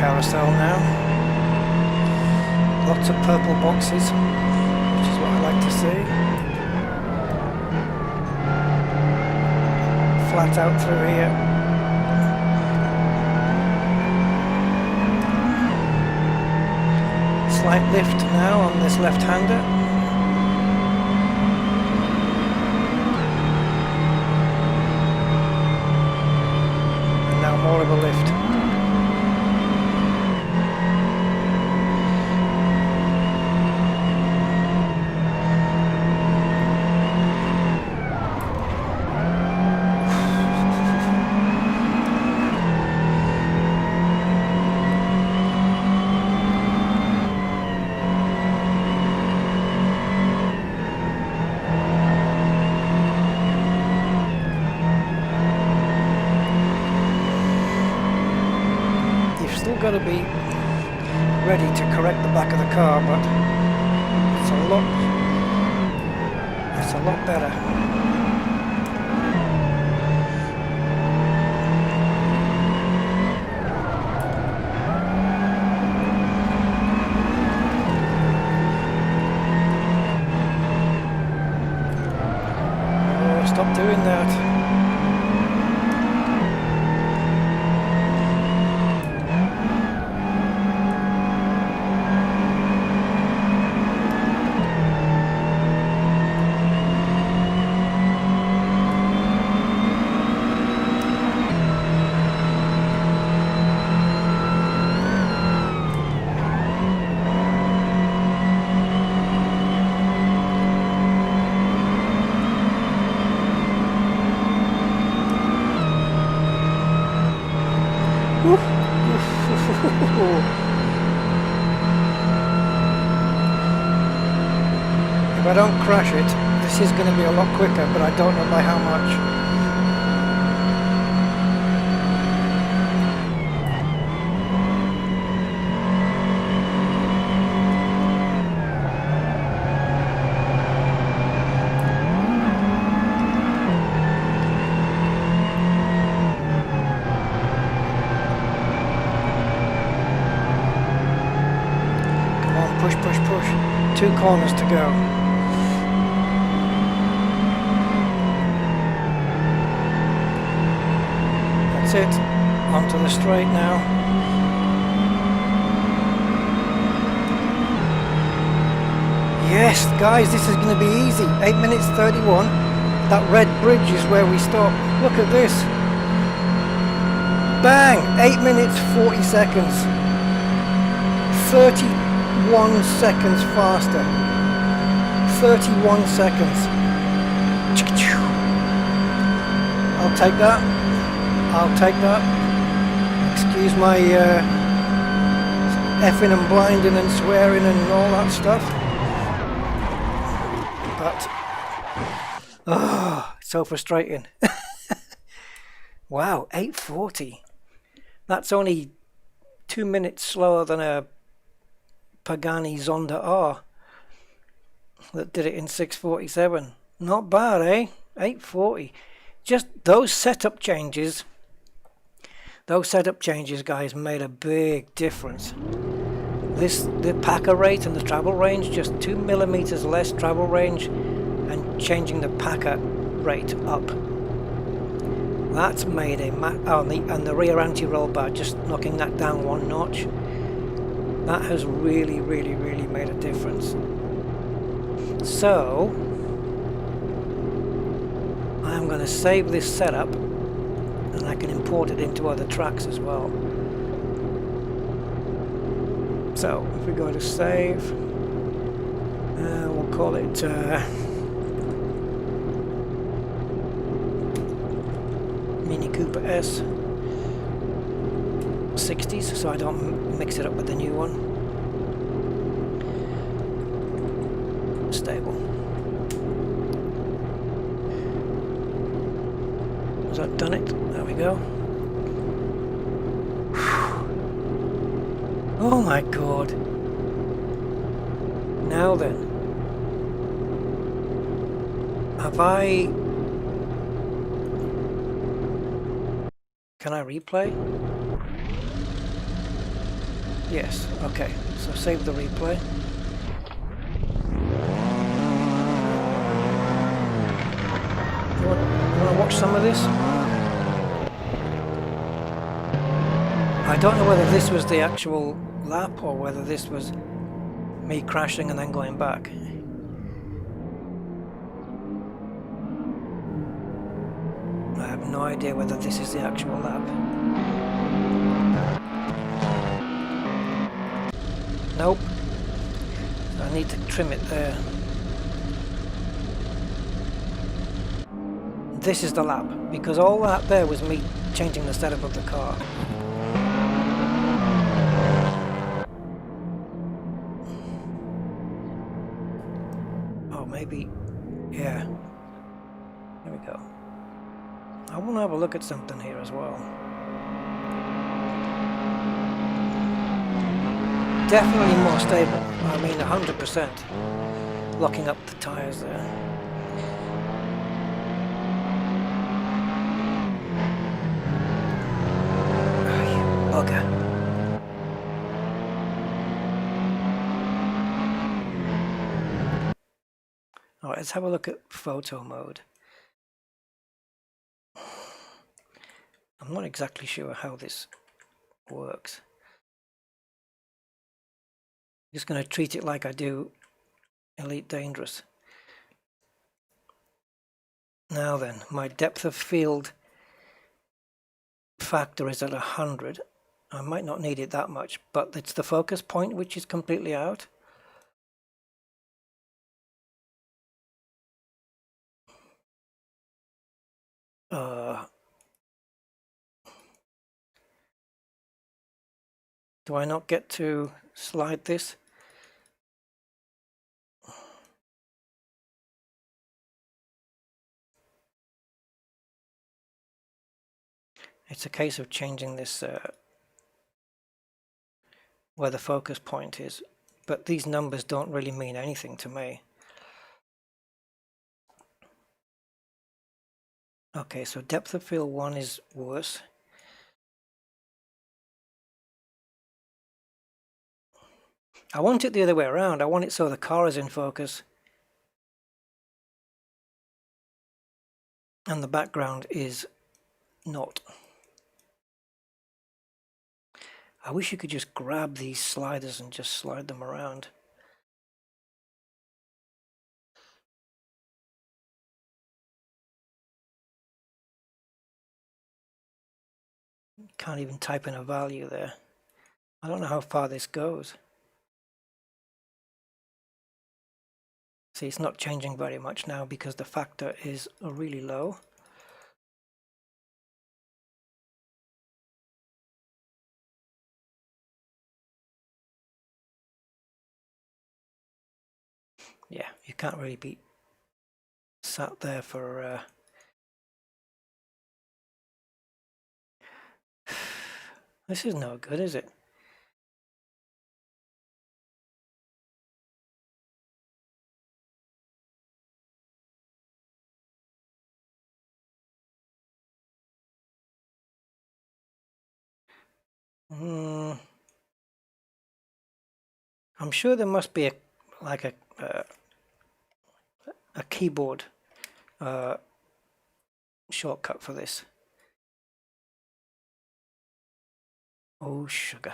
Carousel now. Lots of purple boxes, which is what I like to see. Flat out through here. slight lift now on this left-hander. And now more of a lift. Got to be ready to correct the back of the car, but it's a lot better. Oh, stop doing that. If I don't crash it, this is going to be a lot quicker, but I don't know by how much. Come on, push, push, push. 2 corners to go. That's it. Onto the straight now. Yes, guys, this is going to be easy. 8 minutes 31. That red bridge is where we stop. Look at this. Bang! 8 minutes 40 seconds. 31 seconds faster. 31 seconds. I'll take that. I'll take that. Excuse my effing and blinding and swearing and all that stuff. But oh, it's so frustrating. Wow, 8:40. That's only 2 minutes slower than a Pagani Zonda R that did it in 6:47. Not bad, eh? 8:40. Just those setup changes. Those setup changes, guys, made a big difference. The packer rate and the travel range, just 2 millimeters less travel range, and changing the packer rate up. That's made a and the rear anti-roll bar, just knocking that down 1 notch. That has really, really, really made a difference. So I'm going to save this setup, and I can import it into other tracks as well. So if we go to save, we'll call it Mini Cooper S 60s, so I don't mix it up with the new one. Stable. Has that done it? There we go. Oh my god. Now then. Have I... Can I replay? Yes, okay. So save the replay. You want to watch some of this? I don't know whether this was the actual lap or whether this was me crashing and then going back. I have no idea whether this is the actual lap. Nope. I need to trim it there. This is the lap, because all that there was me changing the setup of the car. Oh, maybe, yeah. There we go. I want to have a look at something here as well. Definitely more stable. I mean, 100%. Locking up the tyres there. Bugger. Alright, let's have a look at photo mode. I'm not exactly sure how this works. I'm just going to treat it like I do Elite Dangerous. Now then, my depth of field factor is at 100. I might not need it that much, but it's the focus point which is completely out. Do I not get to slide this? It's a case of changing this where the focus point is, but these numbers don't really mean anything to me. Okay, so depth of field 1 is worse. I want it the other way around. I want it so the car is in focus and the background is not. I wish you could just grab these sliders and just slide them around. Can't even type in a value there. I don't know how far this goes. See, it's not changing very much now because the factor is really low. Yeah, you can't really be sat there for this is no good, is it? I'm sure there must be a keyboard shortcut for this. Oh, sugar.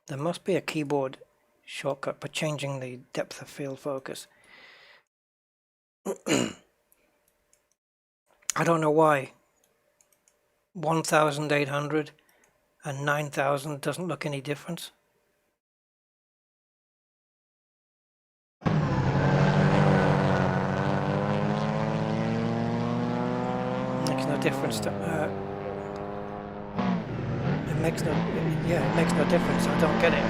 There must be a keyboard shortcut for changing the depth of field focus. I don't know why 1800 and 9000 doesn't look any difference. Makes no difference to it makes no difference. I don't get it.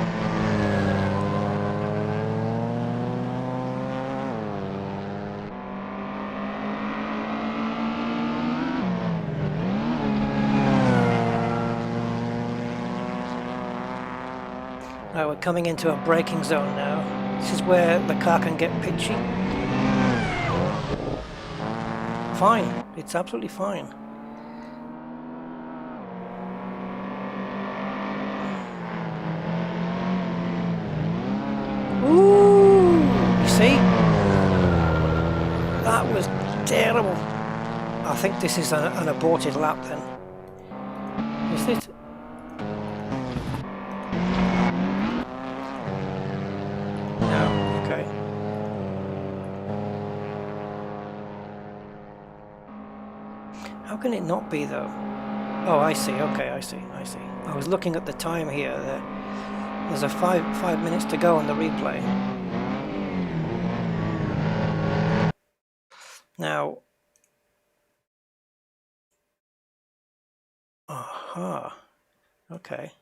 Right, we're coming into a braking zone now. This is where the car can get pitchy. Fine, it's absolutely fine. Ooh, you see? That was terrible. I think this is an aborted lap then. Is it? can it not be though? Oh, I see. Okay, I see. I was looking at the time here. There's a five minutes to go on the replay. Now, aha, okay.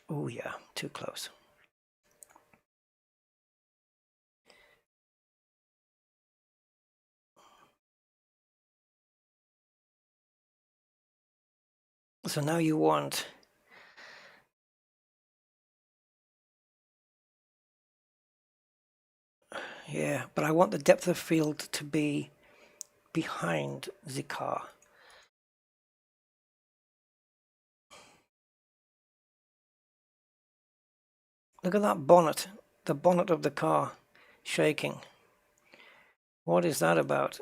Oh yeah, too close. So now you want yeah, but I want the depth of field to be behind the car. Look at that bonnet, the bonnet of the car shaking. What is that about?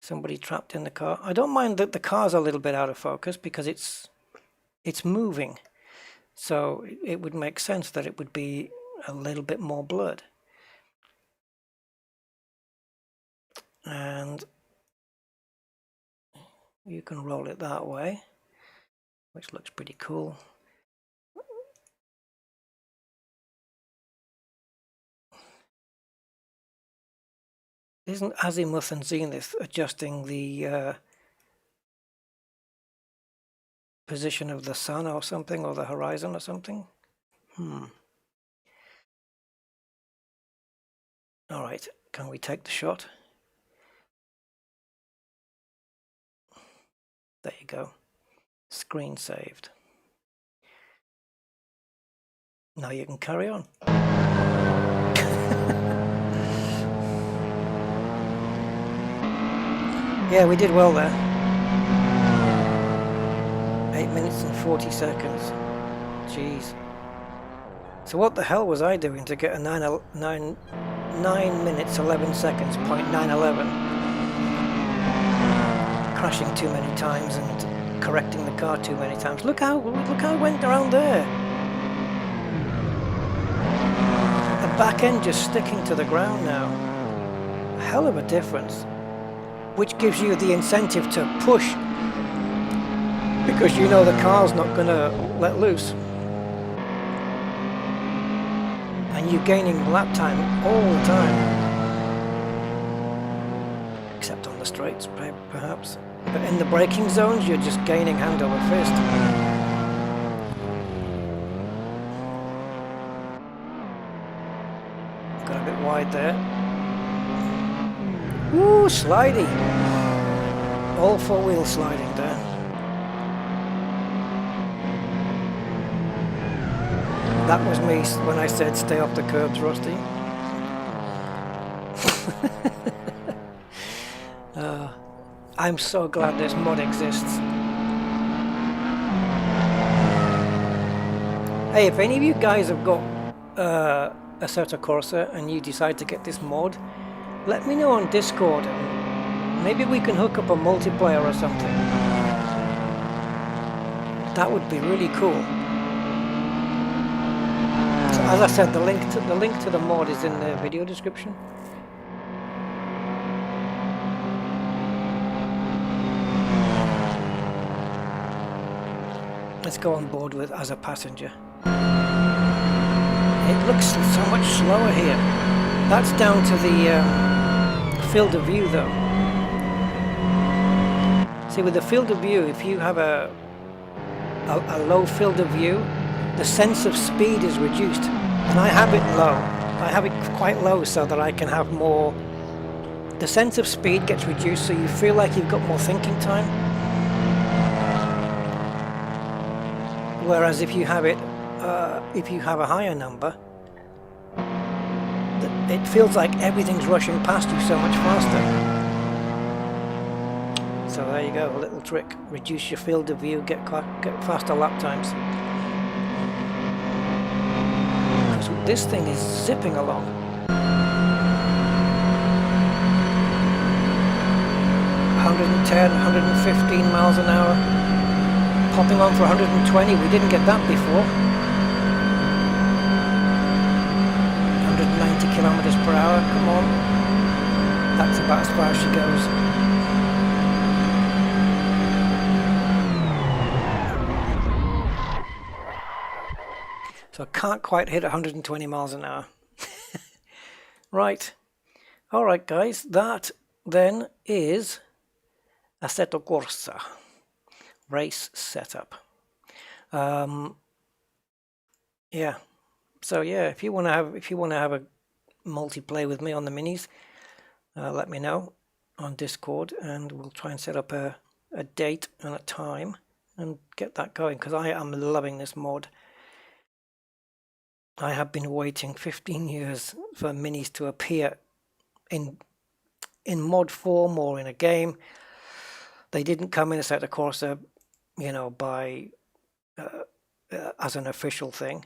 Somebody trapped in the car. I don't mind that the car's a little bit out of focus because it's moving. So it would make sense that it would be a little bit more blurred. And you can roll it that way, which looks pretty cool. Isn't azimuth and zenith adjusting the position of the sun or something, or the horizon or something? All right, can we take the shot? There you go. Screen saved. Now you can carry on. Yeah, we did well there. 8 minutes and 40 seconds. Jeez. So what the hell was I doing to get a 9 minutes 11 seconds, 0.911? Crashing too many times and correcting the car too many times. Look how it went around there. The back end just sticking to the ground now. A hell of a difference. Which gives you the incentive to push, because you know the car's not going to let loose. And you're gaining lap time all the time. Except on the straights, perhaps. But in the braking zones, you're just gaining hand over fist. Got a bit wide there. Woo, slidey. All four-wheel sliding there. That was me when I said stay off the curbs, Rusty. I'm so glad this mod exists. Hey, if any of you guys have got Assetto Corsa and you decide to get this mod, let me know on Discord, and maybe we can hook up a multiplayer or something. That would be really cool. So as I said, the link to the mod is in the video description. Let's go on board with as a passenger. It looks so much slower here. That's down to the field of view though. See, with the field of view, if you have a low field of view, the sense of speed is reduced. And I have it low. I have it quite low so that I can have more... The sense of speed gets reduced so you feel like you've got more thinking time. Whereas if you have it, if you have a higher number, it feels like everything's rushing past you so much faster. So there you go, a little trick. Reduce your field of view, get faster lap times. Because this thing is zipping along. 110, 115 miles an hour. Popping on for 120, we didn't get that before. kilometers per hour. Come on. That's about as far as she goes. So I can't quite hit 120 miles an hour. Right. All right, guys. That then is Assetto Corsa race setup. Yeah. So yeah, if you want to have a multiplayer with me on the minis, let me know on Discord, and we'll try and set up a date and a time and get that going, because I am loving this mod. I have been waiting 15 years for minis to appear in mod form or in a game. They didn't come in Assetto Corsa, you know, by as an official thing.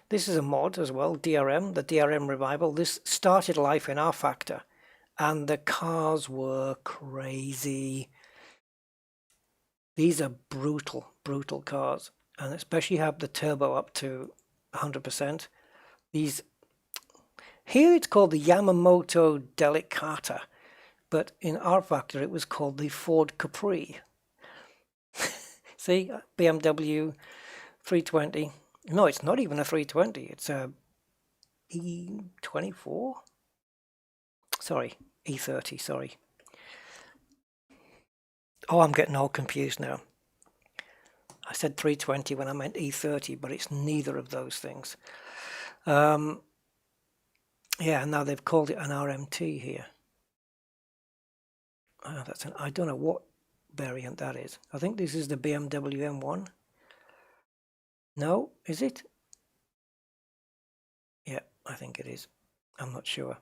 This is a mod as well, DRM, the DRM revival. This started life in R Factor, and the cars were crazy. These are brutal cars, and especially have the turbo up to 100%. These here it's called the Yamamoto Delicata, but in R Factor it was called the Ford Capri. See, BMW 320. No, it's not even a 320. It's a E24. Sorry, E30. Sorry. Oh, I'm getting all confused now. I said 320 when I meant E30, but it's neither of those things. Yeah, now they've called it an RMT here. I don't know what variant that is. I think this is the BMW M1. No, is it? Yeah, I think it is. I'm not sure.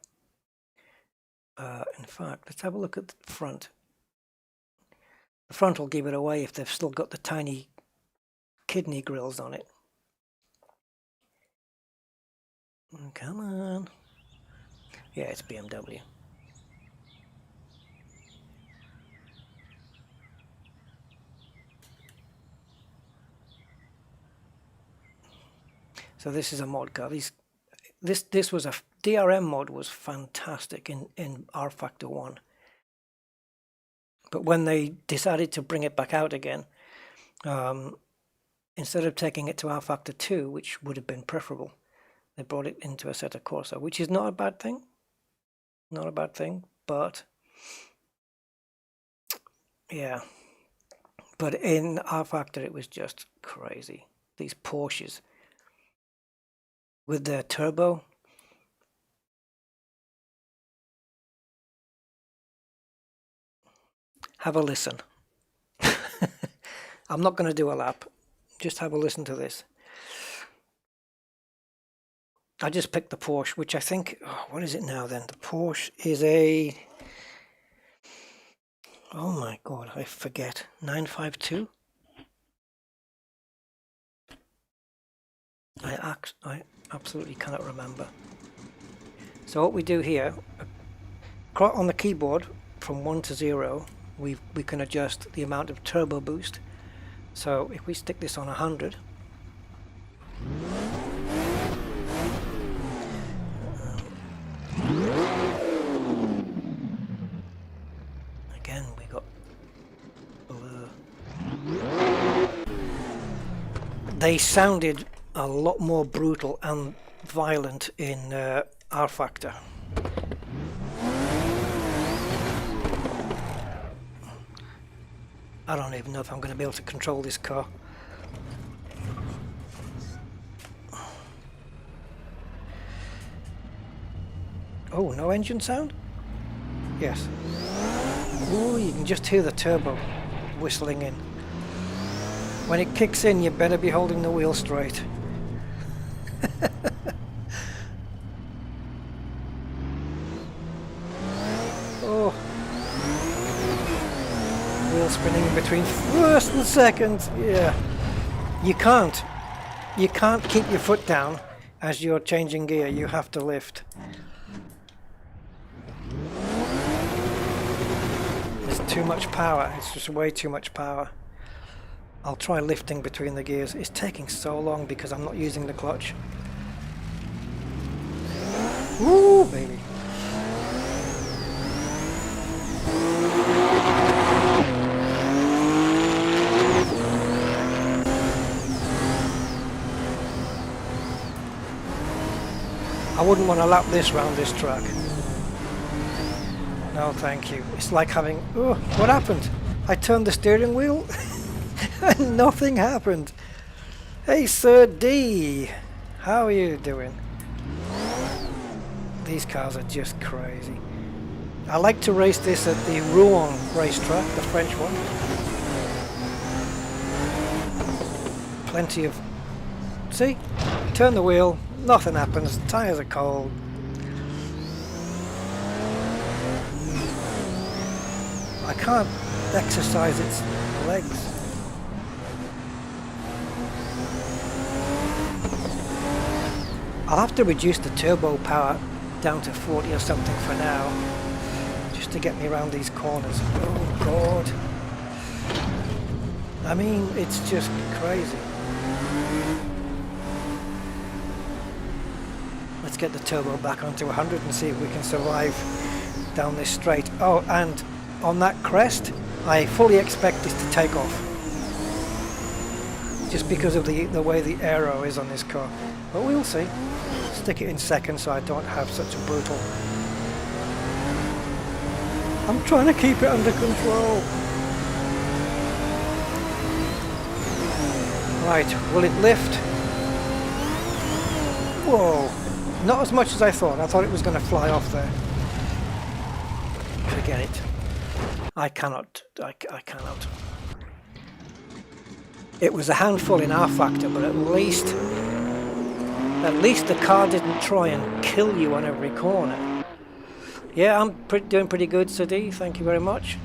In fact, let's have a look at the front. The front will give it away if they've still got the tiny kidney grills on it. Come on. Yeah, it's BMW. So this is a mod car. This was a DRM mod, was fantastic in R Factor 1. But when they decided to bring it back out again, instead of taking it to R Factor 2, which would have been preferable, they brought it into Assetto Corsa, which is not a bad thing. Not a bad thing, but yeah. But in R Factor it was just crazy. These Porsches with their turbo. Have a listen. I'm not going to do a lap. Just have a listen to this. I just picked the Porsche, which I think, what is it now then? The Porsche is a, oh my God, I forget, 952? I absolutely cannot remember. So what we do here, on the keyboard, from 1 to 0, we can adjust the amount of turbo boost. So if we stick this on 100, again we got blur. They sounded a lot more brutal and violent in R Factor. I don't even know if I'm going to be able to control this car. Oh, no engine sound? Yes. Oh, you can just hear the turbo whistling in. When it kicks in, you better be holding the wheel straight. Oh. Wheel spinning in between first and second. Yeah. You can't keep your foot down as you're changing gear. You have to lift. It's too much power. It's just way too much power. I'll try lifting between the gears. It's taking so long because I'm not using the clutch. Woo, baby. I wouldn't want to lap this round this track. No, thank you. It's like having... Oh, what happened? I turned the steering wheel and nothing happened. Hey, Sir D. How are you doing? These cars are just crazy. I like to race this at the Rouen racetrack, the French one. Plenty of... See? Turn the wheel, nothing happens, tyres are cold. I can't exercise its legs. I'll have to reduce the turbo power down to 40 or something for now, just to get me around these corners. Oh God. I mean, it's just crazy. Let's get the turbo back onto 100 and see if we can survive down this straight. Oh, and on that crest, I fully expect this to take off. Just because of the way the aero is on this car. But we'll see. Stick it in second so I don't have such a brutal... I'm trying to keep it under control. Right, will it lift? Whoa, not as much as I thought. I thought it was going to fly off there. Forget it. I cannot. It was a handful in R factor, but at least the car didn't try and kill you on every corner. Yeah, I'm doing pretty good, Sadi. Thank you very much.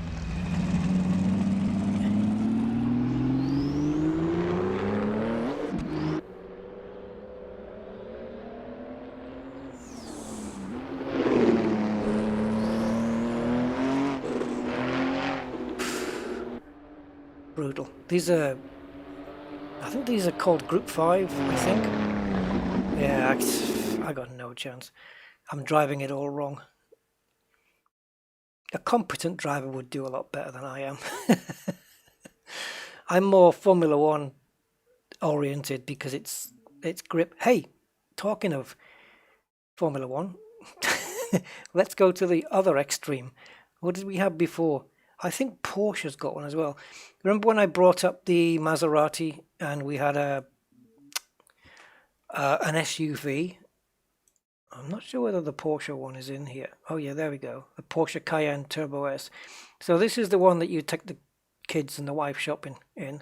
Brutal. These are... I think these are called Group 5, I think. Yeah, I got no chance. I'm driving it all wrong. A competent driver would do a lot better than I am. I'm more Formula 1 oriented because it's grip. Hey, talking of Formula 1, let's go to the other extreme. What did we have before? I think Porsche's got one as well. Remember when I brought up the Maserati and we had an SUV? I'm not sure whether the Porsche one is in here. Oh yeah, there we go. The Porsche Cayenne Turbo S. So this is the one that you take the kids and the wife shopping in.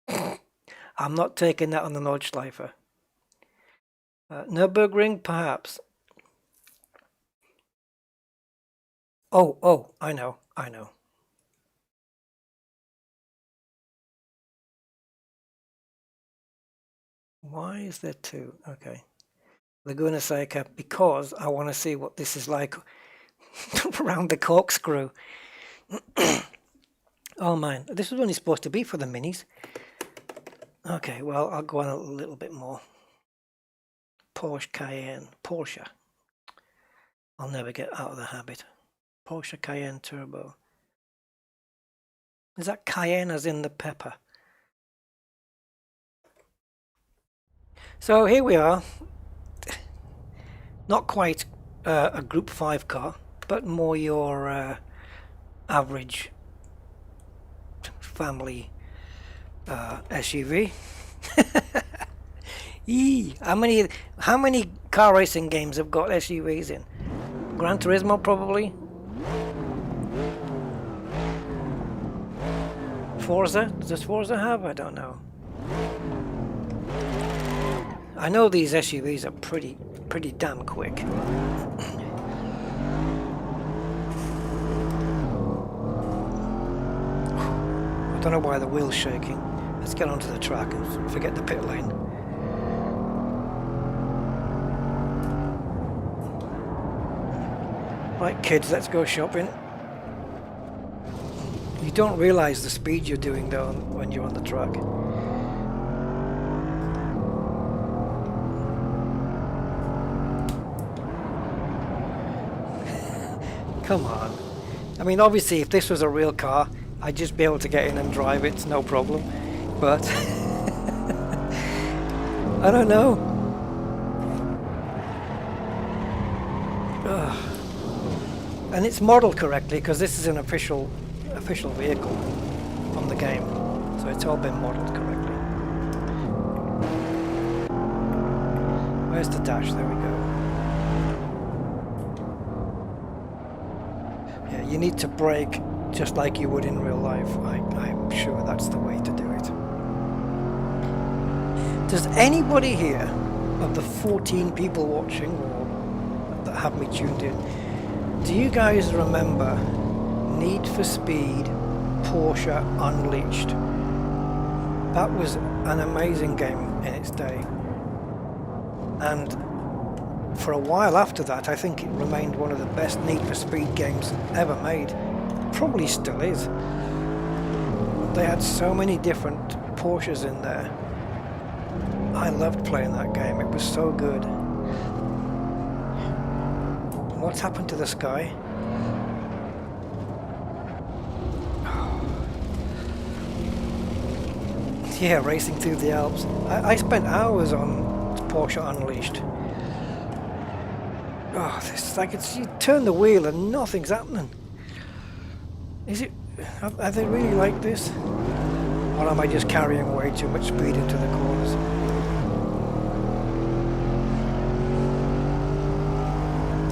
I'm not taking that on the Nordschleife. Nürburgring, perhaps. Oh, I know. Why is there two? Okay. Laguna Seca, because I want to see what this is like around the corkscrew. Oh man, this was only supposed to be for the minis. Okay, well, I'll go on a little bit more. Porsche Cayenne. Porsche. I'll never get out of the habit. Porsche Cayenne Turbo. Is that Cayenne as in the pepper? So here we are. Not quite a Group 5 car, but more your average family SUV. How many car racing games have got SUVs in? Gran Turismo probably. Forza? Does Forza have? I don't know. I know these SUVs are pretty damn quick. I don't know why the wheel's shaking. Let's get onto the track and forget the pit lane. Right, kids, let's go shopping. You don't realise the speed you're doing though when you're on the track. Come on. I mean, obviously, if this was a real car, I'd just be able to get in and drive it, no problem. But I don't know. Ugh. And it's modeled correctly because this is an official vehicle on the game, so it's all been modeled correctly. Where's the dash? There we go. Yeah, you need to brake just like you would in real life. I'm sure that's the way to do it. Does anybody here, of the 14 people watching or that have me tuned in, do you guys remember Need for Speed Porsche Unleashed? That was an amazing game in its day. And for a while after that, I think it remained one of the best Need for Speed games ever made. Probably still is. They had so many different Porsches in there. I loved playing that game, it was so good. What's happened to the sky? Yeah, racing through the Alps. I spent hours on Porsche Unleashed. Oh, this is like you turn the wheel and nothing's happening. Is it? Are they really like this? Or am I just carrying way too much speed into the corners?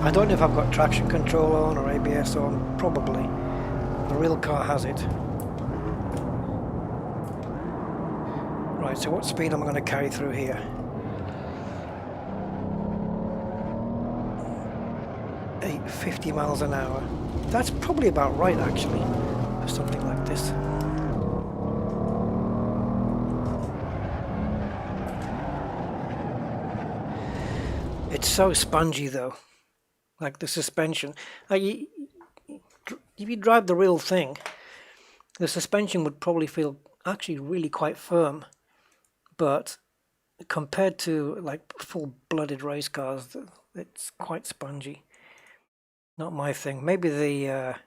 I don't know if I've got traction control on or ABS on. Probably. The real car has it. Right, so what speed am I going to carry through here? Eight, 50 miles an hour. That's probably about right, actually, for something like this. It's so spongy, though. Like the suspension. If you drive the real thing, the suspension would probably feel actually really quite firm. But compared to like full-blooded race cars, it's quite spongy. Not my thing. Maybe I'm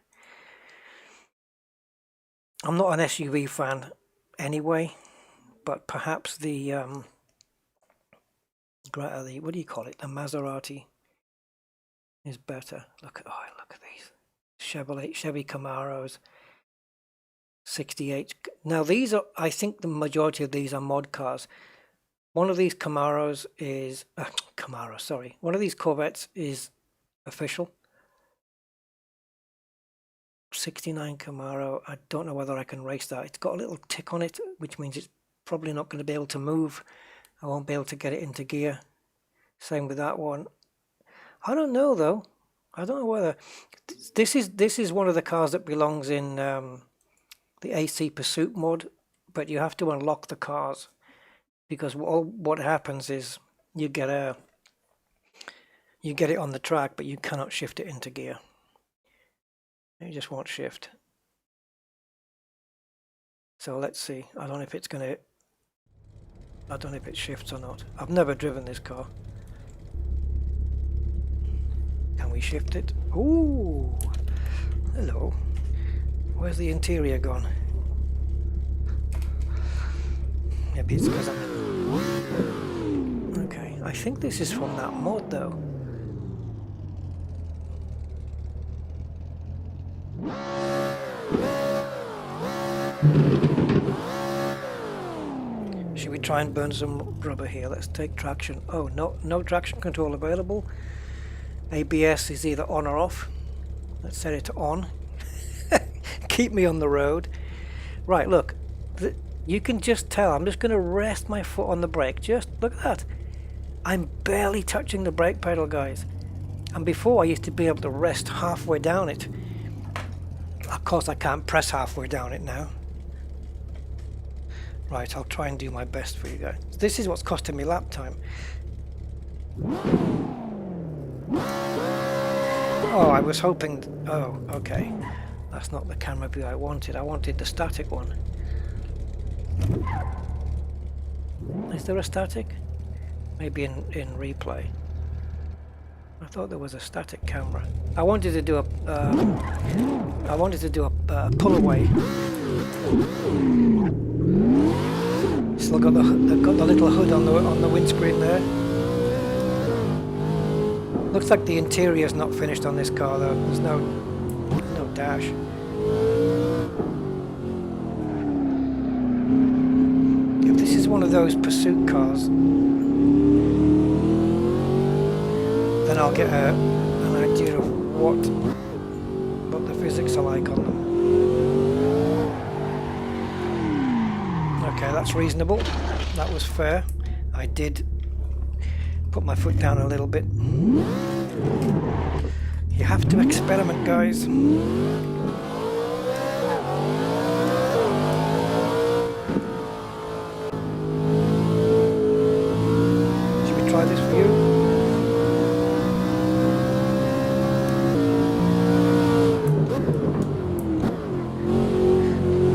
not an SUV fan anyway, but perhaps the what do you call it? The Maserati is better. Look at these Chevy Camaros, 68. Now these are, I think the majority of these are mod cars. One of these Camaros is one of these Corvettes is official. 69 Camaro. I don't know whether I can race that. It's got a little tick on it, which means it's probably not going to be able to move. I won't be able to get it into gear. Same with that one. I don't know though. I don't know whether this is one of the cars that belongs in the AC Pursuit mod, but you have to unlock the cars because what happens is you get it on the track, but you cannot shift it into gear. It just won't shift. So let's see. I don't know if it shifts or not. I've never driven this car. Can we shift it? Ooh, hello. Where's the interior gone? Maybe it's because I'm... Okay, I think this is from that mod though. Should we try and burn some rubber here? Let's take traction. Oh, no traction control available. ABS is either on or off. Let's set it to on. Keep me on the road. Right, look. You can just tell. I'm just going to rest my foot on the brake. Just look at that. I'm barely touching the brake pedal, guys. And before I used to be able to rest halfway down it. Of course I can't press halfway down it now. Right, I'll try and do my best for you guys. This is what's costing me lap time. Oh, I was hoping... Oh, okay. That's not the camera view I wanted. I wanted the static one. Is there a static? Maybe in replay. I thought there was a static camera. I wanted to do a pull away. Still got the little hood on the windscreen there. Looks like the interior's not finished on this car though. There's no dash. If this is one of those pursuit cars, then I'll get an idea of what the physics are like on them. Okay, that's reasonable. That was fair. I did put my foot down a little bit. You have to experiment, guys. Should we try this view?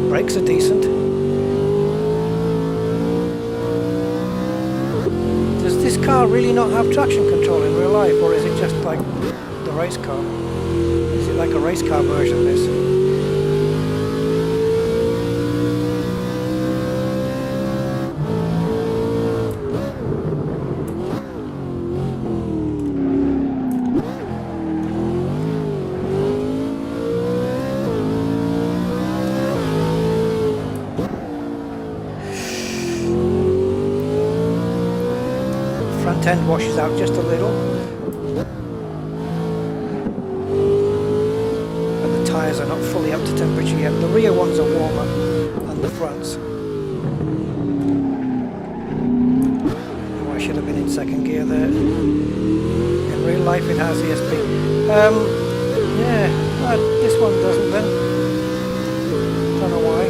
Brakes are decent. Does this car really not have traction control in real life, or is it just like the race car? Is it like a race car version of this? Front end washes out just a little. Tyres are not fully up to temperature yet. The rear ones are warmer than the fronts. Oh, I should have been in second gear there. In real life it has ESP. Yeah, this one doesn't then. Don't know why.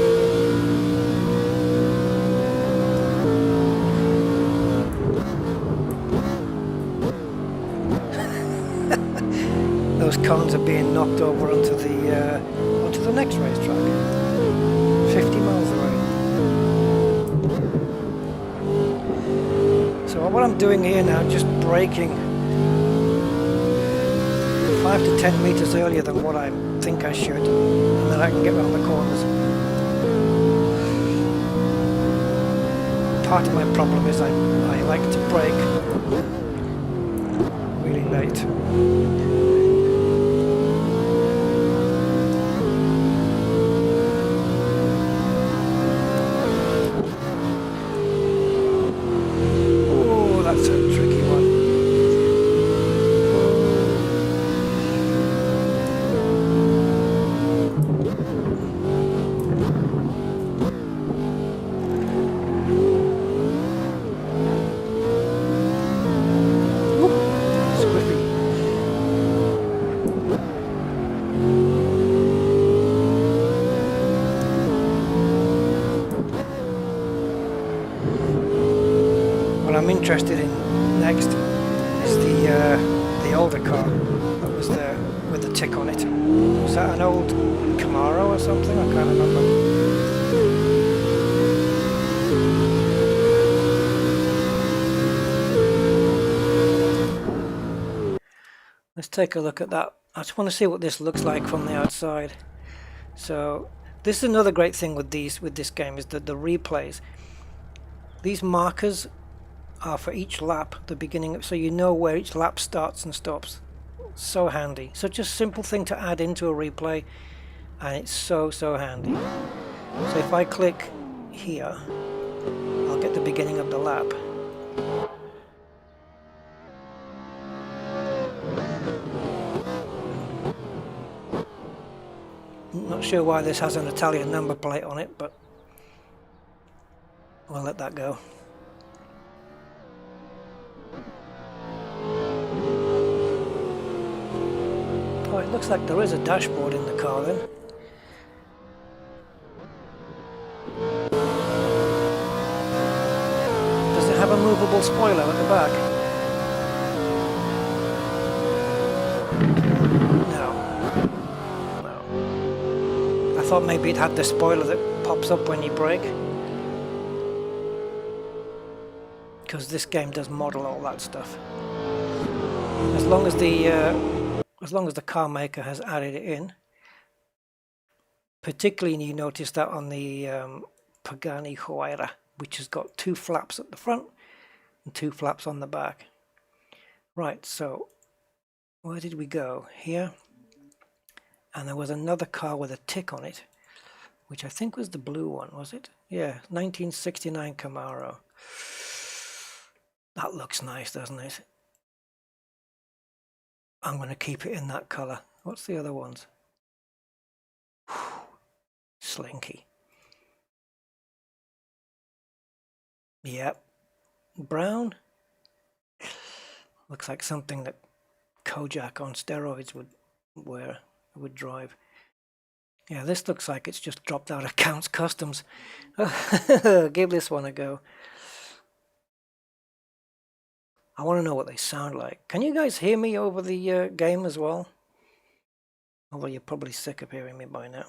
Those cones are being knocked over onto the next racetrack. 50 miles away. So what I'm doing here now, just braking 5 to 10 meters earlier than what I think I should, and then I can get around the corners. Part of my problem is I like to brake really late. That's a tricky one. Squiffy. What I'm interested in next is the older car that was there with the tick on it. Was that an old Camaro or something? I can't remember. Let's take a look at that. I just want to see what this looks like from the outside. So this is another great thing with this game, is that the replays. These markers are for each lap, the beginning, so you know where each lap starts and stops. So handy. Such a simple thing to add into a replay, and it's so handy. So if I click here, I'll get the beginning of the lap. Not sure why this has an Italian number plate on it, but we'll let that go. Oh, it looks like there is a dashboard in the car then. Does it have a movable spoiler at the back? No. I thought maybe it had the spoiler that pops up when you brake. Because this game does model all that stuff. as long as the car maker has added it in. Particularly, you notice that on the Pagani Huayra, which has got 2 flaps at the front and 2 flaps on the back. Right, so where did we go? Here. And there was another car with a tick on it, which I think was the blue one, was it? Yeah, 1969 Camaro. That looks nice, doesn't it? I'm going to keep it in that colour. What's the other ones? Slinky. Yep. Brown. Looks like something that Kojak on steroids would drive. Yeah, this looks like it's just dropped out of Count's Customs. Give this one a go. I want to know what they sound like. Can you guys hear me over the game as well? Although you're probably sick of hearing me by now.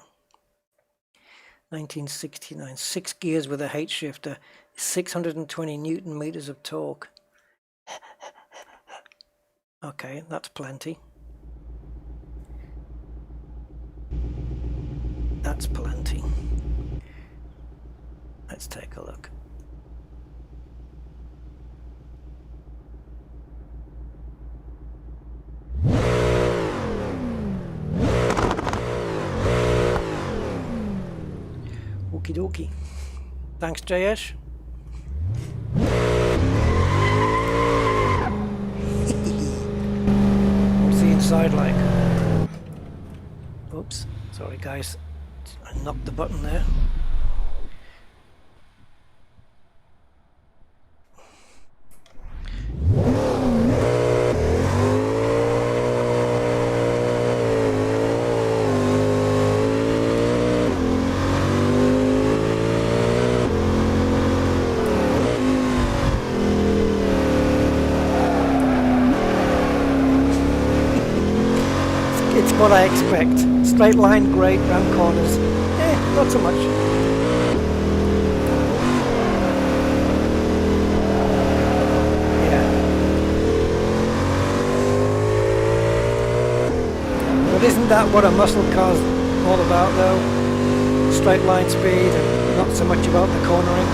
1969, 6 gears with a H shifter, 620 Newton meters of torque. Okay, that's plenty. That's plenty. Let's take a look. Okie dokie. Thanks, JS. What's the inside like? Oops, sorry guys. I knocked the button there. It's what I expect. Straight line, great, round corners. Not so much. Yeah. But isn't that what a muscle car's all about though? Straight line speed and not so much about the cornering.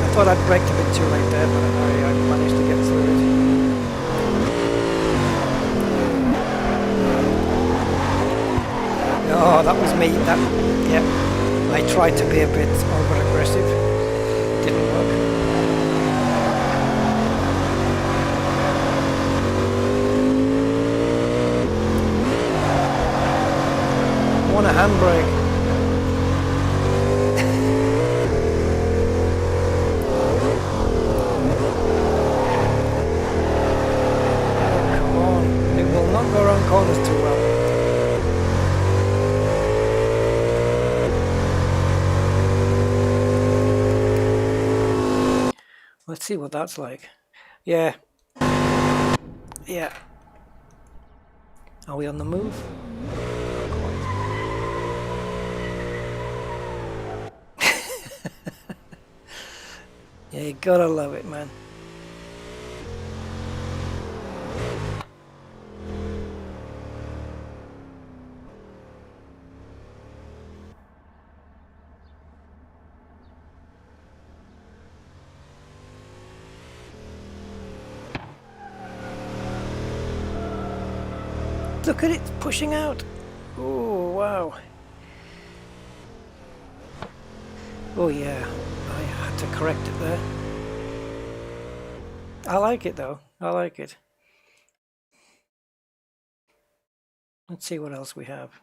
I thought I'd braked a bit too late there, but I managed to get through it. Oh, that was me. Yeah. I tried to be a bit over aggressive. Didn't work. I want a handbrake. Go around corners too well. Let's see what that's like. Yeah. Yeah. Are we on the move? Yeah, you gotta love it, man. Look at it pushing out. Oh, wow. Oh, yeah. I had to correct it there. I like it, though. I like it. Let's see what else we have.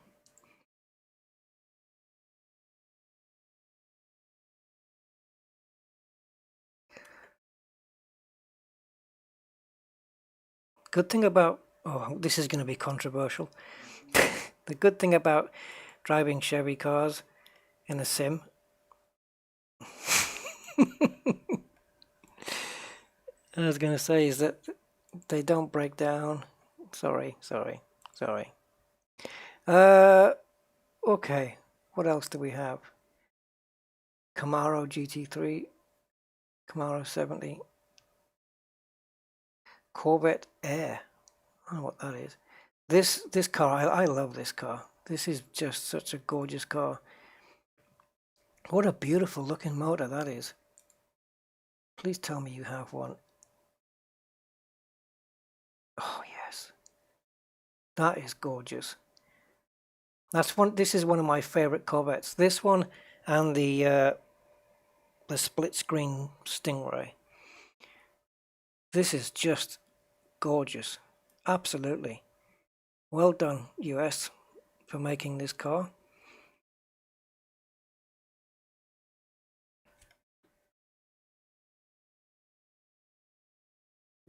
Good thing about... Oh, this is going to be controversial. The good thing about driving Chevy cars in a sim I was going to say is that they don't break down. Sorry. Okay. What else do we have? Camaro GT3, Camaro 70, Corvette Air. I don't know what that is. This car, I love this car. This is just such a gorgeous car. What a beautiful looking motor that is. Please tell me you have one. Oh yes. That is gorgeous. This is one of my favorite Corvettes. This one and the split screen Stingray. This is just gorgeous. Absolutely. Well done, US, for making this car.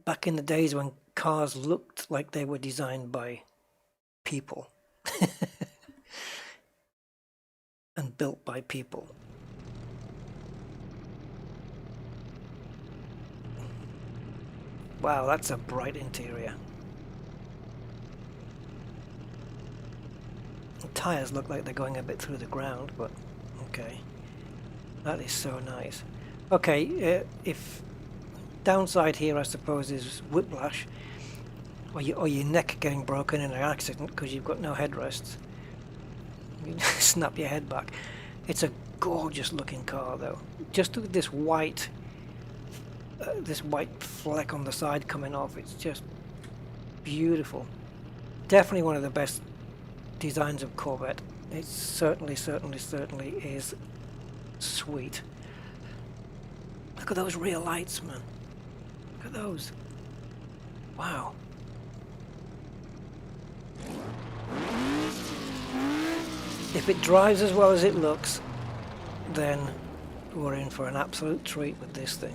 Back in the days when cars looked like they were designed by people and built by people. Wow, that's a bright interior. The tires look like they're going a bit through the ground, but okay. That is so nice. Okay, if downside here, I suppose, is whiplash, or your neck getting broken in an accident because you've got no headrests. You snap your head back. It's a gorgeous looking car, though. Just look at this white fleck on the side coming off. It's just beautiful. Definitely one of the best designs of Corvette. It certainly is sweet. Look at those rear lights, man. Look at those. Wow. If it drives as well as it looks, then we're in for an absolute treat with this thing.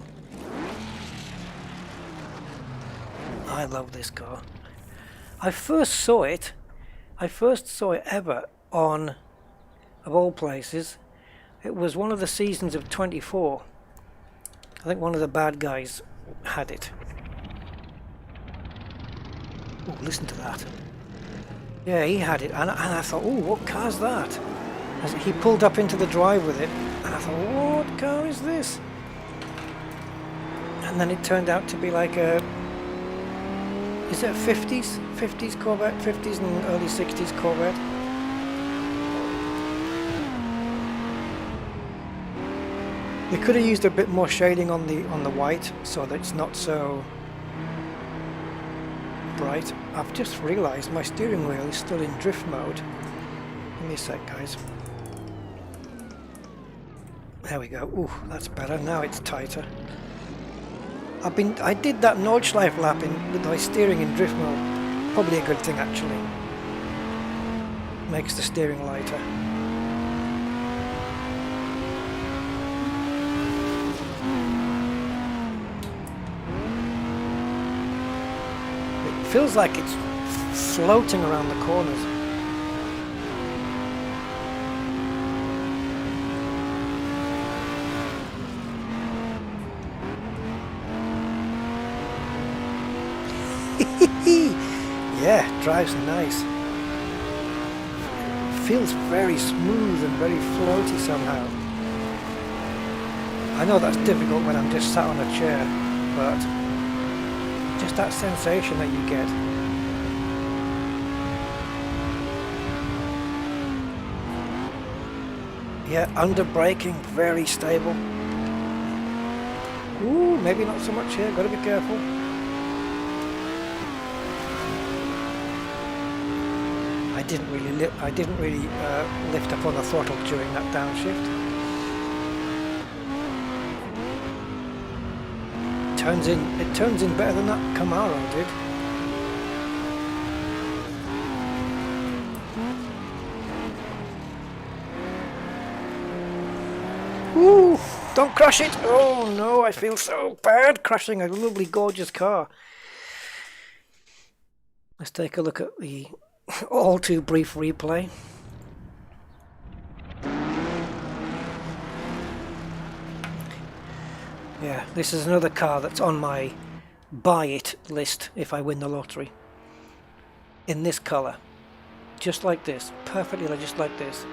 I love this car. I first saw it ever on, of all places, it was one of the seasons of 24. I think one of the bad guys had it. Oh, listen to that. Yeah, he had it, and I thought, oh, what car's that? As he pulled up into the drive with it, and I thought, what car is this? And then it turned out to be like a, is it a 50s Corvette, 50s and early 60s Corvette? They could have used a bit more shading on the white so that it's not so bright. I've just realised my steering wheel is still in drift mode. Give me a sec, guys. There we go. Ooh, that's better. Now it's tighter. I did that Nordschleife lap with my steering in drift mode. Probably a good thing, actually. Makes the steering lighter. It feels like it's floating around the corners. Yeah, drives nice. Feels very smooth and very floaty somehow. I know that's difficult when I'm just sat on a chair, but just that sensation that you get. Yeah, under braking, very stable. Ooh, maybe not so much here, gotta be careful. I didn't really lift up on the throttle during that downshift. It turns in better than that Camaro did. Ooh, don't crash it! Oh no, I feel so bad crashing a lovely, gorgeous car. Let's take a look at the all too brief replay. Yeah, this is another car that's on my buy it list if I win the lottery. In this colour. Just like this. Perfectly just like this.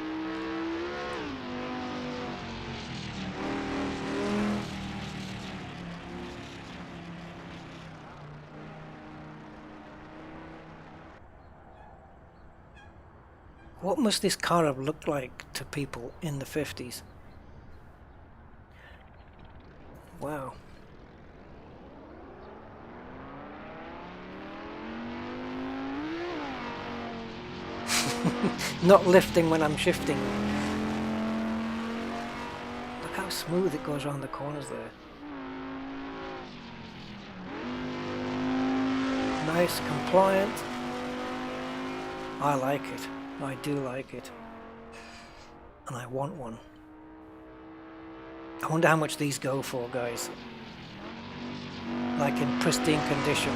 What must this car have looked like to people in the 50s? Wow. Not lifting when I'm shifting. Look how smooth it goes around the corners there. Nice, compliant. I like it. I do like it. And I want one. I wonder how much these go for, guys. Like in pristine condition.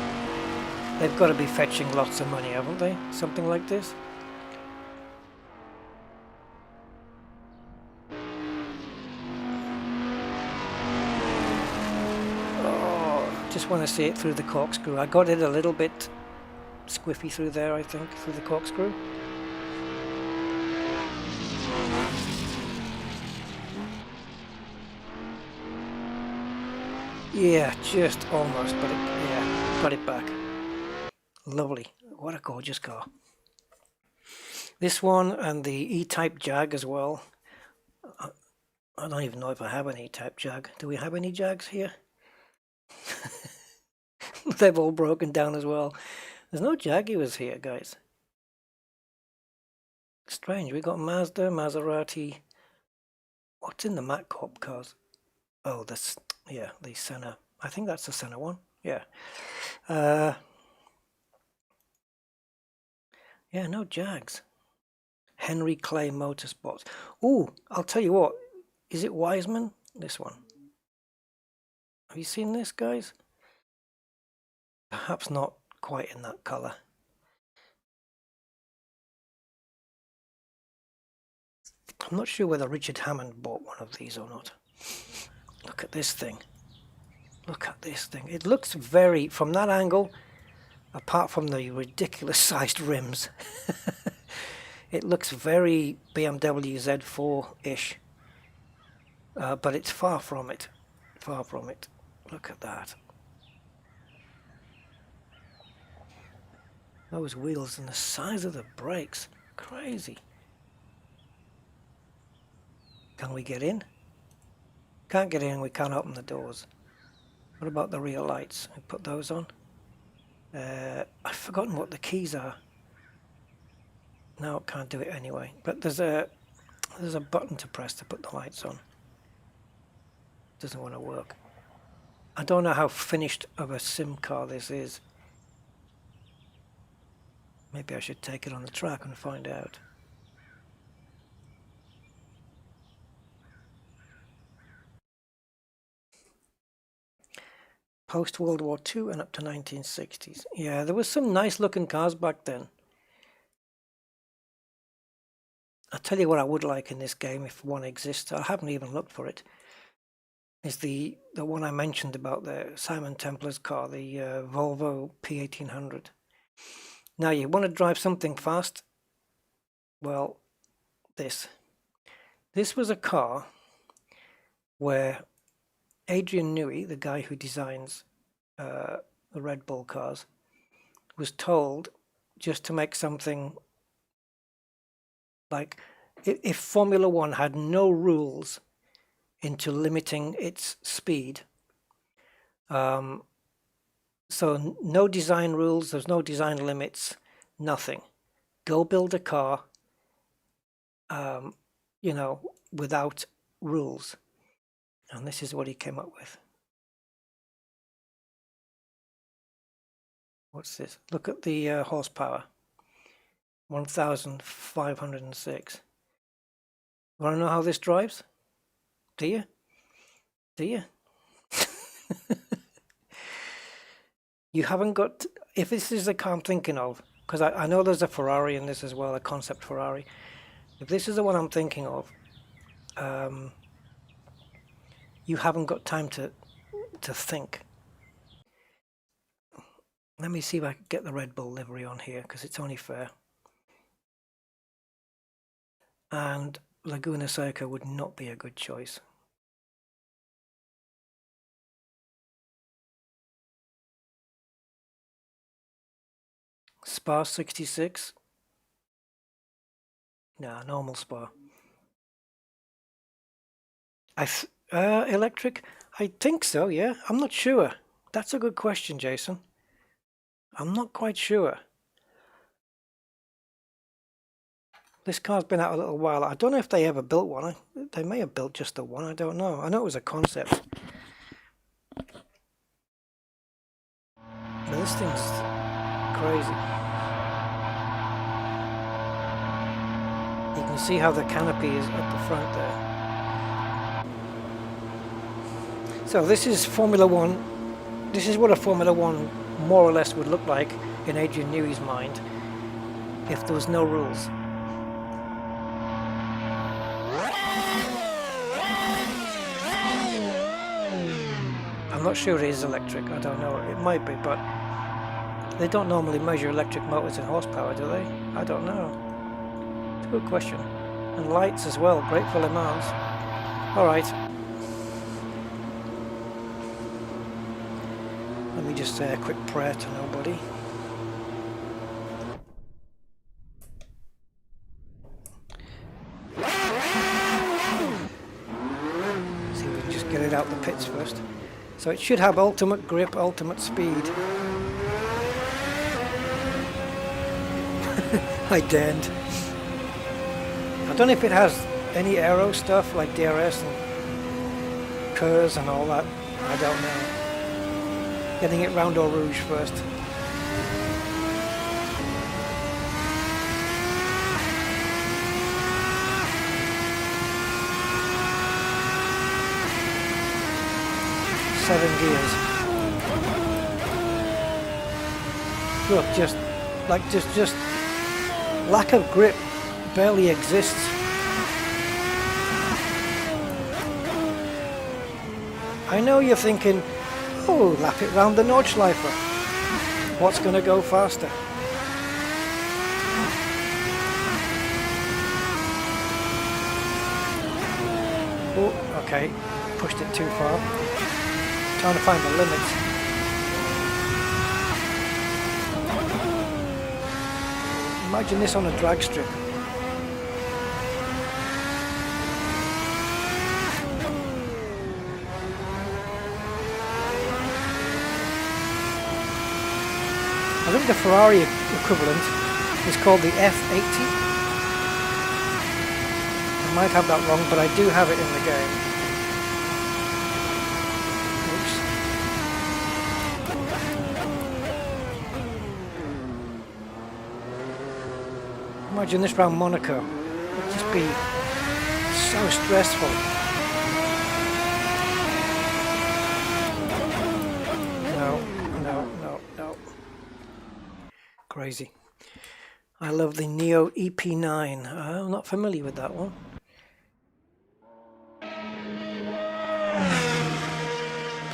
They've got to be fetching lots of money, haven't they? Something like this. Oh, just want to see it through the corkscrew. I got it a little bit squiffy through there, I think, through the corkscrew. Yeah, just almost, but yeah, got it back. Lovely. What a gorgeous car. This one and the E-Type Jag as well. I don't even know if I have an E-Type Jag. Do we have any Jags here? They've all broken down as well. There's no Jaguars here, guys. Strange. We got Mazda, Maserati. What's in the Mac Corp cars? Oh, this, yeah, the Senna. I think that's the Senna one. Yeah. Yeah, no Jags. Henry Clay Motorsports. Ooh, I'll tell you what. Is it Wiseman? This one. Have you seen this, guys? Perhaps not quite in that colour. I'm not sure whether Richard Hammond bought one of these or not. Look at this thing. Look at this thing. It looks very, from that angle, apart from the ridiculous sized rims, it looks very BMW Z4-ish. But it's far from it. Far from it. Look at that. Those wheels and the size of the brakes. Crazy. Can we get in? Can't get in, we can't open the doors. What about the rear lights? I put those on. I've forgotten what the keys are. No, can't do it anyway. But there's a button to press to put the lights on. Doesn't want to work. I don't know how finished of a sim car this is. Maybe I should take it on the track and find out. Post World War II and up to 1960s. Yeah, there was some nice looking cars back then. I'll tell you what I would like in this game if one exists. I haven't even looked for it. Is the one I mentioned about the Simon Templar's car, the Volvo P1800. Now you want to drive something fast? Well, this was a car where Adrian Newey, the guy who designs the Red Bull cars, was told just to make something like if Formula One had no rules into limiting its speed, so no design rules, there's no design limits, nothing. Go build a car, you know, without rules. And this is what he came up with. What's this? Look at the horsepower. 1,506. Want to know how this drives? Do you? Do you? You haven't got... If this is the car I'm thinking of, because I know there's a Ferrari in this as well, a concept Ferrari. If this is the one I'm thinking of, you haven't got time to to think. Let me see if I can get the Red Bull livery on here, because it's only fair. And Laguna Seca would not be a good choice. Spa 66? No, normal Spa. Electric? I think so, yeah. I'm not sure. That's a good question, Jason. I'm not quite sure. This car's been out a little while. I don't know if they ever built one. They may have built just the one. I don't know. I know it was a concept. But this thing's crazy. You can see how the canopy is at the front there. So this is Formula One. This is what a Formula One more or less would look like in Adrian Newey's mind if there was no rules. I'm not sure it is electric, I don't know, it might be, but they don't normally measure electric motors in horsepower, do they? I don't know. It's a good question. And lights as well, great for Le Mans. Alright. Let me just say a quick prayer to nobody. See if we can just get it out the pits first. So it should have ultimate grip, ultimate speed. I daren't. I don't know if it has any aero stuff like DRS and KERS and all that. I don't know. Getting it round Eau Rouge first. Seven gears. Look, just lack of grip barely exists. I know you're thinking, oh, lap it round the Nordschleife. What's going to go faster? Oh, okay, pushed it too far. Trying to find the limits. Imagine this on a drag strip. I think the Ferrari equivalent is called the F80. I might have that wrong, but I do have it in the game. Imagine this round Monaco. It would just be so stressful. No. Crazy. I love the Neo EP9. I'm not familiar with that one.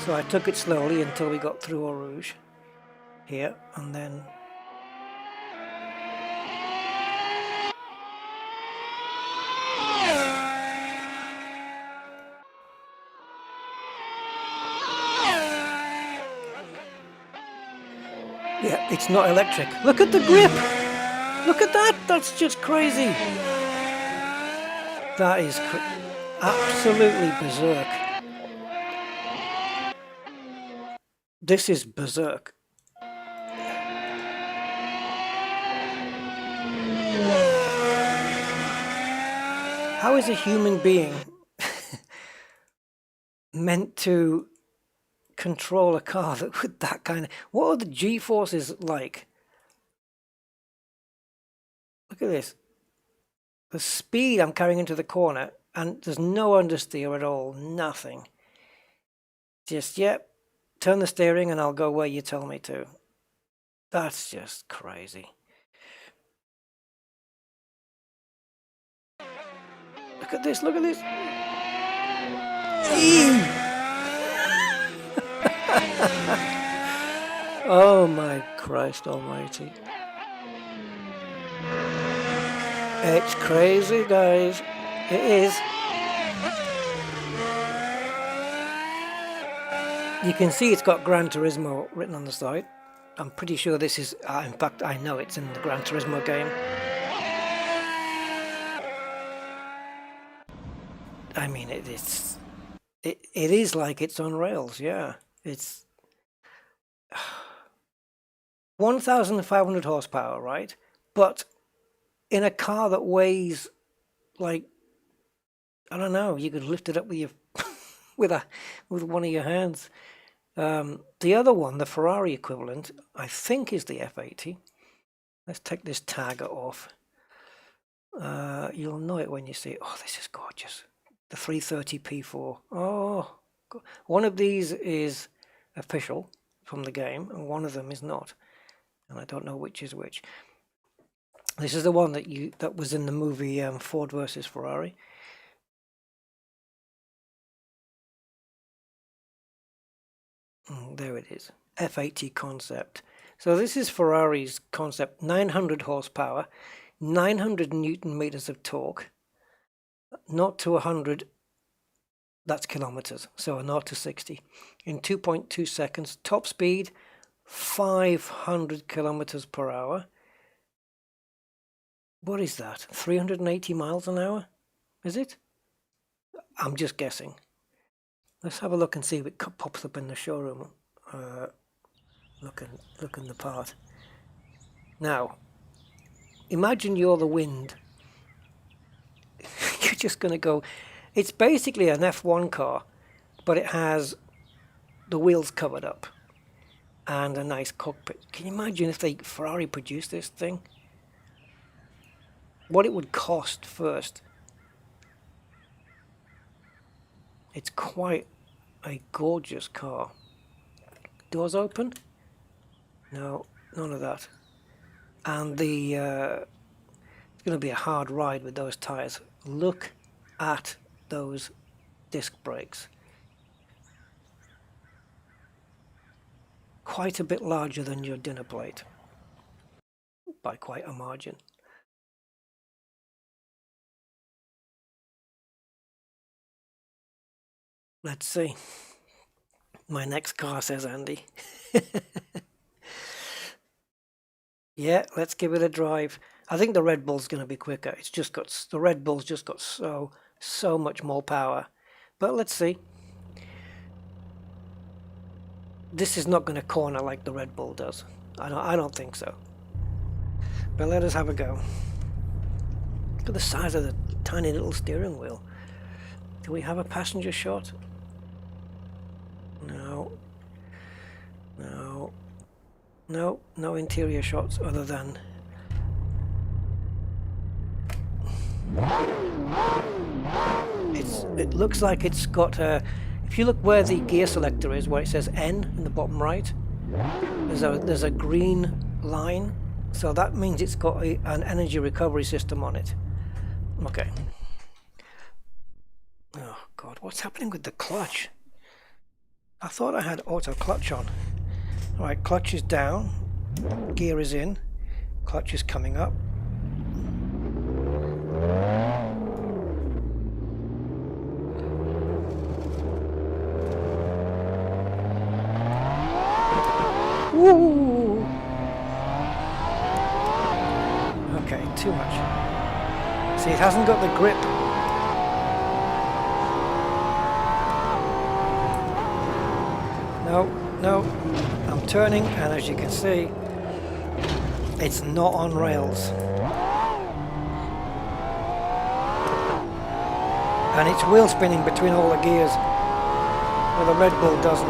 So I took it slowly until we got through Eau Rouge here, and then yeah, it's not electric. Look at the grip! Look at that! That's just crazy! That is absolutely berserk. This is berserk. How is a human being meant to control a car that with that kind of... What are the G-forces like? Look at this. The speed I'm carrying into the corner, and there's no understeer at all. Nothing. Just, yep, turn the steering and I'll go where you tell me to. That's just crazy. Look at this, look at this. Oh my Christ almighty. It's crazy, guys. It is. You can see it's got Gran Turismo written on the side. I'm pretty sure this is, in fact I know it's in the Gran Turismo game. I mean it is like it's on rails, yeah. It's 1,500 horsepower, right? But in a car that weighs like, I don't know, you could lift it up with your with one of your hands. The other one, the Ferrari equivalent, I think is the F80. Let's take this tagger off. You'll know it when you see it. Oh, this is gorgeous. The 330 P4. Oh, one of these is official from the game, and one of them is not. And I don't know which is which. This is the one that was in the movie Ford versus Ferrari. There it is. F80 concept. So this is Ferrari's concept. 900 horsepower, 900 Newton meters of torque. 0 to 100, that's kilometers. So 0 to 60 in 2.2 seconds. Top speed 500 kilometers per hour. What is that? 380 miles an hour? Is it? I'm just guessing. Let's have a look and see if it pops up in the showroom. Looking the part. Now, imagine you're the wind. You're just going to go. It's basically an F1 car, but it has the wheels covered up and a nice cockpit. Can you imagine if Ferrari produced this thing? What it would cost first. It's quite a gorgeous car. Doors open? No, none of that. And it's going to be a hard ride with those tires. Look at those disc brakes. Quite a bit larger than your dinner plate, by quite a margin. Let's see. My next car, says Andy. Yeah, let's give it a drive. I think the Red Bull's going to be quicker. The Red Bull's just got so much more power. But let's see. This is not going to corner like the Red Bull does. I don't think so. But let us have a go. Look at the size of the tiny little steering wheel. Do we have a passenger shot? No interior shots other than... It looks like it's got a... If you look where the gear selector is, where it says N in the bottom right, there's a green line, so that means it's got an energy recovery system on it. Okay. Oh God, what's happening with the clutch? I thought I had auto clutch on. Alright, clutch is down, gear is in, clutch is coming up. Woo! Okay, too much. See, it hasn't got the grip. No, I'm turning, and as you can see, it's not on rails. And it's wheel spinning between all the gears, where the Red Bull doesn't.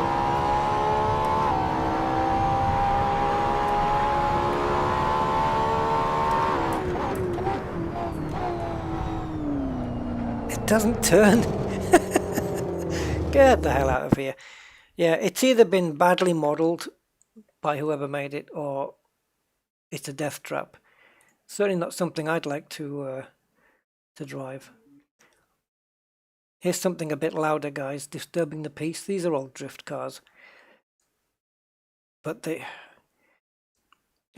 It doesn't turn. Get the hell out of here. Yeah, it's either been badly modelled by whoever made it, or it's a death trap. Certainly not something I'd like to drive. Here's something a bit louder, guys, disturbing the peace. These are all drift cars. but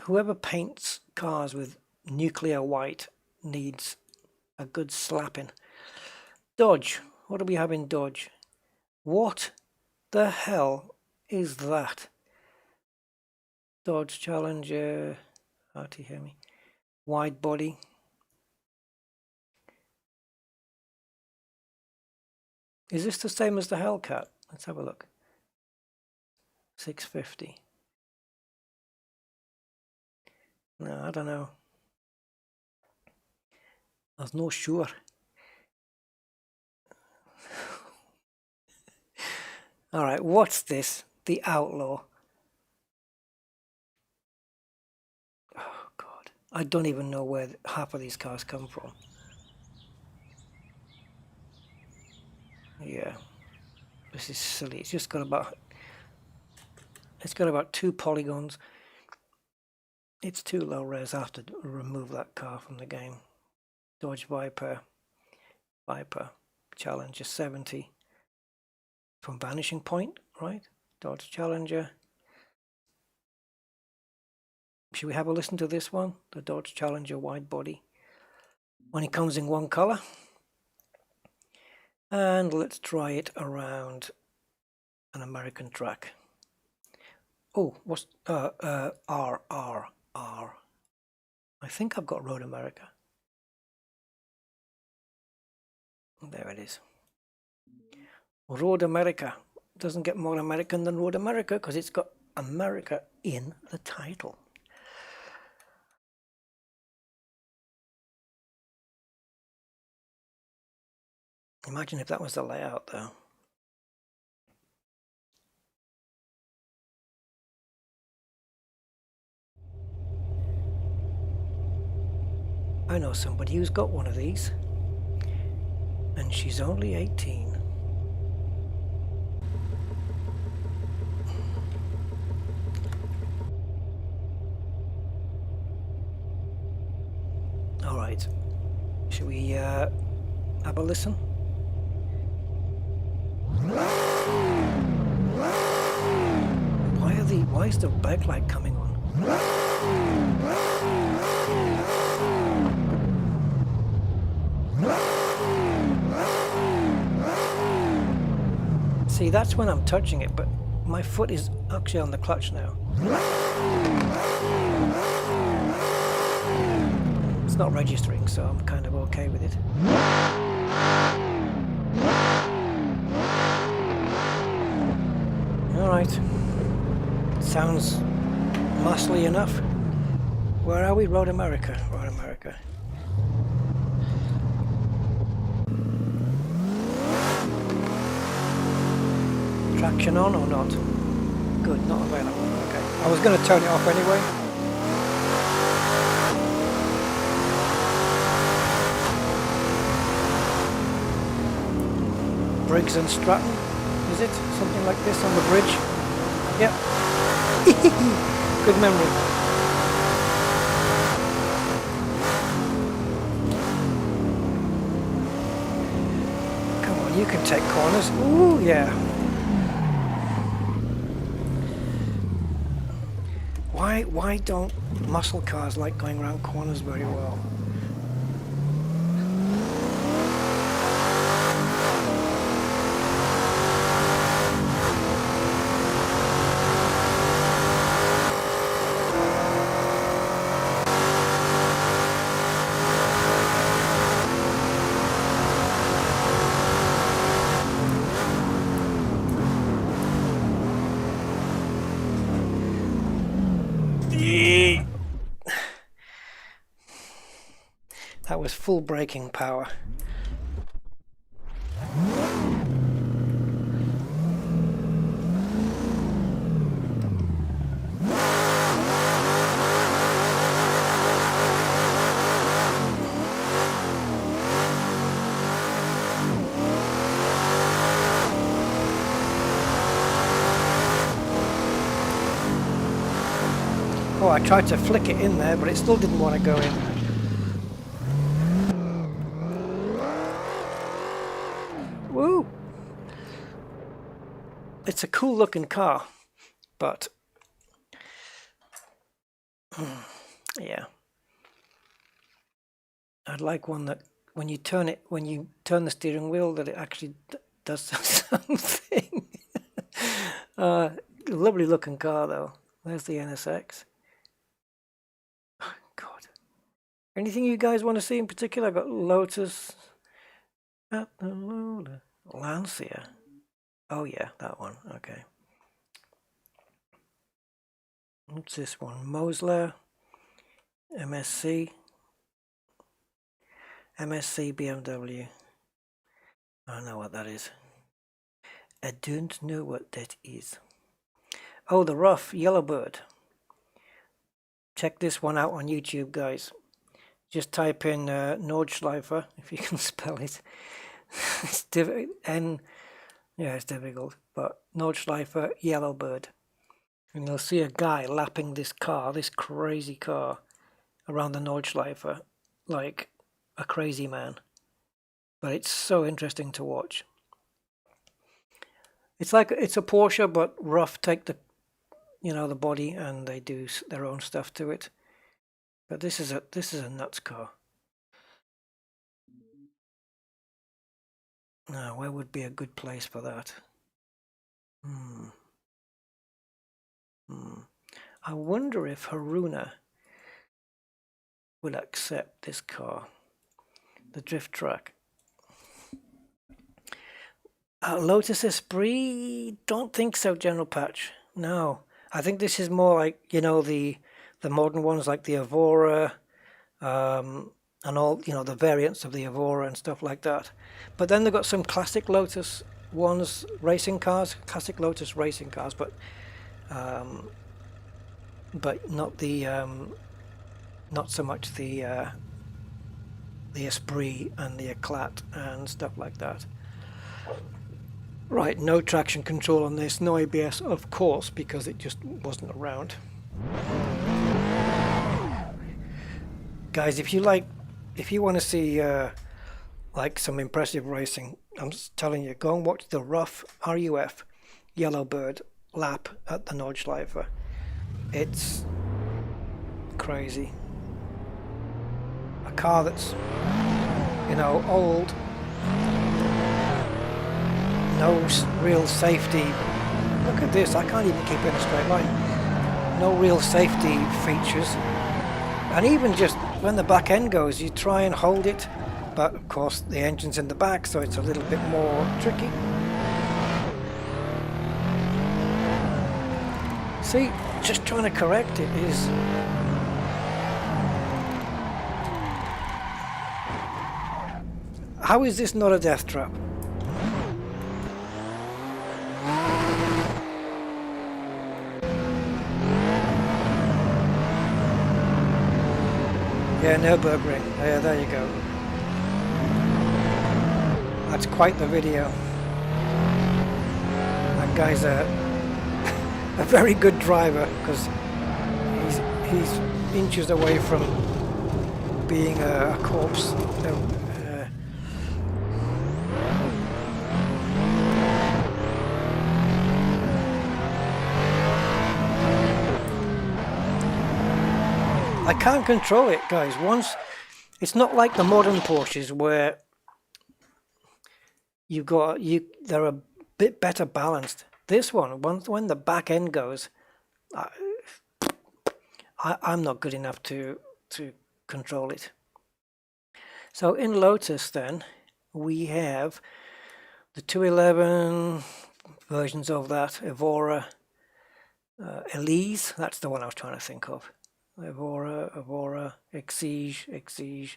whoever paints cars with nuclear white needs a good slapping. Dodge. What do we have in Dodge? What the hell is that? Dodge Challenger. Hard to hear me. Wide body. Is this the same as the Hellcat? Let's have a look. 650. No, I don't know. I was no sure. Alright, what's this? The Outlaw. Oh God. I don't even know where half of these cars come from. Yeah. This is silly. It's just got about 2 polygons. It's too low res. I have to remove that car from the game. Dodge Viper. Challenger 70. From Vanishing Point, right? Dodge Challenger. Should we have a listen to this one? The Dodge Challenger wide body. Only comes in one color. And let's try it around an American track. Oh, what's R. I think I've got Road America. There it is. Road America. Doesn't get more American than Road America because it's got America in the title. Imagine if that was the layout though. I know somebody who's got one of these. And she's only 18. Alright. Should we have a listen? Why is the backlight coming on? See, that's when I'm touching it, but my foot is actually on the clutch now. It's not registering, so I'm kind of okay with it. Alright. Sounds muscly enough. Where are we? Road America. Road America. Traction on or not? Good, not available. Okay. I was going to turn it off anyway. Briggs and Stratton, is it? Something like this on the bridge? Yep. Good memory. Come on, you can take corners. Ooh, yeah. Why don't muscle cars like going around corners very well? That was full braking power. Oh, I tried to flick it in there, but it still didn't want to go in. Woo! It's a cool looking car, but Yeah. I'd like one that when you turn the steering wheel, that it actually does something. Lovely looking car though. There's the NSX. Oh, God. Anything you guys want to see in particular? I've got Lotus. Lancia. Oh yeah, that one. Okay. What's this one? Mosler. MSC. MSC BMW. I don't know what that is. I don't know what that is. Oh, the rough Yellowbird. Check this one out on YouTube, guys. Just type in Nordschleife, if you can spell it. It's difficult. Yeah, it's difficult. But Nordschleife Yellowbird. And you'll see a guy lapping this car, this crazy car, around the Nordschleife like a crazy man. But it's so interesting to watch. It's like it's a Porsche, but rough. Take the the body, and they do their own stuff to it. But this is a nuts car. Now, where would be a good place for that? I wonder if Haruna would accept this car, the drift track. Lotus Esprit? Don't think so, General Patch. No, I think this is more like the modern ones like the Evora, and all the variants of the Evora and stuff like that. But then they've got some classic Lotus ones, racing cars, classic Lotus racing cars, but not the not so much the Esprit and the Eclat and stuff like that. Right, no traction control on this, no ABS, of course, because it just wasn't around. Guys, if you want to see like some impressive racing, I'm just telling you, go and watch the rough RUF Yellowbird lap at the Nordschleife. It's crazy. A car that's old, no real safety. Look at this, I can't even keep it in a straight line. No real safety features. And even just when the back end goes, you try and hold it, but of course the engine's in the back, so it's a little bit more tricky. See, just trying to correct it is... How is this not a death trap? Yeah, Nürburgring. Yeah, there you go. That's quite the video. That guy's a very good driver, because he's inches away from being a corpse. I can't control it, guys. It's not like the modern Porsches where they're a bit better balanced. This one, when the back end goes, I'm not good enough to control it. So in Lotus, then we have the 211 versions of that, Evora, Elise. That's the one I was trying to think of. Evora, Exige.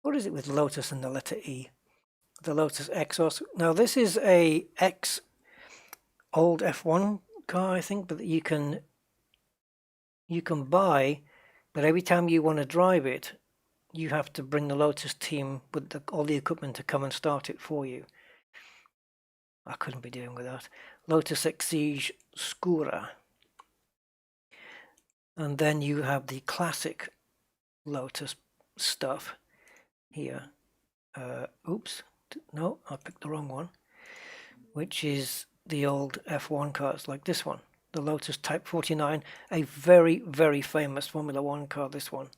What is it with Lotus and the letter E? The Lotus Exos. Now this is a old F1 car, I think, but you can buy, but every time you want to drive it, you have to bring the Lotus team with all the equipment to come and start it for you. I couldn't be dealing with that. Lotus Exige Scura. And then you have the classic Lotus stuff here. Oops, no, I picked the wrong one. Which is the old F1 cars like this one. the Lotus Type 49, a very, very famous Formula One car, this one.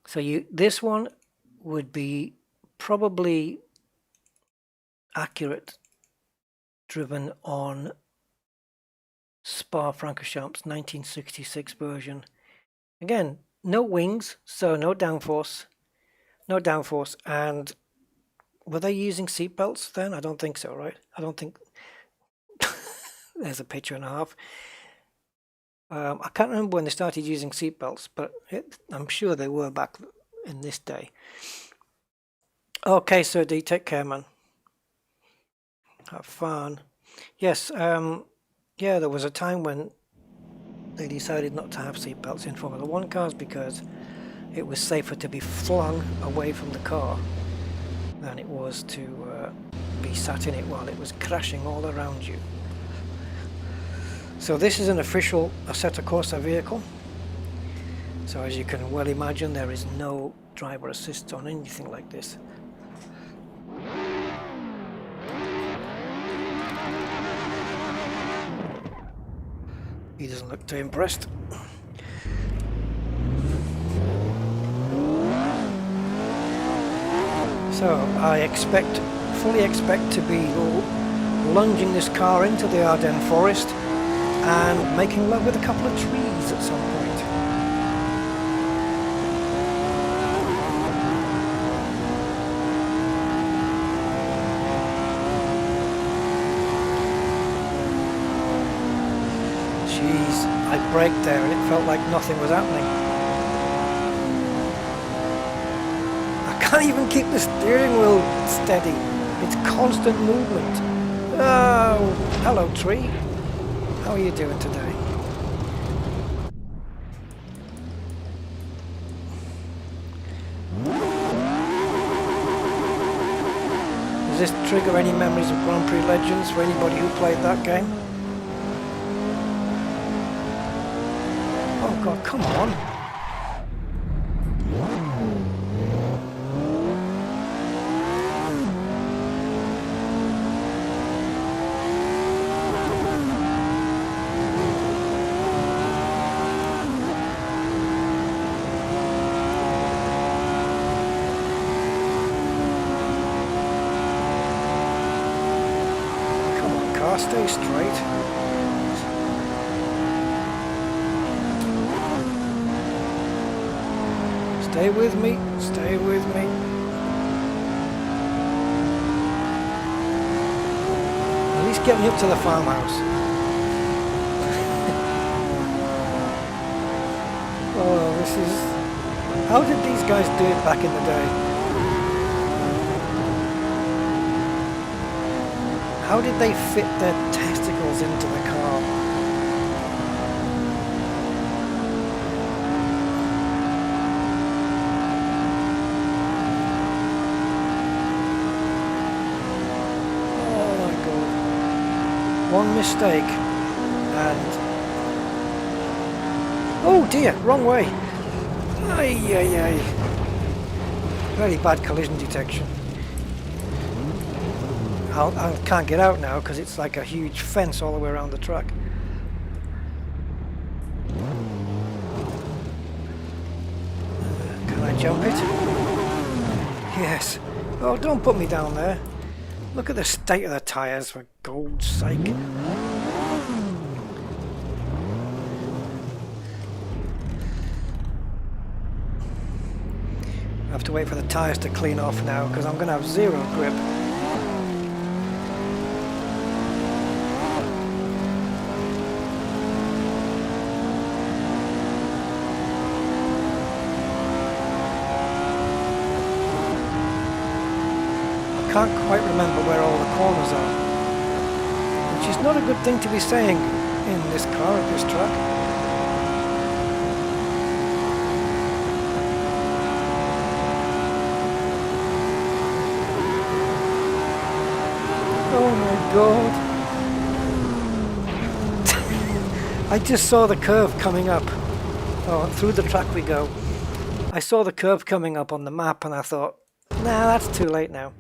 So this one would be probably accurate driven on Spa-Francorchamps 1966 version. Again, no wings, so no downforce, and were they using seatbelts then? I don't think so, right? I don't think. There's a picture and a half. I can't remember when they started using seatbelts, but I'm sure they were back in this day. Okay, Sir D, take care, man. Have fun. Yes, yeah, there was a time when they decided not to have seatbelts in Formula One cars because it was safer to be flung away from the car than it was to be sat in it while it was crashing all around you. So this is an official Assetto Corsa vehicle. So as you can well imagine, there is no driver assist on anything like this. He doesn't look too impressed. So I fully expect to be lunging this car into the Ardennes forest and making love with a couple of trees at some point. Jeez, I braked there and it felt like nothing was happening. I can't even keep the steering wheel steady. It's constant movement. Oh, hello tree. How are you doing today? Does this trigger any memories of Grand Prix Legends for anybody who played that game? Oh God, come on. Stay straight. Stay with me, stay with me. At least get me up to the farmhouse. Oh, this is... How did these guys do it back in the day? How did they fit their testicles into the car? Oh my God. One mistake and... Oh dear, wrong way. Ay, ay, ay. Very bad collision detection. I can't get out now because it's like a huge fence all the way around the track. Can I jump it? Yes. Oh, don't put me down there. Look at the state of the tyres, for God's sake. I have to wait for the tyres to clean off now because I'm going to have zero grip. I can't quite remember where all the corners are, which is not a good thing to be saying in this car at this track. Oh my God. I just saw the curve coming up. Oh, through the track we go. I saw the curve coming up on the map and I thought, nah, that's too late now.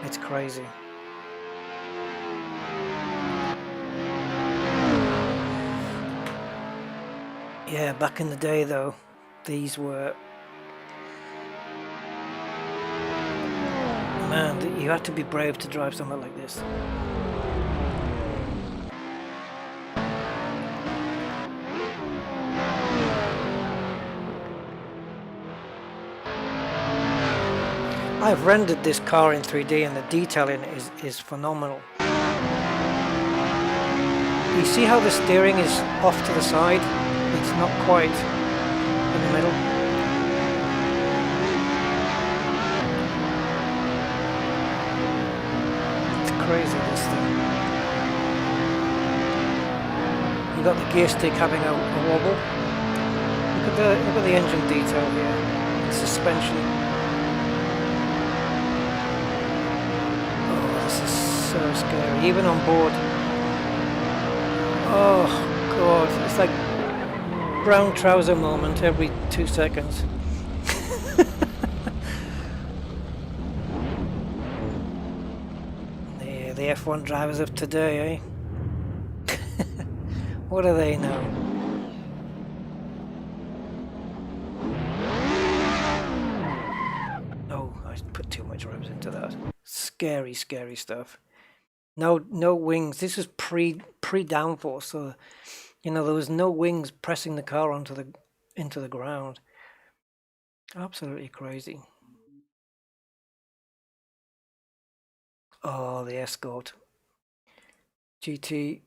It's crazy. Yeah, back in the day though, these were... Man, you had to be brave to drive something like this. I've rendered this car in 3D and the detailing is phenomenal. You see how the steering is off to the side? It's not quite in the middle. It's crazy, this thing. You got the gear stick having a wobble. Look at the engine detail here. The suspension. So scary, even on board. Oh god, it's like brown trouser moment every 2 seconds. Yeah, the F1 drivers of today, eh? What do they know? Oh, I put too much revs into that. Scary, scary stuff. No wings. This is pre downforce, so you know there was no wings pressing the car into the ground. Absolutely crazy. Oh, the Escort GT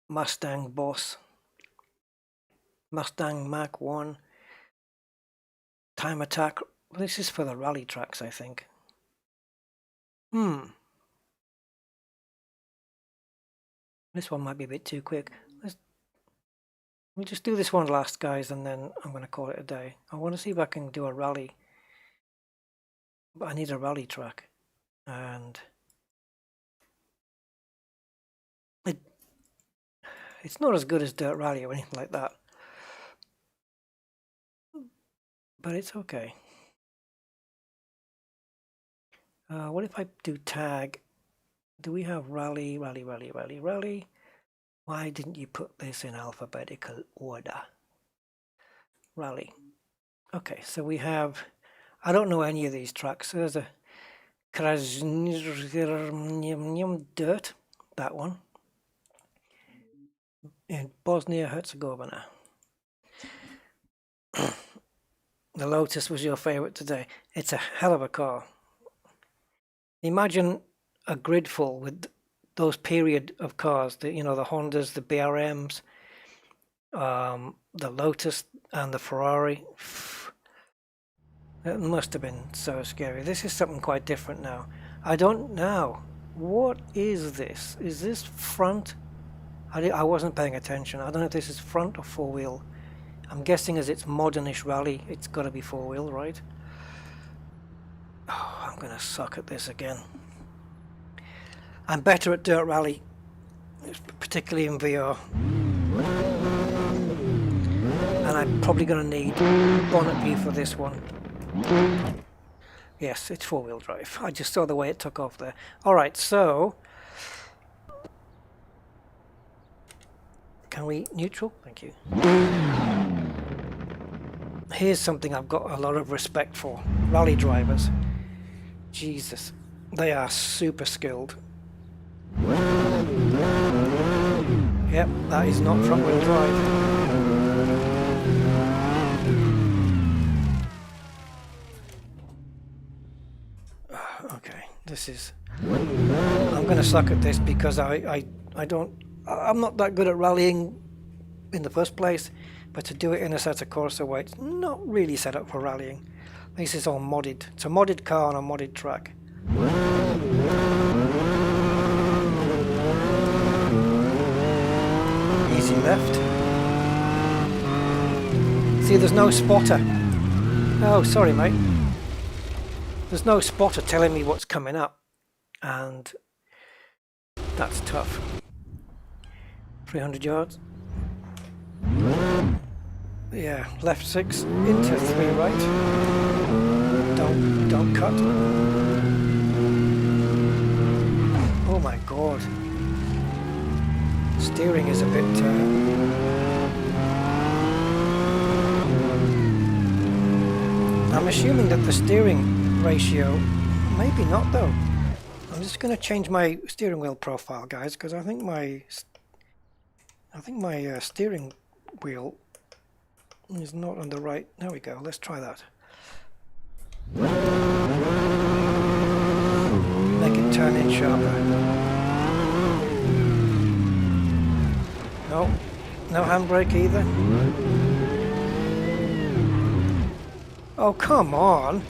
Mustang Boss Mustang Mach 1 Time Attack. This is for the rally tracks, I think. This one might be a bit too quick. We'll just do this one last, guys, and then I'm going to call it a day. I want to see if I can do a rally. But I need a rally track. And it's not as good as Dirt Rally or anything like that. But it's okay. What if I do tag? Do we have rally? Why didn't you put this in alphabetical order? Rally. Okay, so we have... I don't know any of these tracks. So there's a Dirt, that one. In Bosnia-Herzegovina. The Lotus was your favorite today. It's a hell of a car. Imagine a grid full with those period of cars, the Hondas, the BRMs, the Lotus and the Ferrari. It must have been so scary. This is something quite different now. I don't know. What is this? Is this front? I wasn't paying attention. I don't know if this is front or four-wheel. I'm guessing as it's modernish rally, it's got to be four-wheel, right? Oh, I'm going to suck at this again. I'm better at Dirt Rally, particularly in VR. And I'm probably going to need bonnet view for this one. Yes, it's four-wheel drive. I just saw the way it took off there. Alright, so... Can we neutral? Thank you. Here's something I've got a lot of respect for. Rally drivers. Jesus. They are super skilled. Yep, that is not front-wheel drive. Okay, this is... I'm going to suck at this because I'm not that good at rallying in the first place, but to do it in Assetto Corsa where it's not really set up for rallying. This is all modded. It's a modded car on a modded track. Easy left. See, there's no spotter. Oh, sorry, mate. There's no spotter telling me what's coming up, and that's tough. 300 yards. Yeah, left 6 into 3 right. Don't cut. lord. Steering is a bit... I'm assuming that the steering ratio... Maybe not though. I'm just going to change my steering wheel profile, guys, because I think my steering wheel is not on the right. There we go. Let's try that. Make it turn in sharper. No, no handbrake either. Oh, come on.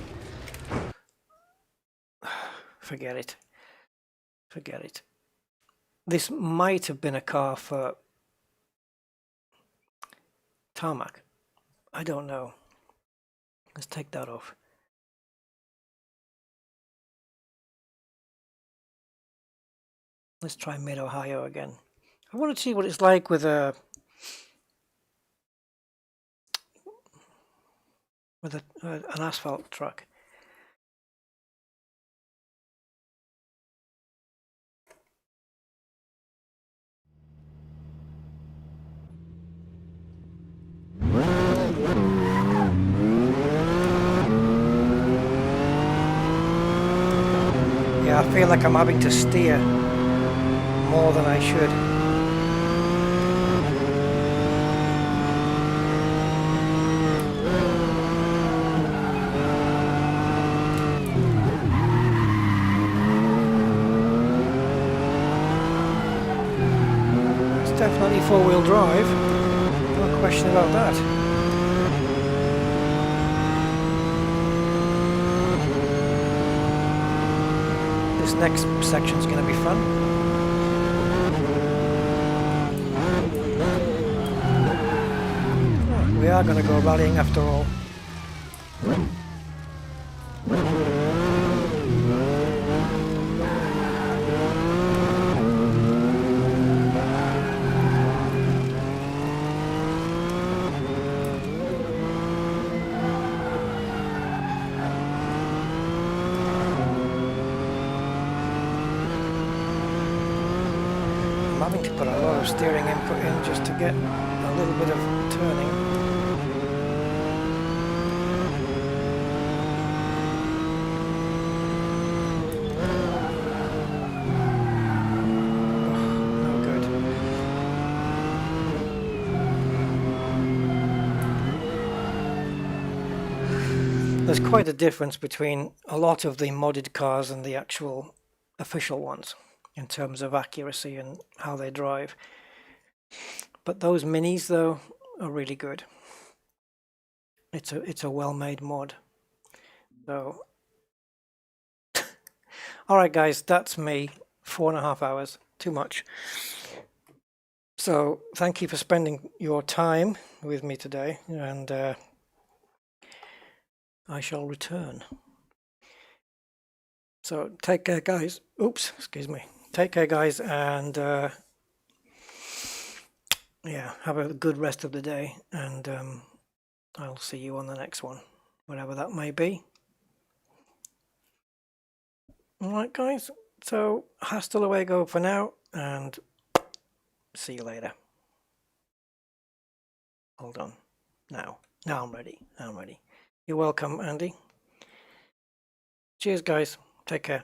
Forget it. Forget it. This might have been a car for tarmac. I don't know. Let's take that off. Let's try Mid-Ohio again. I want to see what it's like with an asphalt truck. Yeah, I feel like I'm having to steer more than I should. It's definitely four-wheel drive. No question about that. This next section's going to be fun. Oh, we are going to go rallying after all. I'm having to put a lot of steering input in just to get a little bit of turning. Oh, no good. There's quite a difference between a lot of the modded cars and the actual official ones in terms of accuracy and how they drive. But those minis though are really good. It's a well-made mod. So alright guys, that's me. 4.5 hours. Too much. So thank you for spending your time with me today, and I shall return. So take care guys. Oops, excuse me. Take care guys, and yeah, have a good rest of the day, and I'll see you on the next one, whatever that may be. Alright guys, so hasta luego for now, and see you later. Hold on. Now I'm ready. Now I'm ready. You're welcome, Andy. Cheers guys. Take care.